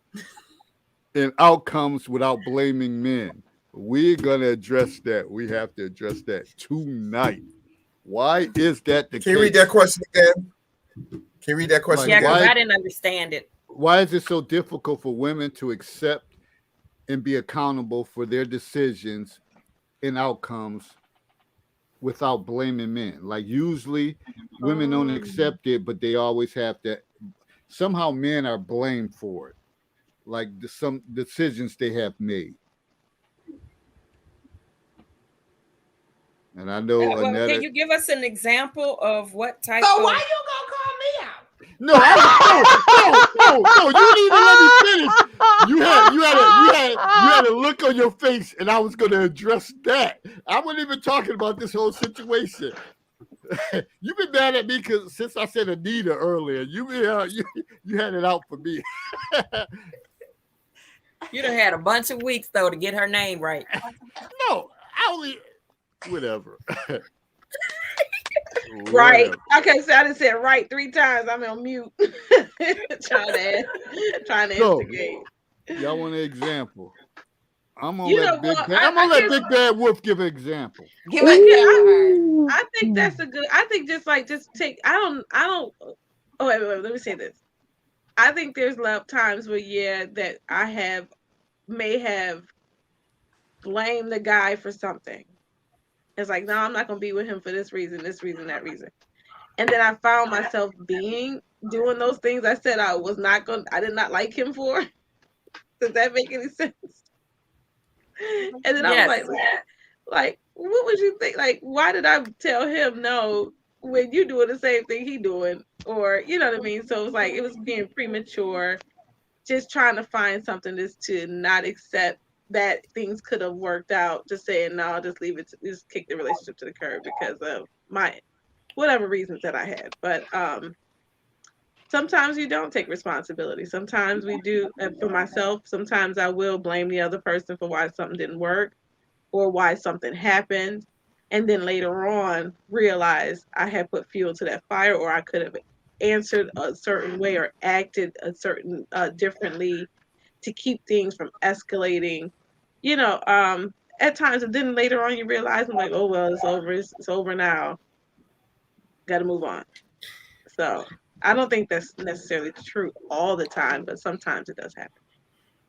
And outcomes without blaming men. We're going to address that. We have to address that tonight. Why is that the case? Can you read that question again? Yeah, because I didn't understand it. Why is it so difficult for women to accept and be accountable for their decisions and outcomes without blaming men? Like usually women don't accept it, but they always have to. Somehow men are blamed for it, like some decisions they have made. And I know Annetta, can you give us an example of what type So of... why you gonna call me out? No, you didn't even let me finish. You had a look on your face, and I was going to address that. I wasn't even talking about this whole situation. You've been mad at me because since I said Anita earlier, you had it out for me. You done had a bunch of weeks though to get her name right. No, I only whatever. Right. Okay, so I just said right 3 times. I'm on mute. trying to instigate. Y'all want an example? I'm gonna let Big Bad Wolf give an example. I think that's a good. I think just take. I don't. Oh wait. Let me say this. I think there's times where that I may have blamed the guy for something. It's like, no, I'm not gonna be with him for this reason, that reason. And then I found myself doing those things I said I did not like him for. Does that make any sense? And then I was like, what would you think? Like, why did I tell him no when you doing the same thing he doing? Or, you know what I mean? So it was like, it was being premature. just trying to find something just to not accept that things could have worked out. Just saying, no, I'll just leave it, just kick the relationship to the curb because of my whatever reasons that I had. But sometimes you don't take responsibility. Sometimes we do. And for myself, sometimes I will blame the other person for why something didn't work or why something happened. And then later on realize I had put fuel to that fire, or I could have answered a certain way or acted a certain differently to keep things from escalating. At times, and then later on you realize, I'm like, oh well, it's over. It's over now. Got to move on. So I don't think that's necessarily true all the time, but sometimes it does happen.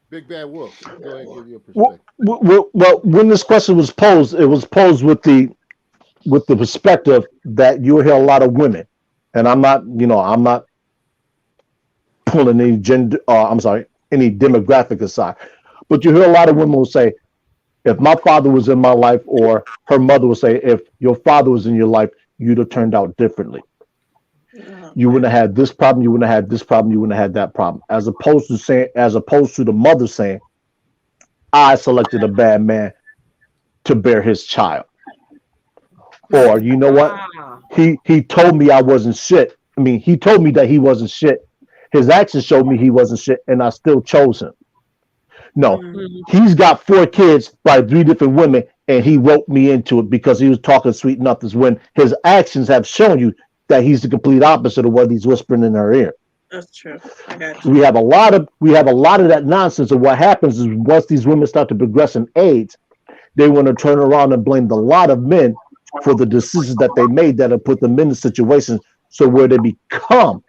Big Bad Wolf, go ahead and give your perspective. Well, when this question was posed, it was posed with the perspective that you hear a lot of women, and I'm not pulling any gender, any demographic aside, but you hear a lot of women will say, if my father was in my life, or her mother will say, if your father was in your life, you'd have turned out differently. You wouldn't have had this problem, you wouldn't have had this problem, you wouldn't have had that problem. As opposed to the mother saying, I selected a bad man to bear his child. Or you know what? He told me I wasn't shit. I mean, he told me that he wasn't shit. His actions showed me he wasn't shit, and I still chose him. No, he's got 4 kids by 3 different women, and he roped me into it because he was talking sweet nothings when his actions have shown you that he's the complete opposite of what he's whispering in her ear. That's true. I got you. We have a lot of that nonsense, and what happens is once these women start to progress in age, they want to turn around and blame a lot of men for the decisions that they made that have put them in the situations so where they become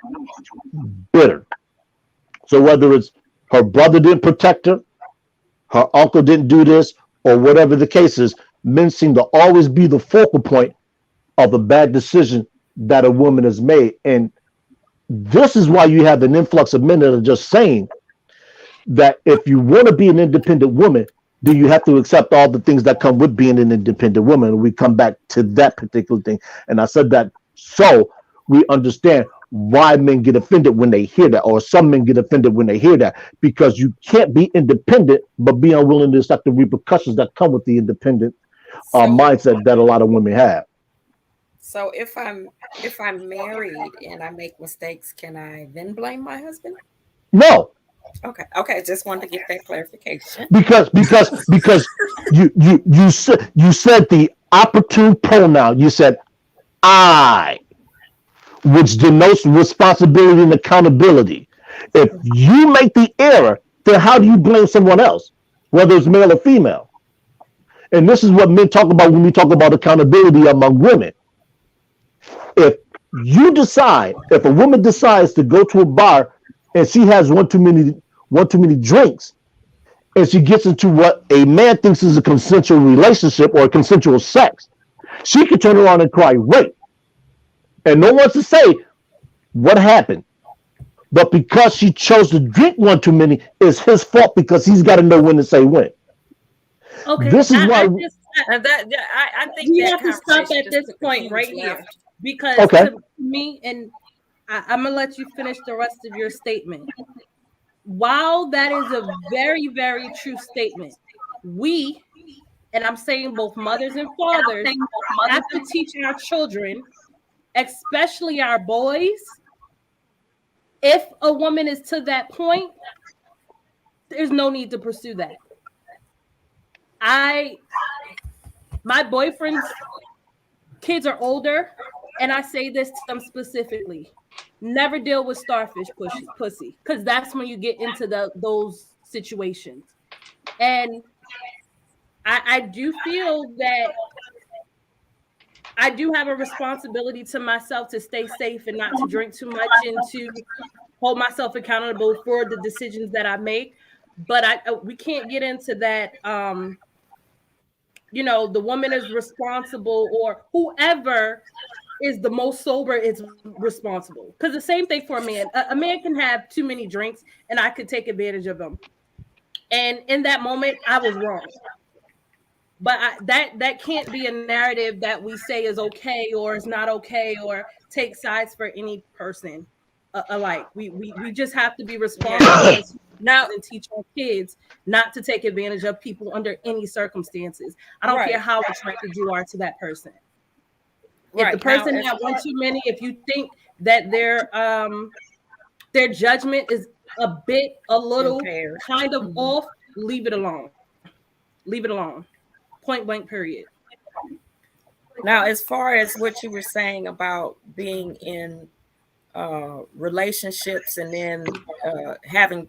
bitter. So whether it's her brother didn't protect her, her uncle didn't do this, or whatever the case is, men seem to always be the focal point of a bad decision that a woman has made. And this is why you have an influx of men that are just saying that if you want to be an independent woman, then you have to accept all the things that come with being an independent woman. And we come back to that particular thing. And I said that so we understand why men get offended when they hear that, or some men get offended when they hear that, because you can't be independent but be unwilling to accept the repercussions that come with the independent mindset that a lot of women have. So if I'm married and I make mistakes, can I then blame my husband? No. Okay. Just wanted to get that clarification. Because you said the opportune pronoun. You said I, which denotes responsibility and accountability. If you make the error, then how do you blame someone else, whether it's male or female? And this is what men talk about when we talk about accountability among women. If a woman decides to go to a bar and she has one too many drinks, and she gets into what a man thinks is a consensual relationship or a consensual sex, she could turn around and cry rape. And no one wants to say what happened. But because she chose to drink one too many, it's his fault because he's got to know when to say when. Okay. This is why I think we have to stop at this point right here. Because to me, and I'm going to let you finish the rest of your statement. While that is a very, very true statement, we, and I'm saying both mothers and fathers, have to teach our children, especially our boys, if a woman is to that point, there's no need to pursue that. My boyfriend's kids are older, and I say this to them specifically. Never deal with starfish pussy, because that's when you get into those situations. And I do feel that I do have a responsibility to myself to stay safe and not to drink too much and to hold myself accountable for the decisions that I make. But we can't get into that. The woman is responsible, or whoever is the most sober is responsible. Because the same thing for a man. A man can have too many drinks and I could take advantage of him. And in that moment, I was wrong. But that can't be a narrative that we say is okay or is not okay or take sides for any person alike. We just have to be responsible as now and teach our kids not to take advantage of people under any circumstances. I don't care how attracted you are to that person. If the person that one too many, if you think that their judgment is a little kind of off, leave it alone. Leave it alone. Point blank, period. Now, as far as what you were saying about being in relationships and then having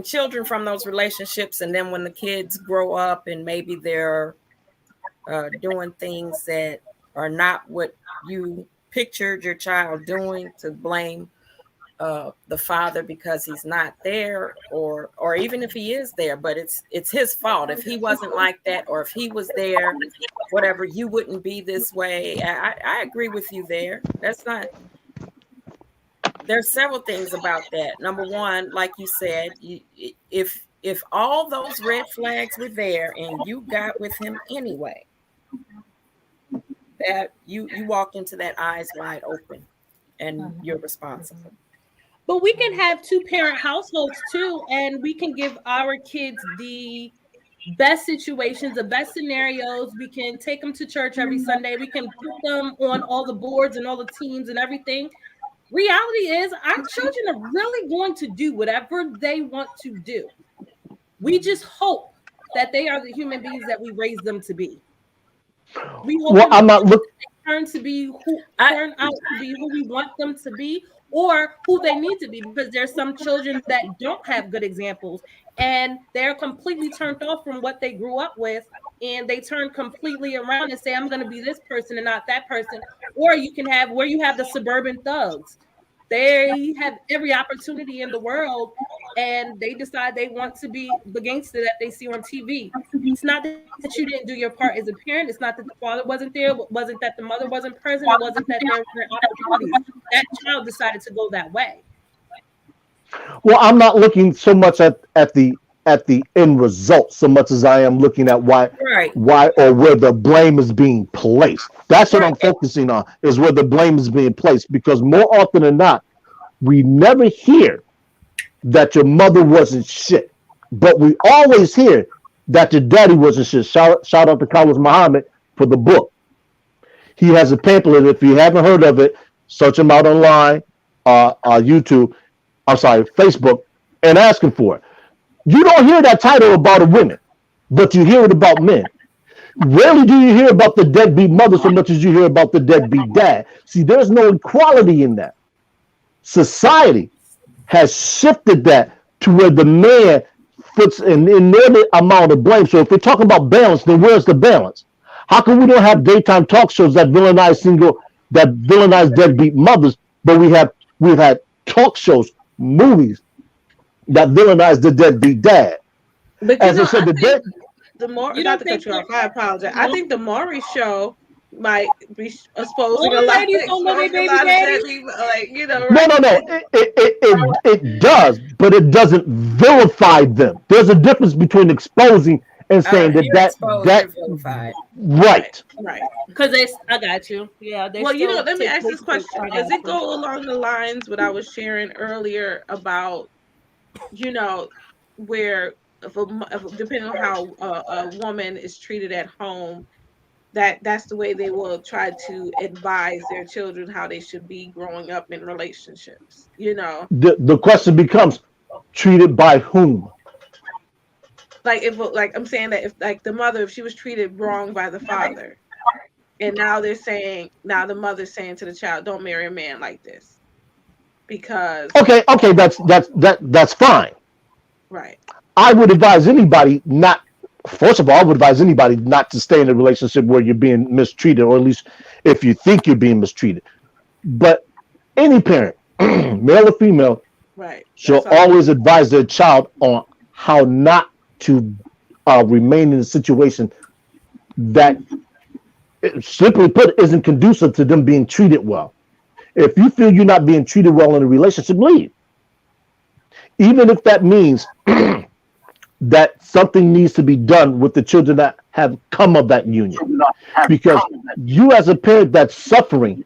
children from those relationships, and then when the kids grow up and maybe they're doing things that are not what you pictured your child doing, to blame the father because he's not there, or even if he is there, but it's his fault. If he wasn't like that, or if he was there, whatever, you wouldn't be this way. I agree with you there. There's several things about that. Number one, like you said, if all those red flags were there and you got with him anyway, that you walked into that eyes wide open and you're responsible. But we can have 2-parent households too, and we can give our kids the best situations, the best scenarios. We can take them to church every Sunday. We can put them on all the boards and all the teams and everything. Reality is our children are really going to do whatever they want to do. We just hope that they are the human beings that we raise them to be. We hope they turn out to be who we want them to be, or who they need to be, because there's some children that don't have good examples and they're completely turned off from what they grew up with, and they turn completely around and say, I'm going to be this person and not that person. Or you can have where you have the suburban thugs. They have every opportunity in the world and they decide they want to be the gangster that they see on TV. It's not that you didn't do your part as a parent. It's not that the father wasn't there. It wasn't that the mother wasn't present. It wasn't that there were opportunities. That child decided to go that way. Well, I'm not looking so much at the end result so much as I am looking at why or where the blame is being placed. That's what I'm focusing on, is where the blame is being placed, because more often than not, we never hear that your mother wasn't shit, but we always hear that your daddy wasn't shit. Shout out to Carlos Muhammad for the book. He has a pamphlet. If you haven't heard of it, search him out online, Facebook, and ask him for it. You don't hear that title about a women, but you hear it about men. Rarely do you hear about the deadbeat mother so much as you hear about the deadbeat dad. See, there's no equality in that. Society has shifted that to where the man puts an inordinate amount of blame. So if we're talking about balance, then where's the balance? How come we don't have daytime talk shows that villainize deadbeat mothers, but we've had talk shows, movies that villainize the deadbeat dad? But as I said, the more, not to cut you off, I apologize. I think the Maury show might be exposing a lot of deadbeat, like, you know. Right? No. It does, but it doesn't vilify them. There's a difference between exposing and saying that vilified. Right. Because I got you. Yeah. Well, let me ask this question. Does it go along the lines what I was sharing earlier about, where depending on how a woman is treated at home, that's the way they will try to advise their children how they should be growing up in relationships. The question becomes, treated by whom? I'm saying that if the mother, if she was treated wrong by the father, and now the mother's saying to the child, don't marry a man like this, because okay, that's fine. Right. I would advise anybody not. First of all, I would advise anybody not to stay in a relationship where you're being mistreated, or at least if you think you're being mistreated. But any parent, male or female, should always advise their child on how not to remain in a situation that, simply put, isn't conducive to them being treated well. If you feel you're not being treated well in a relationship, leave. Even if that means that something needs to be done with the children that have come of that union. Because you, as a parent that's suffering,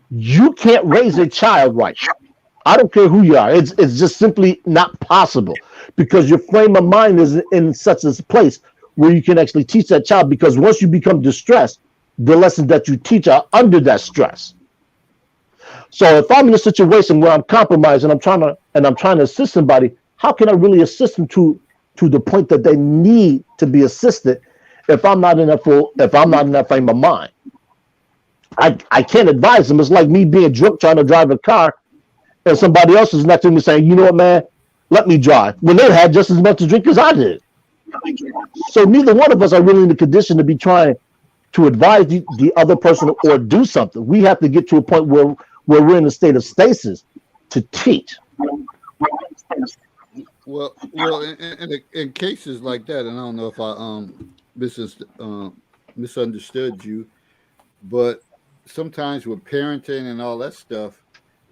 you can't raise a child right. I don't care who you are. It's just simply not possible. because your frame of mind is in such a place where you can actually teach that child. Because once you become distressed, the lessons that you teach are under that stress. So if I'm in a situation where I'm compromised and I'm trying to assist somebody, how can I really assist them to the point that they need to be assisted if I'm not in that frame of mind? I can't advise them. It's like me being drunk trying to drive a car and somebody else is next to me saying, you know what, man, let me drive, when they had just as much to drink as I did. So neither one of us are really in the condition to be trying to advise the other person or do something. We have to get to a point where we're in a state of stasis to teach. Well, in cases like that, and I don't know if I misunderstood you, but sometimes with parenting and all that stuff,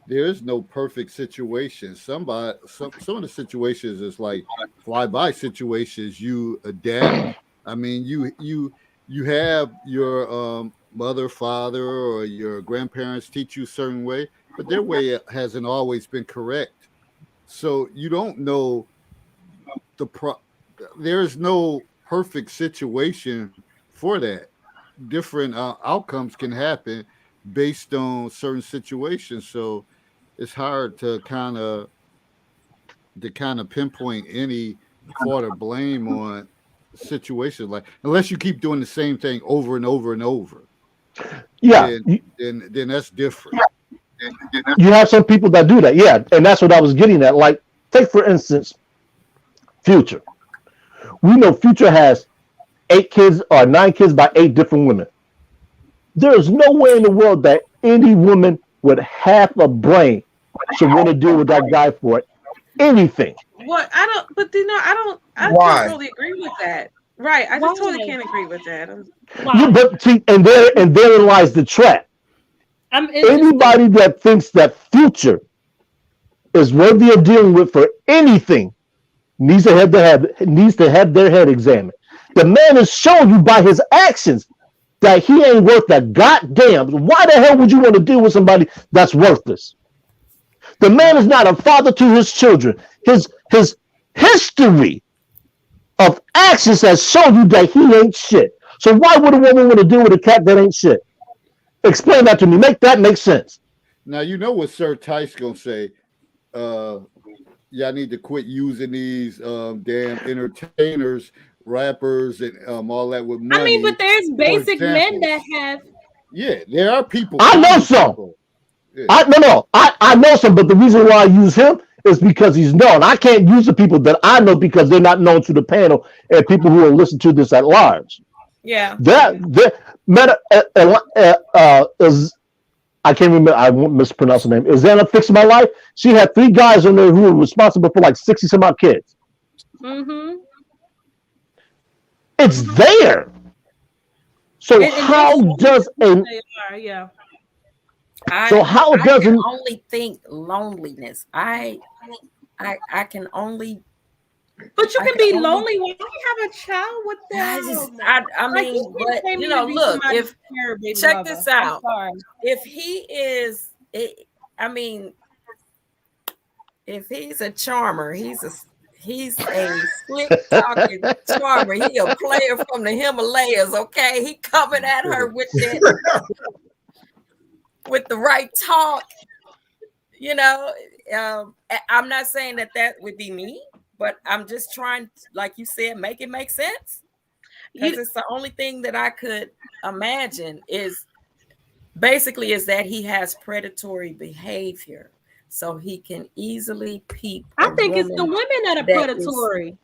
there is no perfect situation. Some of the situations is like fly-by situations. You adapt. I mean, you have your mother, father, or your grandparents teach you a certain way, but their way hasn't always been correct. So you don't know there's no perfect situation for that. Different outcomes can happen based on certain situations. So it's hard to kind of pinpoint any fault or blame on situations like, unless you keep doing the same thing over and over and over. Yeah, then that's different. You have some people that do that. Yeah, and that's what I was getting at. Like, take for instance, Future. We know Future has 8 kids or 9 kids by 8 different women. There is no way in the world that any woman with half a brain should want to deal with that guy for anything. Well, I don't. But I Why? can't totally agree with that. Right, I just totally can't agree with that. Yeah, but see, and therein lies the trap. Anybody that thinks that Future is worthy of dealing with for anything needs to have their head examined. The man has shown you by his actions that he ain't worth a goddamn. Why the hell would you want to deal with somebody that's worthless? The man is not a father to his children. His history of actions has shown you that he ain't shit. So why would a woman want to deal with a cat that ain't shit? Explain that to me. Make that make sense. Now you know what Sir Tice gonna say. Y'all need to quit using these damn entertainers, rappers, and all that with money. I mean, but there's basic men that have. Yeah, there are people. I know some. Yeah. I know some, but the reason why I use him is because he's known. I can't use the people that I know because they're not known to the panel and people who will listen to this at large. Yeah. Is I can't remember. I won't mispronounce the name. Is Anna Fix My Life? She had 3 guys on there who were responsible for like 60 some odd kids. Mm-hmm. It's there. So how does a I can only think loneliness. I can only. But you can be lonely when you have a child with them. I mean, but you know, look, if check this out, if he is, if he's a charmer, he's a slick talking charmer. He a player from the Himalayas. Okay, he coming at her with that, with the right talk. You know, I'm not saying that would be me. But I'm just trying, like you said, make it make sense. Because it's the only thing that I could imagine is that he has predatory behavior. So he can easily peep. I think it's the women that are predatory.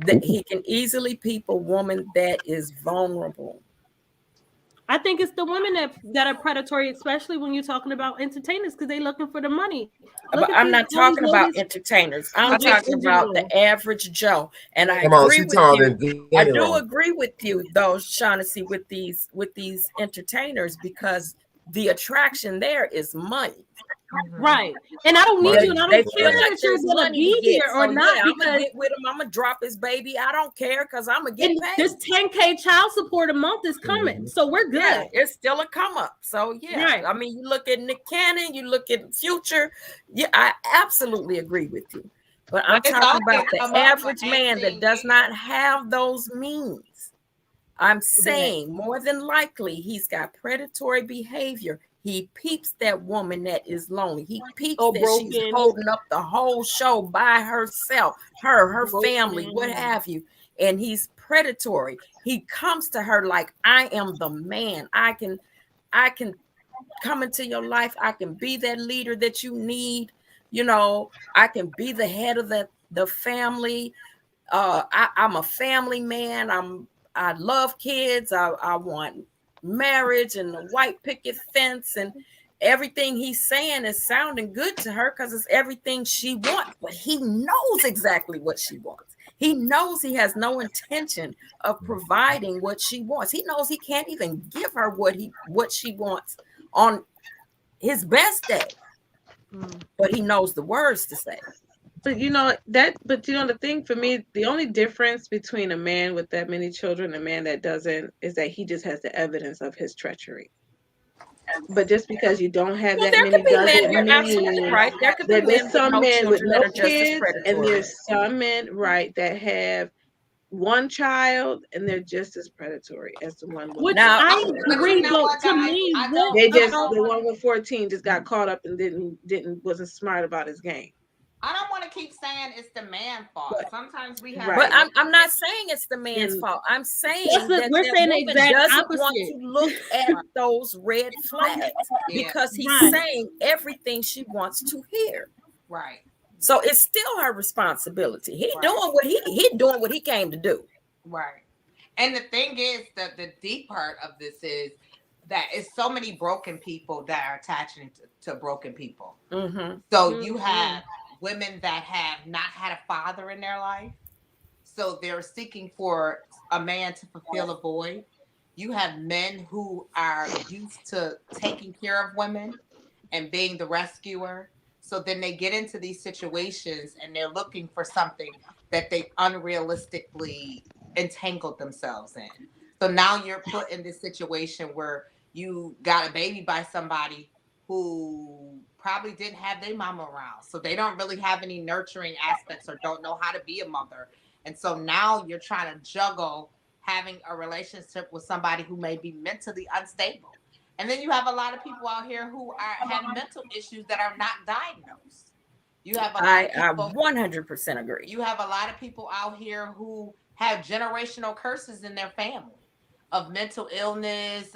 That he can easily peep a woman that is vulnerable. I think it's the women that are predatory, especially when you're talking about entertainers, because they're looking for the money. But I'm not talking about entertainers. I'm talking about the average Joe. And I agree with you. I do agree with you, though, Shaughnessy, with these entertainers, because the attraction there is money. Right. And I don't need you, and I don't care that you're gonna be here or not. I'm gonna get with him, I'm gonna drop his baby. I don't care because I'm gonna get paid. This 10K child support a month is coming. So we're good. Yeah, it's still a come up. So yeah, right. I mean, you look at Nick Cannon, you look at Future. Yeah, I absolutely agree with you. But I'm talking about the average man that does not have those means. I'm saying more than likely he's got predatory behavior. He peeps that woman that is lonely. He peeps that she's holding up the whole show by herself, her family, what have you. And he's predatory. He comes to her like, I am the man. I can come into your life. I can be that leader that you need. You know, I can be the head of the family. I'm a family man. I love kids. I want marriage and a white picket fence, and everything he's saying is sounding good to her because it's everything she wants. But he knows exactly what she wants. He knows he has no intention of providing what she wants. He knows he can't even give her what she wants on his best day. But he knows the words to say. But the thing for me, the only difference between a man with that many children and a man that doesn't is that he just has the evidence of his treachery. But just because you don't have that many doesn't mean right. There's some men with no kids, and there's some men, right, that have one child and they're just as predatory as the one with which I agree, but to me, the one with 14 just got caught up and wasn't smart about his game. I don't want to keep saying it's the man's fault. Sometimes we have. But I'm not saying it's the man's fault. I'm saying that we're saying the exact doesn't opposite. want to look at those red flags because he's saying everything she wants to hear. Right. So it's still her responsibility. He doing what he came to do. Right. And the thing is that the deep part of this is that it's so many broken people that are attaching to broken people. Mm-hmm. So you have women that have not had a father in their life, so they're seeking for a man to fulfill a void. You have men who are used to taking care of women and being the rescuer, so then they get into these situations and they're looking for something that they unrealistically entangled themselves in. So now you're put in this situation where you got a baby by somebody who probably didn't have their mama around. So they don't really have any nurturing aspects or don't know how to be a mother. And so now you're trying to juggle having a relationship with somebody who may be mentally unstable. And then you have a lot of people out here who have mental issues that are not diagnosed. You have I 100% agree. You have a lot of people out here who have generational curses in their family of mental illness,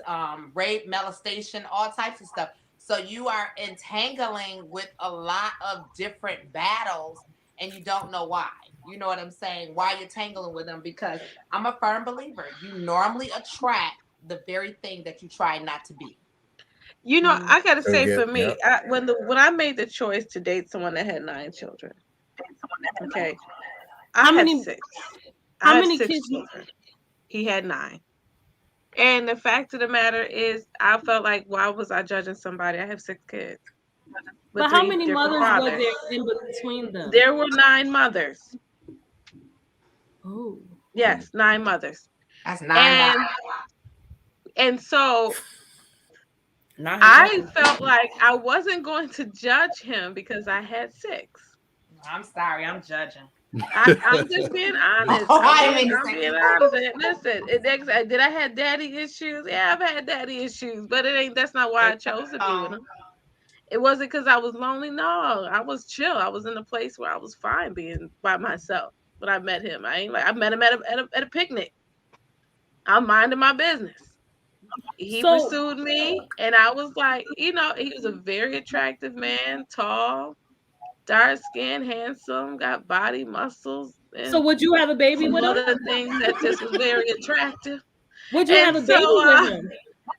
rape, molestation, all types of stuff. So you are entangling with a lot of different battles and you don't know why. You know what I'm saying? Why you're tangling with them? Because I'm a firm believer. You normally attract the very thing that you try not to be. You know, I gotta say, for me, when I made the choice to date someone that had 9 children, okay, how many 6. How many kids? Children. He had 9. And the fact of the matter is, I felt like, why was I judging somebody? I have 6 kids. But how many mothers were there in between them? There were 9 mothers. Oh. Yes, 9 mothers. That's 9. And so I felt like I wasn't going to judge him because I had 6. I'm sorry, I'm judging. I'm just being honest. I'm being honest. Listen, did I have daddy issues? Yeah, I've had daddy issues, but that's not why I chose to be with him. It wasn't because I was lonely. No, I was chill. I was in a place where I was fine being by myself when I met him. I met him at a picnic. I'm minding my business. He pursued me, and I was like, he was a very attractive man, tall, dark skin, handsome, got body, muscles. So would you have a baby with him? Other things that just was very attractive. Would you have a baby with him?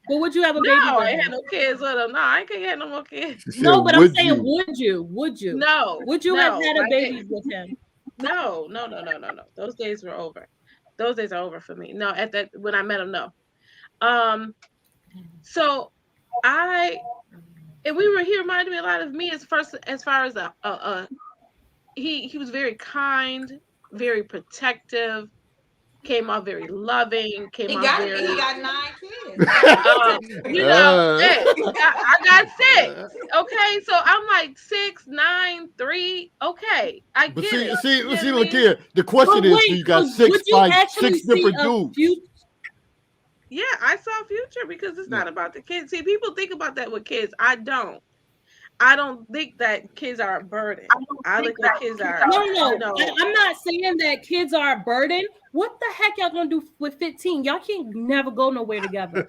But would you have a baby with him? No, I ain't had no kids with him. No, I can't get no more kids. No, but I'm saying, would you? Would you? No. Would you have had a baby with him? No. Those days were over. Those days are over for me. No, when I met him, no. So he reminded me a lot of me as far as he was very kind, very protective, came out very loving, He got 9 kids. Hey, I got 6. Okay, so I'm like 6, 9, 3. Okay, I get it. See, look here. The question is, so you got 6 different dudes. Yeah, I saw Future because it's not about the kids. See, people think about that with kids. I don't think that kids are a burden. I think that kids are. No. I'm not saying that kids are a burden. What the heck y'all gonna do with 15? Y'all can't never go nowhere together.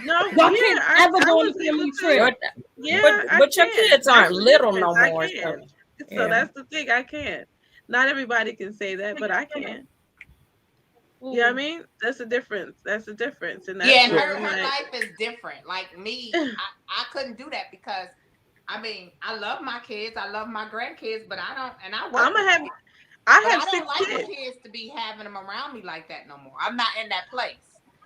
No, y'all can't ever go on a family trip. But your kids aren't little no more. So that's the thing. I can't. Not everybody can say that, but I can. You know what I mean? That's a difference. And her life is different. Like me, I couldn't do that because I mean, I love my kids, I love my grandkids, but I don't, and I work. I don't like my kids to be having them around me like that no more. I'm not in that place.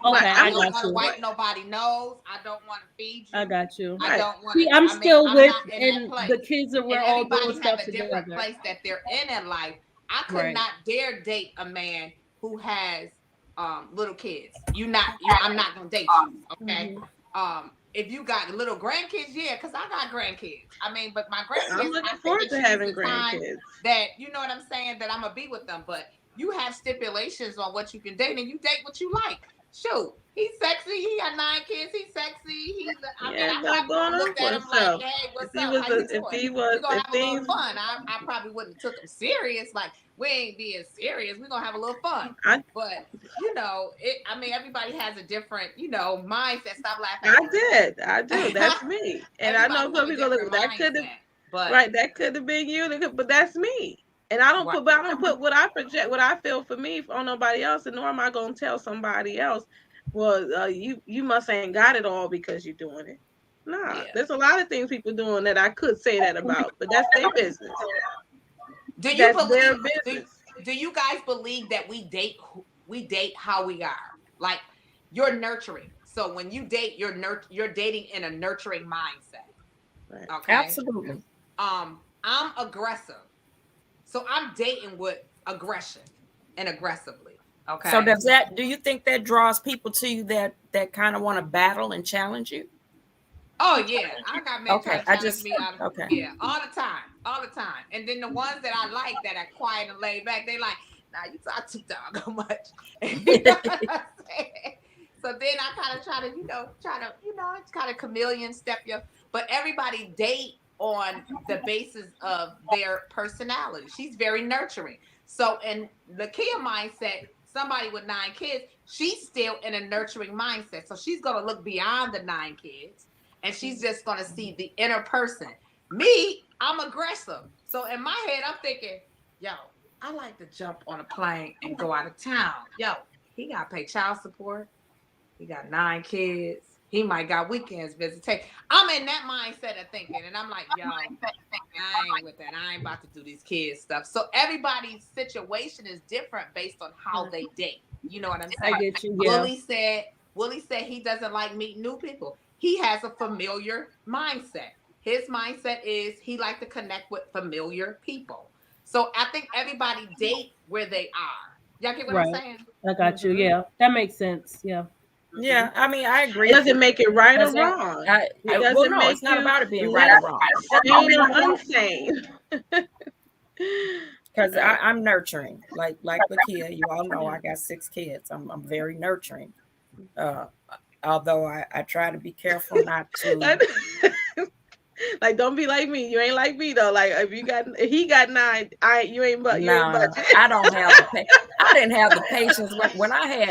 Okay, I don't want to wipe nobody nose. I don't want to feed you. I got you. I don't want. See, I'm still with, and the kids are we're all doing stuff together. Everybody have a different place that they're in life. I could not dare date a man who has little kids. I'm not gonna date you. Okay. If you got little grandkids, because I got grandkids. I mean, but my grandkids, I'm looking forward to having grandkids. That you know what I'm saying, that I'm gonna be with them. But you have stipulations on what you can date, and you date what you like. Shoot, he's sexy. He got 9 kids. He's sexy. I probably looked at him like, hey, what's up? We're gonna have a little fun. I probably wouldn't have took him serious. Like, we ain't being serious. We're gonna have a little fun. But everybody has a different, mindset. Stop laughing. I do. That's me. And I know some people look, that could have been you, but that's me. And I don't put what I project, what I feel for me on nobody else, and nor am I gonna tell somebody else, well, you must ain't got it all because you're doing it. Nah, there's a lot of things people doing that I could say that about, but that's their business. Do you guys believe that we date how we are? Like, you're nurturing. So when you date, you're dating in a nurturing mindset. Right. Okay. Absolutely. I'm aggressive. So I'm dating with aggression and aggressively. Okay. So do you think that draws people to you that kind of want to battle and challenge you? Oh yeah, I got men trying to challenge me all the time. And then the ones that I like that are quiet and laid back, they like, nah, you talk too doggone much. You know what I'm saying? So then I kind of try to kind of chameleon step you. But everybody date on the basis of their personality. She's very nurturing. So in the Kia mindset, somebody with 9 kids, she's still in a nurturing mindset. So she's going to look beyond the 9 kids and she's just going to see the inner person. Me, I'm aggressive. So in my head, I'm thinking, yo, I like to jump on a plane and go out of town. Yo, he got to pay child support. He got 9 kids. He might got weekends visitation. I'm in that mindset of thinking, and I'm like, yo, I ain't with that. I ain't about to do these kids stuff. So everybody's situation is different based on how they date. You know what I'm saying? I get you. Yeah. Willie said he doesn't like meeting new people. He has a familiar mindset. His mindset is he likes to connect with familiar people. So I think everybody date where they are. Y'all get what I'm saying? I got you. Yeah, that makes sense. Yeah. Yeah, I mean, I agree. It doesn't make it right or wrong. It's not about it being right or wrong. Insane. Because I'm nurturing, like Lakia. You all know I got 6 kids. I'm very nurturing. Although I try to be careful not to. Like, don't be like me. You ain't like me though. Like, if he got 9, you ain't but you ain't budget. I don't have I didn't have the patience when I had.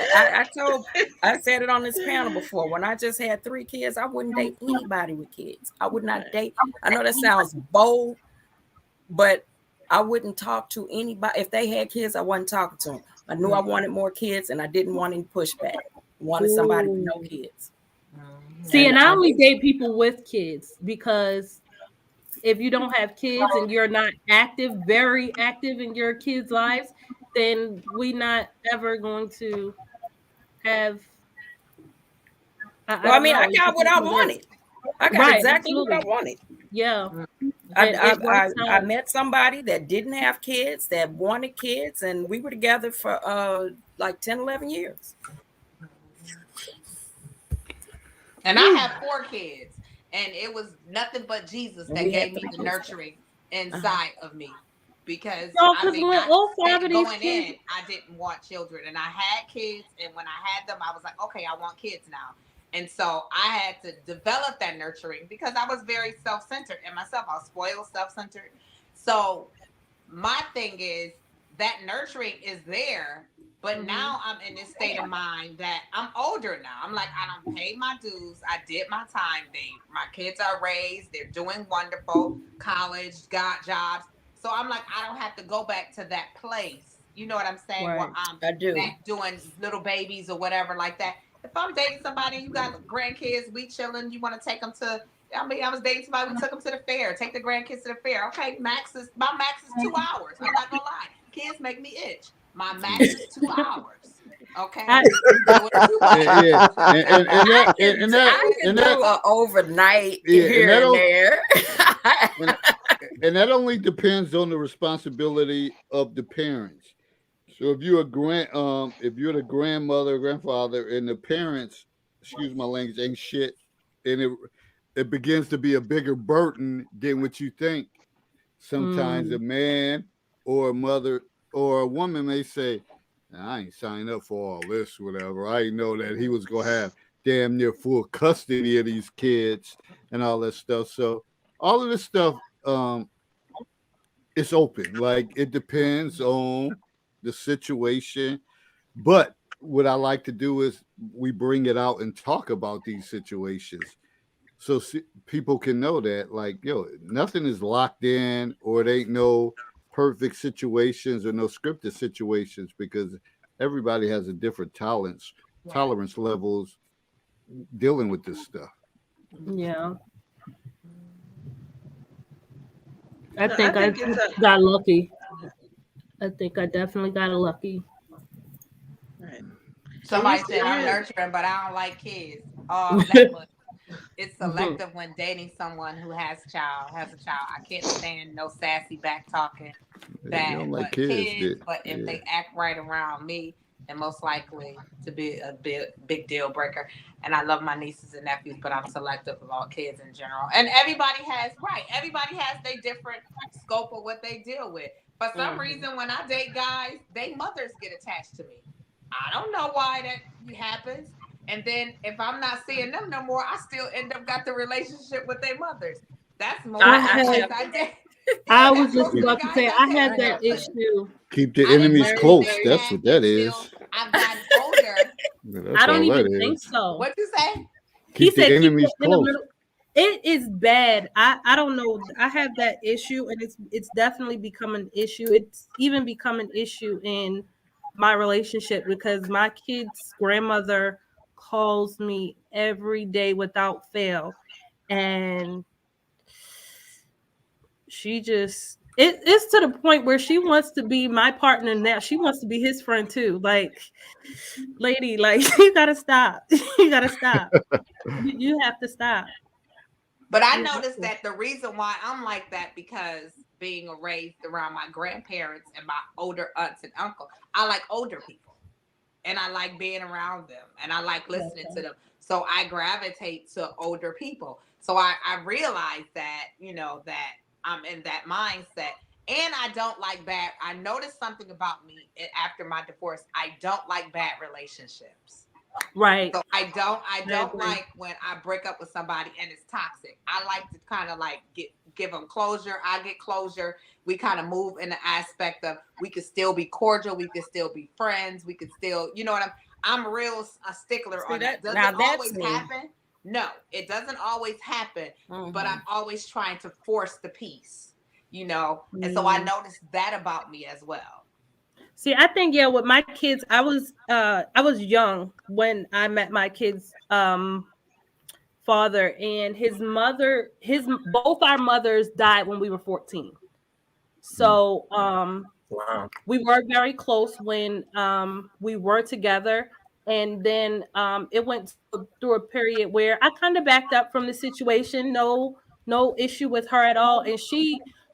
I said it on this panel before. When I just had 3 kids, I wouldn't date anybody with kids. I would not date. I know that sounds bold, but I wouldn't talk to anybody if they had kids. I wasn't talking to them. I knew I wanted more kids, and I didn't want any pushback. I wanted somebody with no kids. See, and I only date people with kids because if you don't have kids and you're not very active in your kids' lives, then we're not ever going to have. I got what I wanted. I got exactly what I wanted. Yeah. I met somebody that didn't have kids, that wanted kids, and we were together for like 10, 11 years. And I have 4 kids, and it was nothing but Jesus that gave me the nurturing inside of me. Because I mean, going in, I didn't want children, and I had kids, and when I had them, I was like, okay, I want kids now. And so I had to develop that nurturing because I was very self-centered in myself. I was spoiled, self-centered. So my thing is that nurturing is there, but now I'm in this state of mind that I'm older now. I'm like, I don't pay my dues. I did my time. My kids are raised. They're doing wonderful. College, got jobs. So I'm like, I don't have to go back to that place. You know what I'm saying? Right. Where I'm back doing little babies or whatever like that. If I'm dating somebody, you got grandkids, we chilling, you want to take them to, I mean, I was dating somebody, we took them to the fair, take the grandkids to the fair. Okay, my max is 2 hours. I'm not gonna lie. Kids make me itch. My max is 2 hours. Okay. I can do an overnight here and there. And that only depends on the responsibility of the parents. So if you're if you're the grandmother, grandfather, and the parents, excuse my language, ain't shit, and it begins to be a bigger burden than what you think. Sometimes a man or a mother or a woman may say, I ain't signed up for all this, whatever. I didn't know that he was gonna have damn near full custody of these kids and all that stuff. So all of this stuff, it's open. Like it depends on the situation. But what I like to do is we bring it out and talk about these situations so people can know that, like, yo, nothing is locked in or it ain't no perfect situations or no scripted situations because everybody has a different tolerance levels dealing with this stuff. Yeah. I think I got lucky. I think I definitely got lucky. Right. Somebody said I'm nurturing, but I don't like kids. It's selective when dating someone who has a child. I can't stand no sassy back talking. That like kids, but if they act right around me, then most likely to be a big deal breaker. And I love my nieces and nephews, but I'm selective about kids in general. And everybody has their different scope of what they deal with. For some reason, when I date guys, they mothers get attached to me. I don't know why that happens. And then if I'm not seeing them no more, I still end up got the relationship with their mothers. That's more I did. I was just about to say I had that issue. Keep the enemies close. That's what that is. I've gotten older. I don't even think so. What'd you say? Keep the enemies close. It is bad. I don't know. I have that issue, and it's definitely become an issue. It's even become an issue in my relationship because my kid's grandmother calls me every day without fail, and she just it's to the point where she wants to be my partner now. She wants to be his friend too. Like, lady, like you gotta stop. You gotta stop. You have to stop. But I noticed that the reason why I'm like that because being raised around my grandparents and my older aunts and uncle, I like older people. And I like being around them. And I like listening to them. So I gravitate to older people. So I realized that, that I'm in that mindset. And I don't like I noticed something about me after my divorce. I don't like bad relationships. Right. So I don't like when I break up with somebody and it's toxic. I like to kind of like give them closure. I get closure. We kind of move in the aspect of we could still be cordial. We could still be friends. We could still, you know what I'm a stickler on that. Does it always happen? No, it doesn't always happen. But I'm always trying to force the peace, And so I noticed that about me as well. See, I think with my kids, I was young when I met my kid's father, and his mother, both our mothers died when we were 14. So wow. We were very close when we were together, and then it went through a period where I kind of backed up from the situation. No issue with her at all, and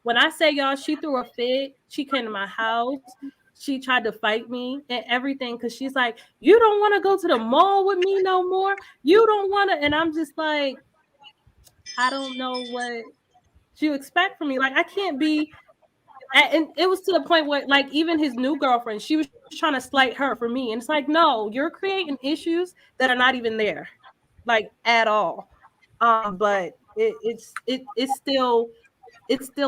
when I say y'all, she threw a fit. She came to my house. she tried to fight me and everything because she's like, you don't want to go to the mall with me no more. You don't want to. And I'm just like, I don't know what you expect from me. Like, I can't be. And it was to the point where, like, even his new girlfriend, she was trying to slight her for me. And it's like, no, you're creating issues that are not even there, like, at all. But it's still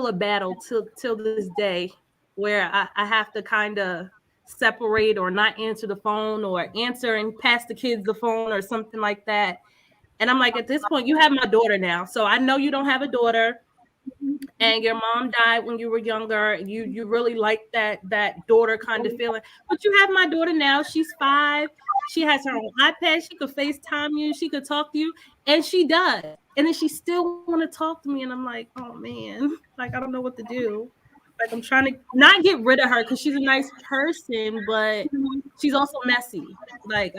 a battle till this day where I have to kind of separate or not answer the phone or answer and pass the kids the phone or something like that. And I'm like, at this point, you have my daughter now. So I know you don't have a daughter and your mom died when you were younger. You really like that daughter kind of feeling. But you have my daughter now. She's 5. She has her own iPad. She could FaceTime you. She could talk to you. And she does. And then she still want to talk to me. And I'm like, oh man, like, I don't know what to do. Like, I'm trying to not get rid of her because she's a nice person, but she's also messy. Like,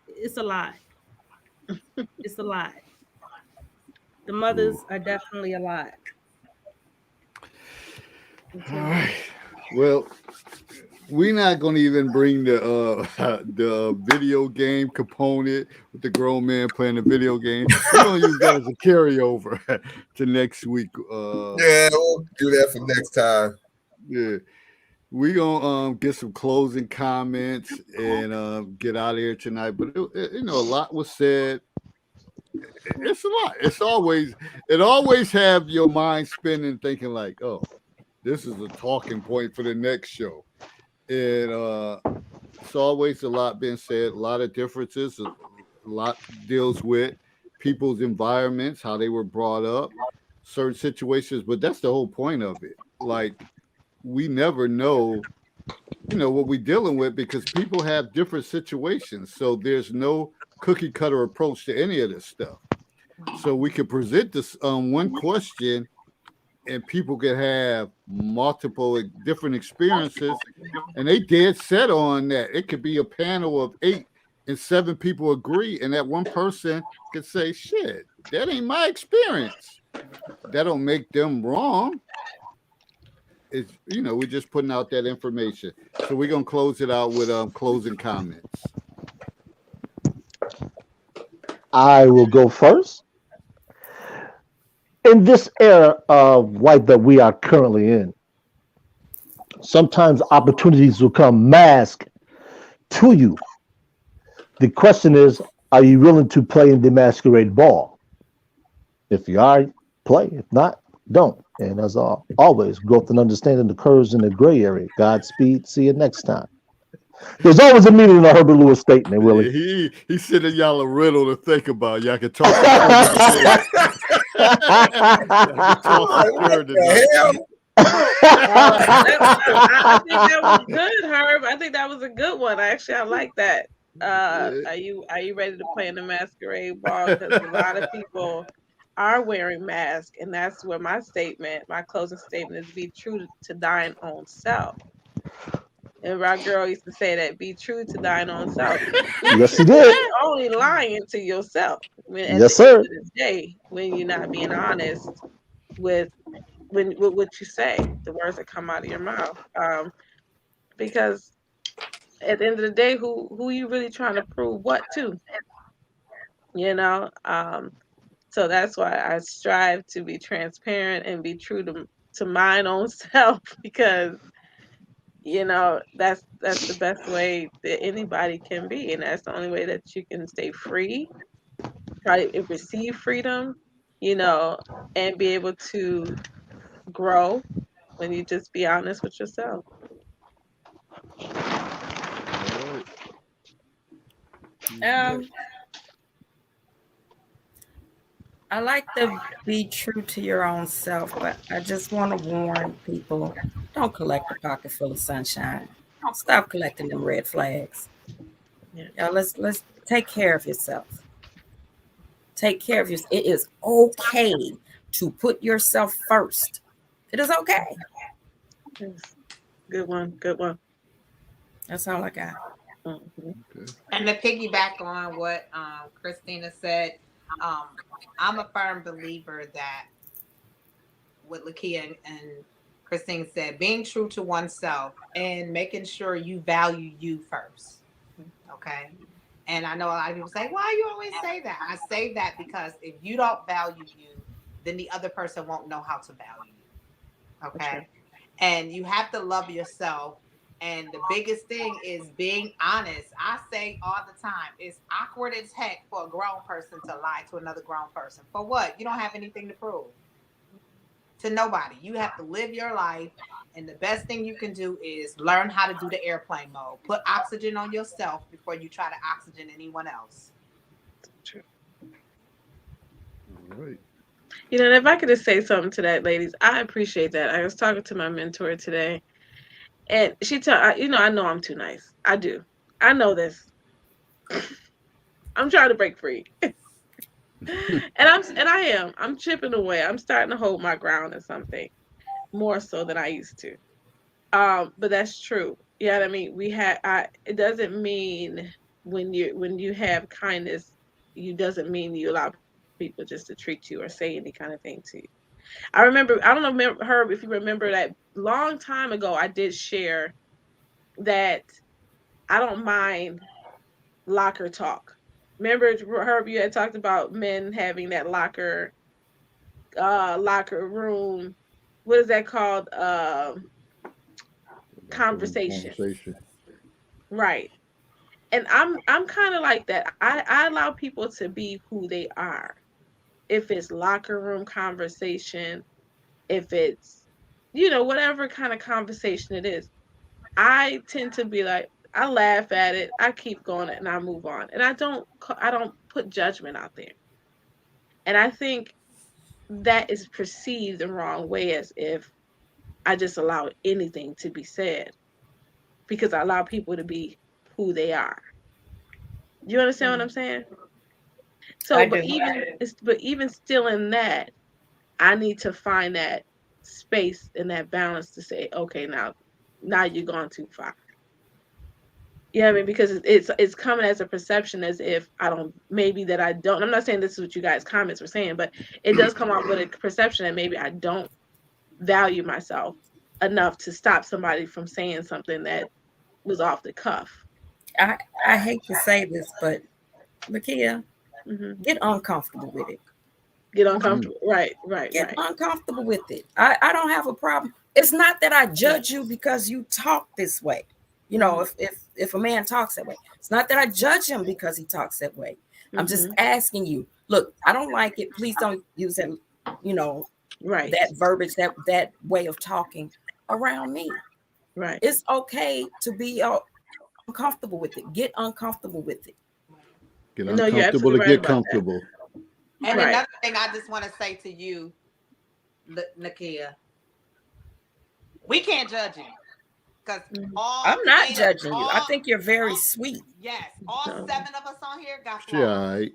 it's a lot. It's a lot. The mothers are definitely a lot. All right. Well, we're not going to even bring the video game component with the grown man playing the video game. We're going to use that as a carryover to next week. Yeah, we'll do that for next time. Yeah. We're going to get some closing comments and get out of here tonight. But, a lot was said. It's a lot. It always have your mind spinning, thinking like, oh, this is a talking point for the next show. And it's always a lot being said, a lot of differences, a lot deals with people's environments, how they were brought up, certain situations. But that's the whole point of it. Like, we never know, what we're dealing with because people have different situations. So there's no cookie cutter approach to any of this stuff. So we could present this one question and people could have multiple different experiences and they dead set on that. It could be a panel of 8 and 7 people agree and that one person could say, shit, that ain't my experience. That don't make them wrong. It's, we're just putting out that information. So we're going to close it out with closing comments. I will go first. In this era of life that we are currently in, sometimes opportunities will come masked to you. The question is, are you willing to play in the masquerade ball? If you are, play. If not, don't. And as always, growth and understanding occurs in the gray area. Godspeed. See you next time. There's always a meaning in a Herbert Lewis statement, Willie. Yeah, he's sending y'all a riddle to think about. Y'all can talk. I think that was good, Herb. I think that was a good one. Actually, I like that. Are you ready to play in the masquerade ball? Because a lot of people are wearing masks, and that's where my closing statement is: be true to thine own self. And our girl used to say that, be true to thine own self. Yes, she did. You're only lying to yourself. Yes, sir. At the end of the day, when you're not being honest with what you say, the words that come out of your mouth. Because at the end of the day, who are you really trying to prove what to? So that's why I strive to be transparent and be true to mine own self, because that's the best way that anybody can be, and that's the only way that you can stay free, try to receive freedom, and be able to grow when you just be honest with yourself. I like to be true to your own self, but I just want to warn people: don't collect a pocket full of sunshine. Stop collecting them red flags. Yeah. Let's take care of yourself. Take care of yourself. It is okay to put yourself first. It is okay. Yes. Good one. That's all I got. Mm-hmm. Okay. And to piggyback on what Christina said, I'm a firm believer that what Lakia and Christine said, being true to oneself and making sure you value you first. Okay. And I know a lot of people say, why you always say that? I say that because if you don't value you, then the other person won't know how to value you. Okay. And you have to love yourself. And the biggest thing is being honest. I say all the time, it's awkward as heck for a grown person to lie to another grown person. For what? You don't have anything to prove to nobody. You have to live your life. And the best thing you can do is learn how to do the airplane mode. Put oxygen on yourself before you try to oxygen anyone else. True. All right. You know, if I could just say something to that, ladies, I appreciate that. I was talking to my mentor today, and she told, you know, I know I'm too nice. I do. I know this. I'm trying to break free. and I am. I'm chipping away. I'm starting to hold my ground in something more so than I used to. But that's true. Yeah, I mean, it doesn't mean when you have kindness, you doesn't mean you allow people just to treat you or say any kind of thing to you. I don't know, Herb, if you remember that long time ago, I did share that I don't mind locker talk. Remember, Herb, you had talked about men having that locker room. What is that called? Conversation. Right. And I'm kind of like that. I allow people to be who they are. If it's locker room conversation, if it's, you know, whatever kind of conversation it is, I tend to be like, I laugh at it, I keep going and I move on. And I don't put judgment out there. And I think that is perceived the wrong way, as if I just allow anything to be said, because I allow people to be who they are. You understand what I'm saying? So, but even still in that, I need to find that space and that balance to say, okay, now you're gone too far. Yeah, I mean, because it's coming as a perception, as if I don't, maybe that I don't. I'm not saying this is what you guys' comments were saying, but it does come off with a perception that maybe I don't value myself enough to stop somebody from saying something that was off the cuff. I hate to say this, but Lakia, get uncomfortable with it. Get uncomfortable. Right. Get uncomfortable with it. I don't have a problem. It's not that I judge you because you talk this way. You know, if a man talks that way, it's not that I judge him because he talks that way. I'm just asking you, look, I don't like it. Please don't use that, you know, that verbiage, that way of talking around me. Right. It's okay to be uncomfortable with it. Get uncomfortable with it. Get uncomfortable to get comfortable. And another thing I just want to say to you, Nakia, we can't judge you. Because I'm not judging you. I think you're very sweet. Yes, all 7 of us on here got flaws.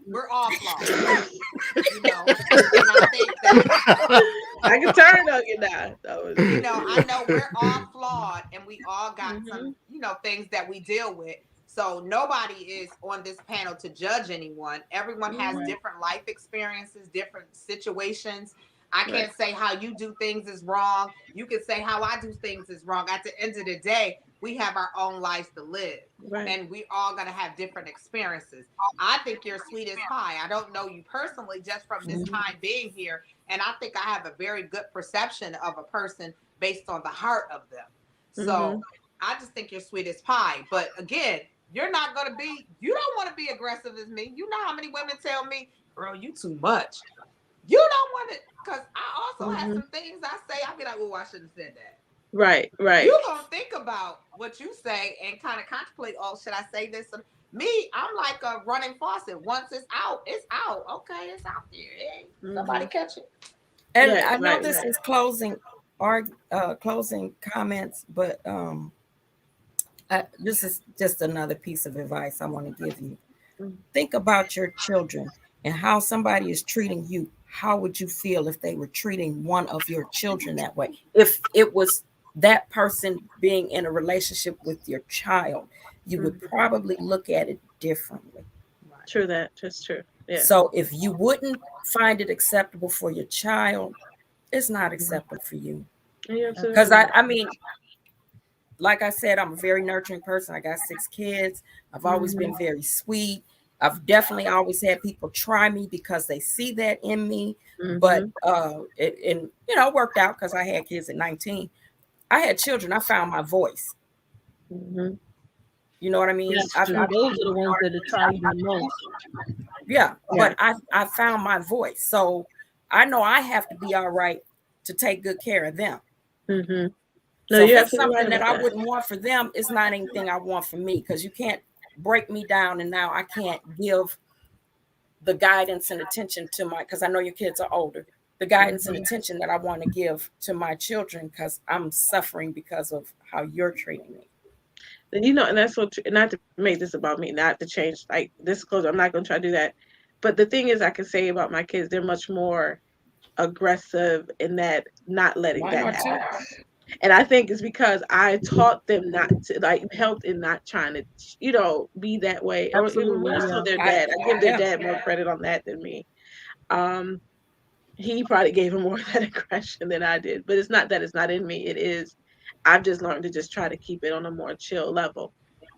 We're all flawed. You know, and I think that I can turn on you now. You know, I know we're all flawed, and we all got some, you know, things that we deal with. So nobody is on this panel to judge anyone. Everyone has different life experiences, different situations. I can't say how you do things is wrong. You can say how I do things is wrong. At the end of the day, we have our own lives to live. And we all going to have different experiences. I think you're sweet as pie. I don't know you personally, just from this time being here. And I think I have a very good perception of a person based on the heart of them. So I just think you're sweet as pie. But again, you're not going to be, you don't want to be aggressive as me. You know how many women tell me, girl, you too much. You don't want it, because I also have some things I say. I be like, oh, I shouldn't have said that. Right. You're going to think about what you say and kind of contemplate, oh, should I say this? Me, I'm like a running faucet. Once it's out, it's out. Okay, it's out there. Hey, somebody catch it. And I know this is closing comments, but this is just another piece of advice I want to give you. Think about your children and how somebody is treating you. How would you feel if they were treating one of your children that way? If it was that person being in a relationship with your child, you would probably look at it differently. True that. That's true. Yeah. So if you wouldn't find it acceptable for your child, it's not acceptable for you. Because I mean, like I said, I'm a very nurturing person. I got 6 kids. I've always been very sweet. I've definitely always had people try me because they see that in me. But it worked out because I had kids at 19. I had children. I found my voice. You know what I mean? Yes, those are the ones that try you the most. Yeah, but I found my voice. So I know I have to be all right to take good care of them. No, so if it's something that I wouldn't want for them, it's not anything I want for me, because you can't break me down and now I can't give the guidance and attention to because I know your kids are older, the guidance and attention that I want to give to my children, because I'm suffering because of how you're treating me. And that's what, not to make this about me, not to change like this close. I'm not going to try to do that. But the thing is, I can say about my kids, they're much more aggressive in that not letting that happen. And I think it's because I taught them not to, like, helped in not trying to, be that way. Absolutely. Or more so their dad. I give their dad more credit on that than me. He probably gave him more of that aggression than I did. But it's not that it's not in me. It is. I've just learned to just try to keep it on a more chill level.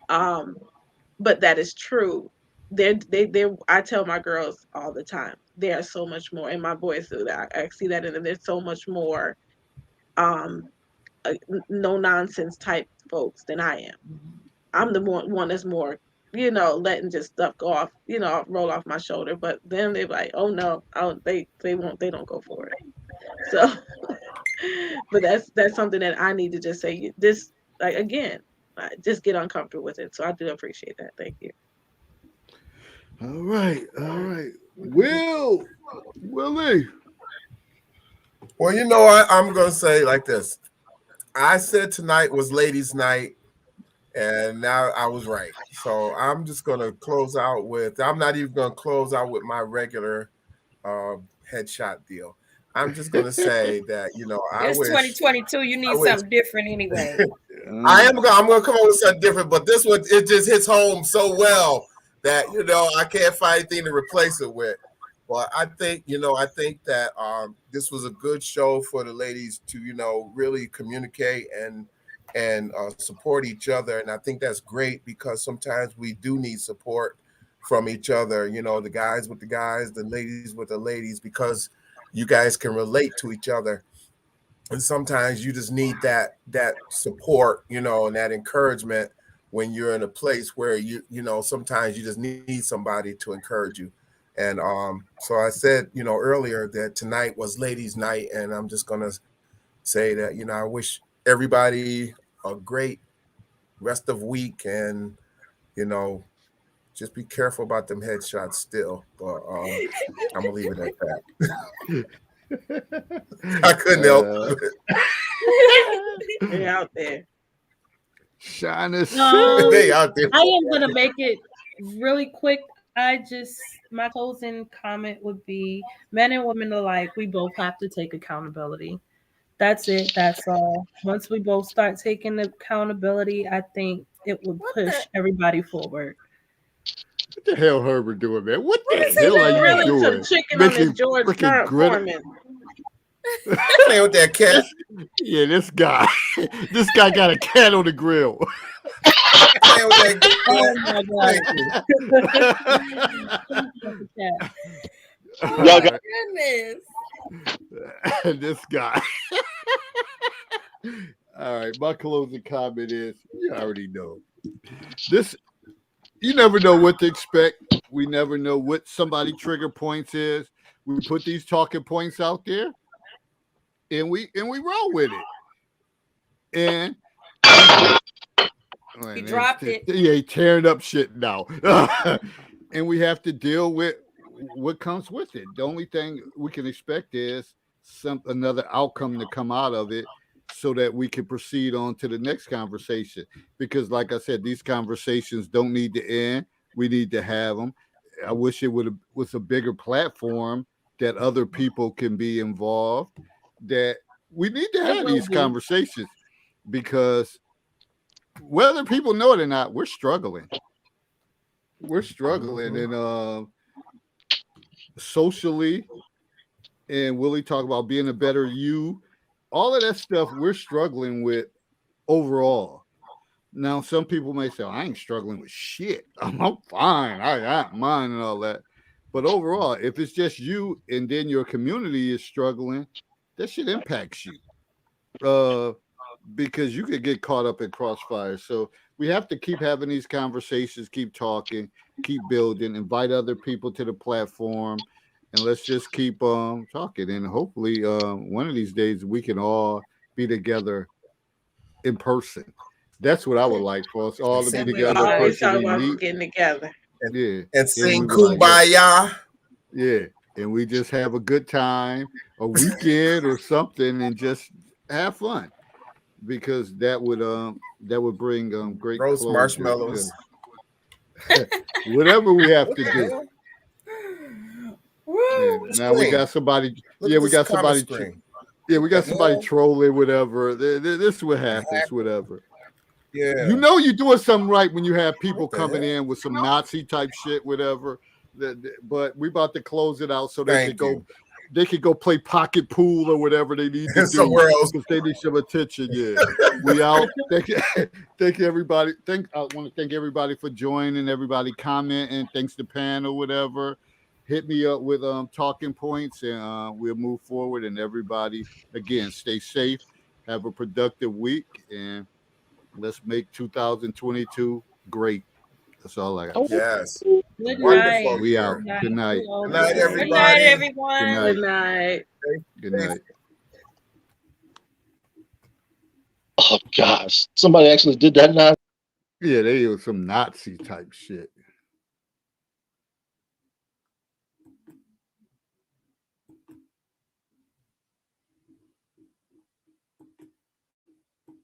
But that is true. I tell my girls all the time, they are so much more, and my boys do that. I see that in them. They're so much more no nonsense type folks than I am. I'm the one that's more, letting just stuff go off, roll off my shoulder. But then they're like, oh no, they don't go for it. So, but that's something that I need to just say. This, like, again, just get uncomfortable with it. So I do appreciate that. Thank you. All right. Willie. Well, I'm going to say like this. I said tonight was ladies' night, and now I was right. So I'm just going to close out with, I'm not even going to close out with my regular headshot deal. I'm just going to say that, it's 2022. You need something different anyway. I'm going to come up with something different, but this one, it just hits home so well that, I can't find anything to replace it with. But I think that this was a good show for the ladies to, really communicate and support each other. And I think that's great, because sometimes we do need support from each other, the guys with the guys, the ladies with the ladies, because you guys can relate to each other. And sometimes you just need that support, and that encouragement when you're in a place where sometimes you just need somebody to encourage you. And so I said, earlier that tonight was ladies' night, and I'm just gonna say that, I wish everybody a great rest of week, and just be careful about them headshots still. But I'm gonna leave it at that. I couldn't help it. They're out there. They out there. I am gonna make it really quick. My closing comment would be, men and women alike, we both have to take accountability. That's it. That's all. Once we both start taking accountability, I think it would push everybody forward. What the hell Herbert doing, man? What the hell are you doing? Chicken on this George Foreman. Playing with that cat. Yeah, this guy got a cat on the grill. Oh my God. Goodness. This guy. All right, my closing comment is, you already know. You never know what to expect. We never know what somebody trigger points is. We put these talking points out there, and we roll with it. And he dropped it. Yeah, he tearing up shit now. And we have to deal with what comes with it. The only thing we can expect is another outcome to come out of it, so that we can proceed on to the next conversation. Because like I said, these conversations don't need to end. We need to have them. I wish it was a bigger platform that other people can be involved, that we need to have these conversations, because whether people know it or not, we're struggling. And socially, and Willie talk about being a better you. all of that stuff we're struggling with overall. Now, some people may say, I ain't struggling with shit. I'm fine. I got mine and all that. But overall, if it's just you and then your community is struggling, that shit impacts you. Because you could get caught up in crossfire. So we have to keep having these conversations, keep talking, keep building, invite other people to the platform, and let's just keep talking. And hopefully one of these days we can all be together in person. That's what I would like for us all to be together in always person. talk about getting together. And sing Kumbaya. Yeah. And we just have a good time, a weekend or something, and just have fun. Because that would bring great roast closure, marshmallows. Whatever we have to do. Yeah. Now we got somebody. We got somebody. We got somebody trolling. Whatever. This is what happens. Whatever. Yeah. You know you're doing something right when you have people coming in with some Nazi type shit. Whatever. But we about to close it out so they could go. They could go play pocket pool or whatever they need to do somewhere else because they need some attention. Yeah, we out. Thank you, everybody. I want to thank everybody for joining. Everybody commenting. Thanks to Pan or whatever. Hit me up with talking points and we'll move forward. And everybody, again, stay safe. Have a productive week and let's make 2022 great. That's all I got. Yes. Good Wonderful. night. We out. Good night. Good night, everybody. Good night, everyone. Good night. Good night. Oh gosh, somebody actually did that now. Yeah, they was some Nazi type shit.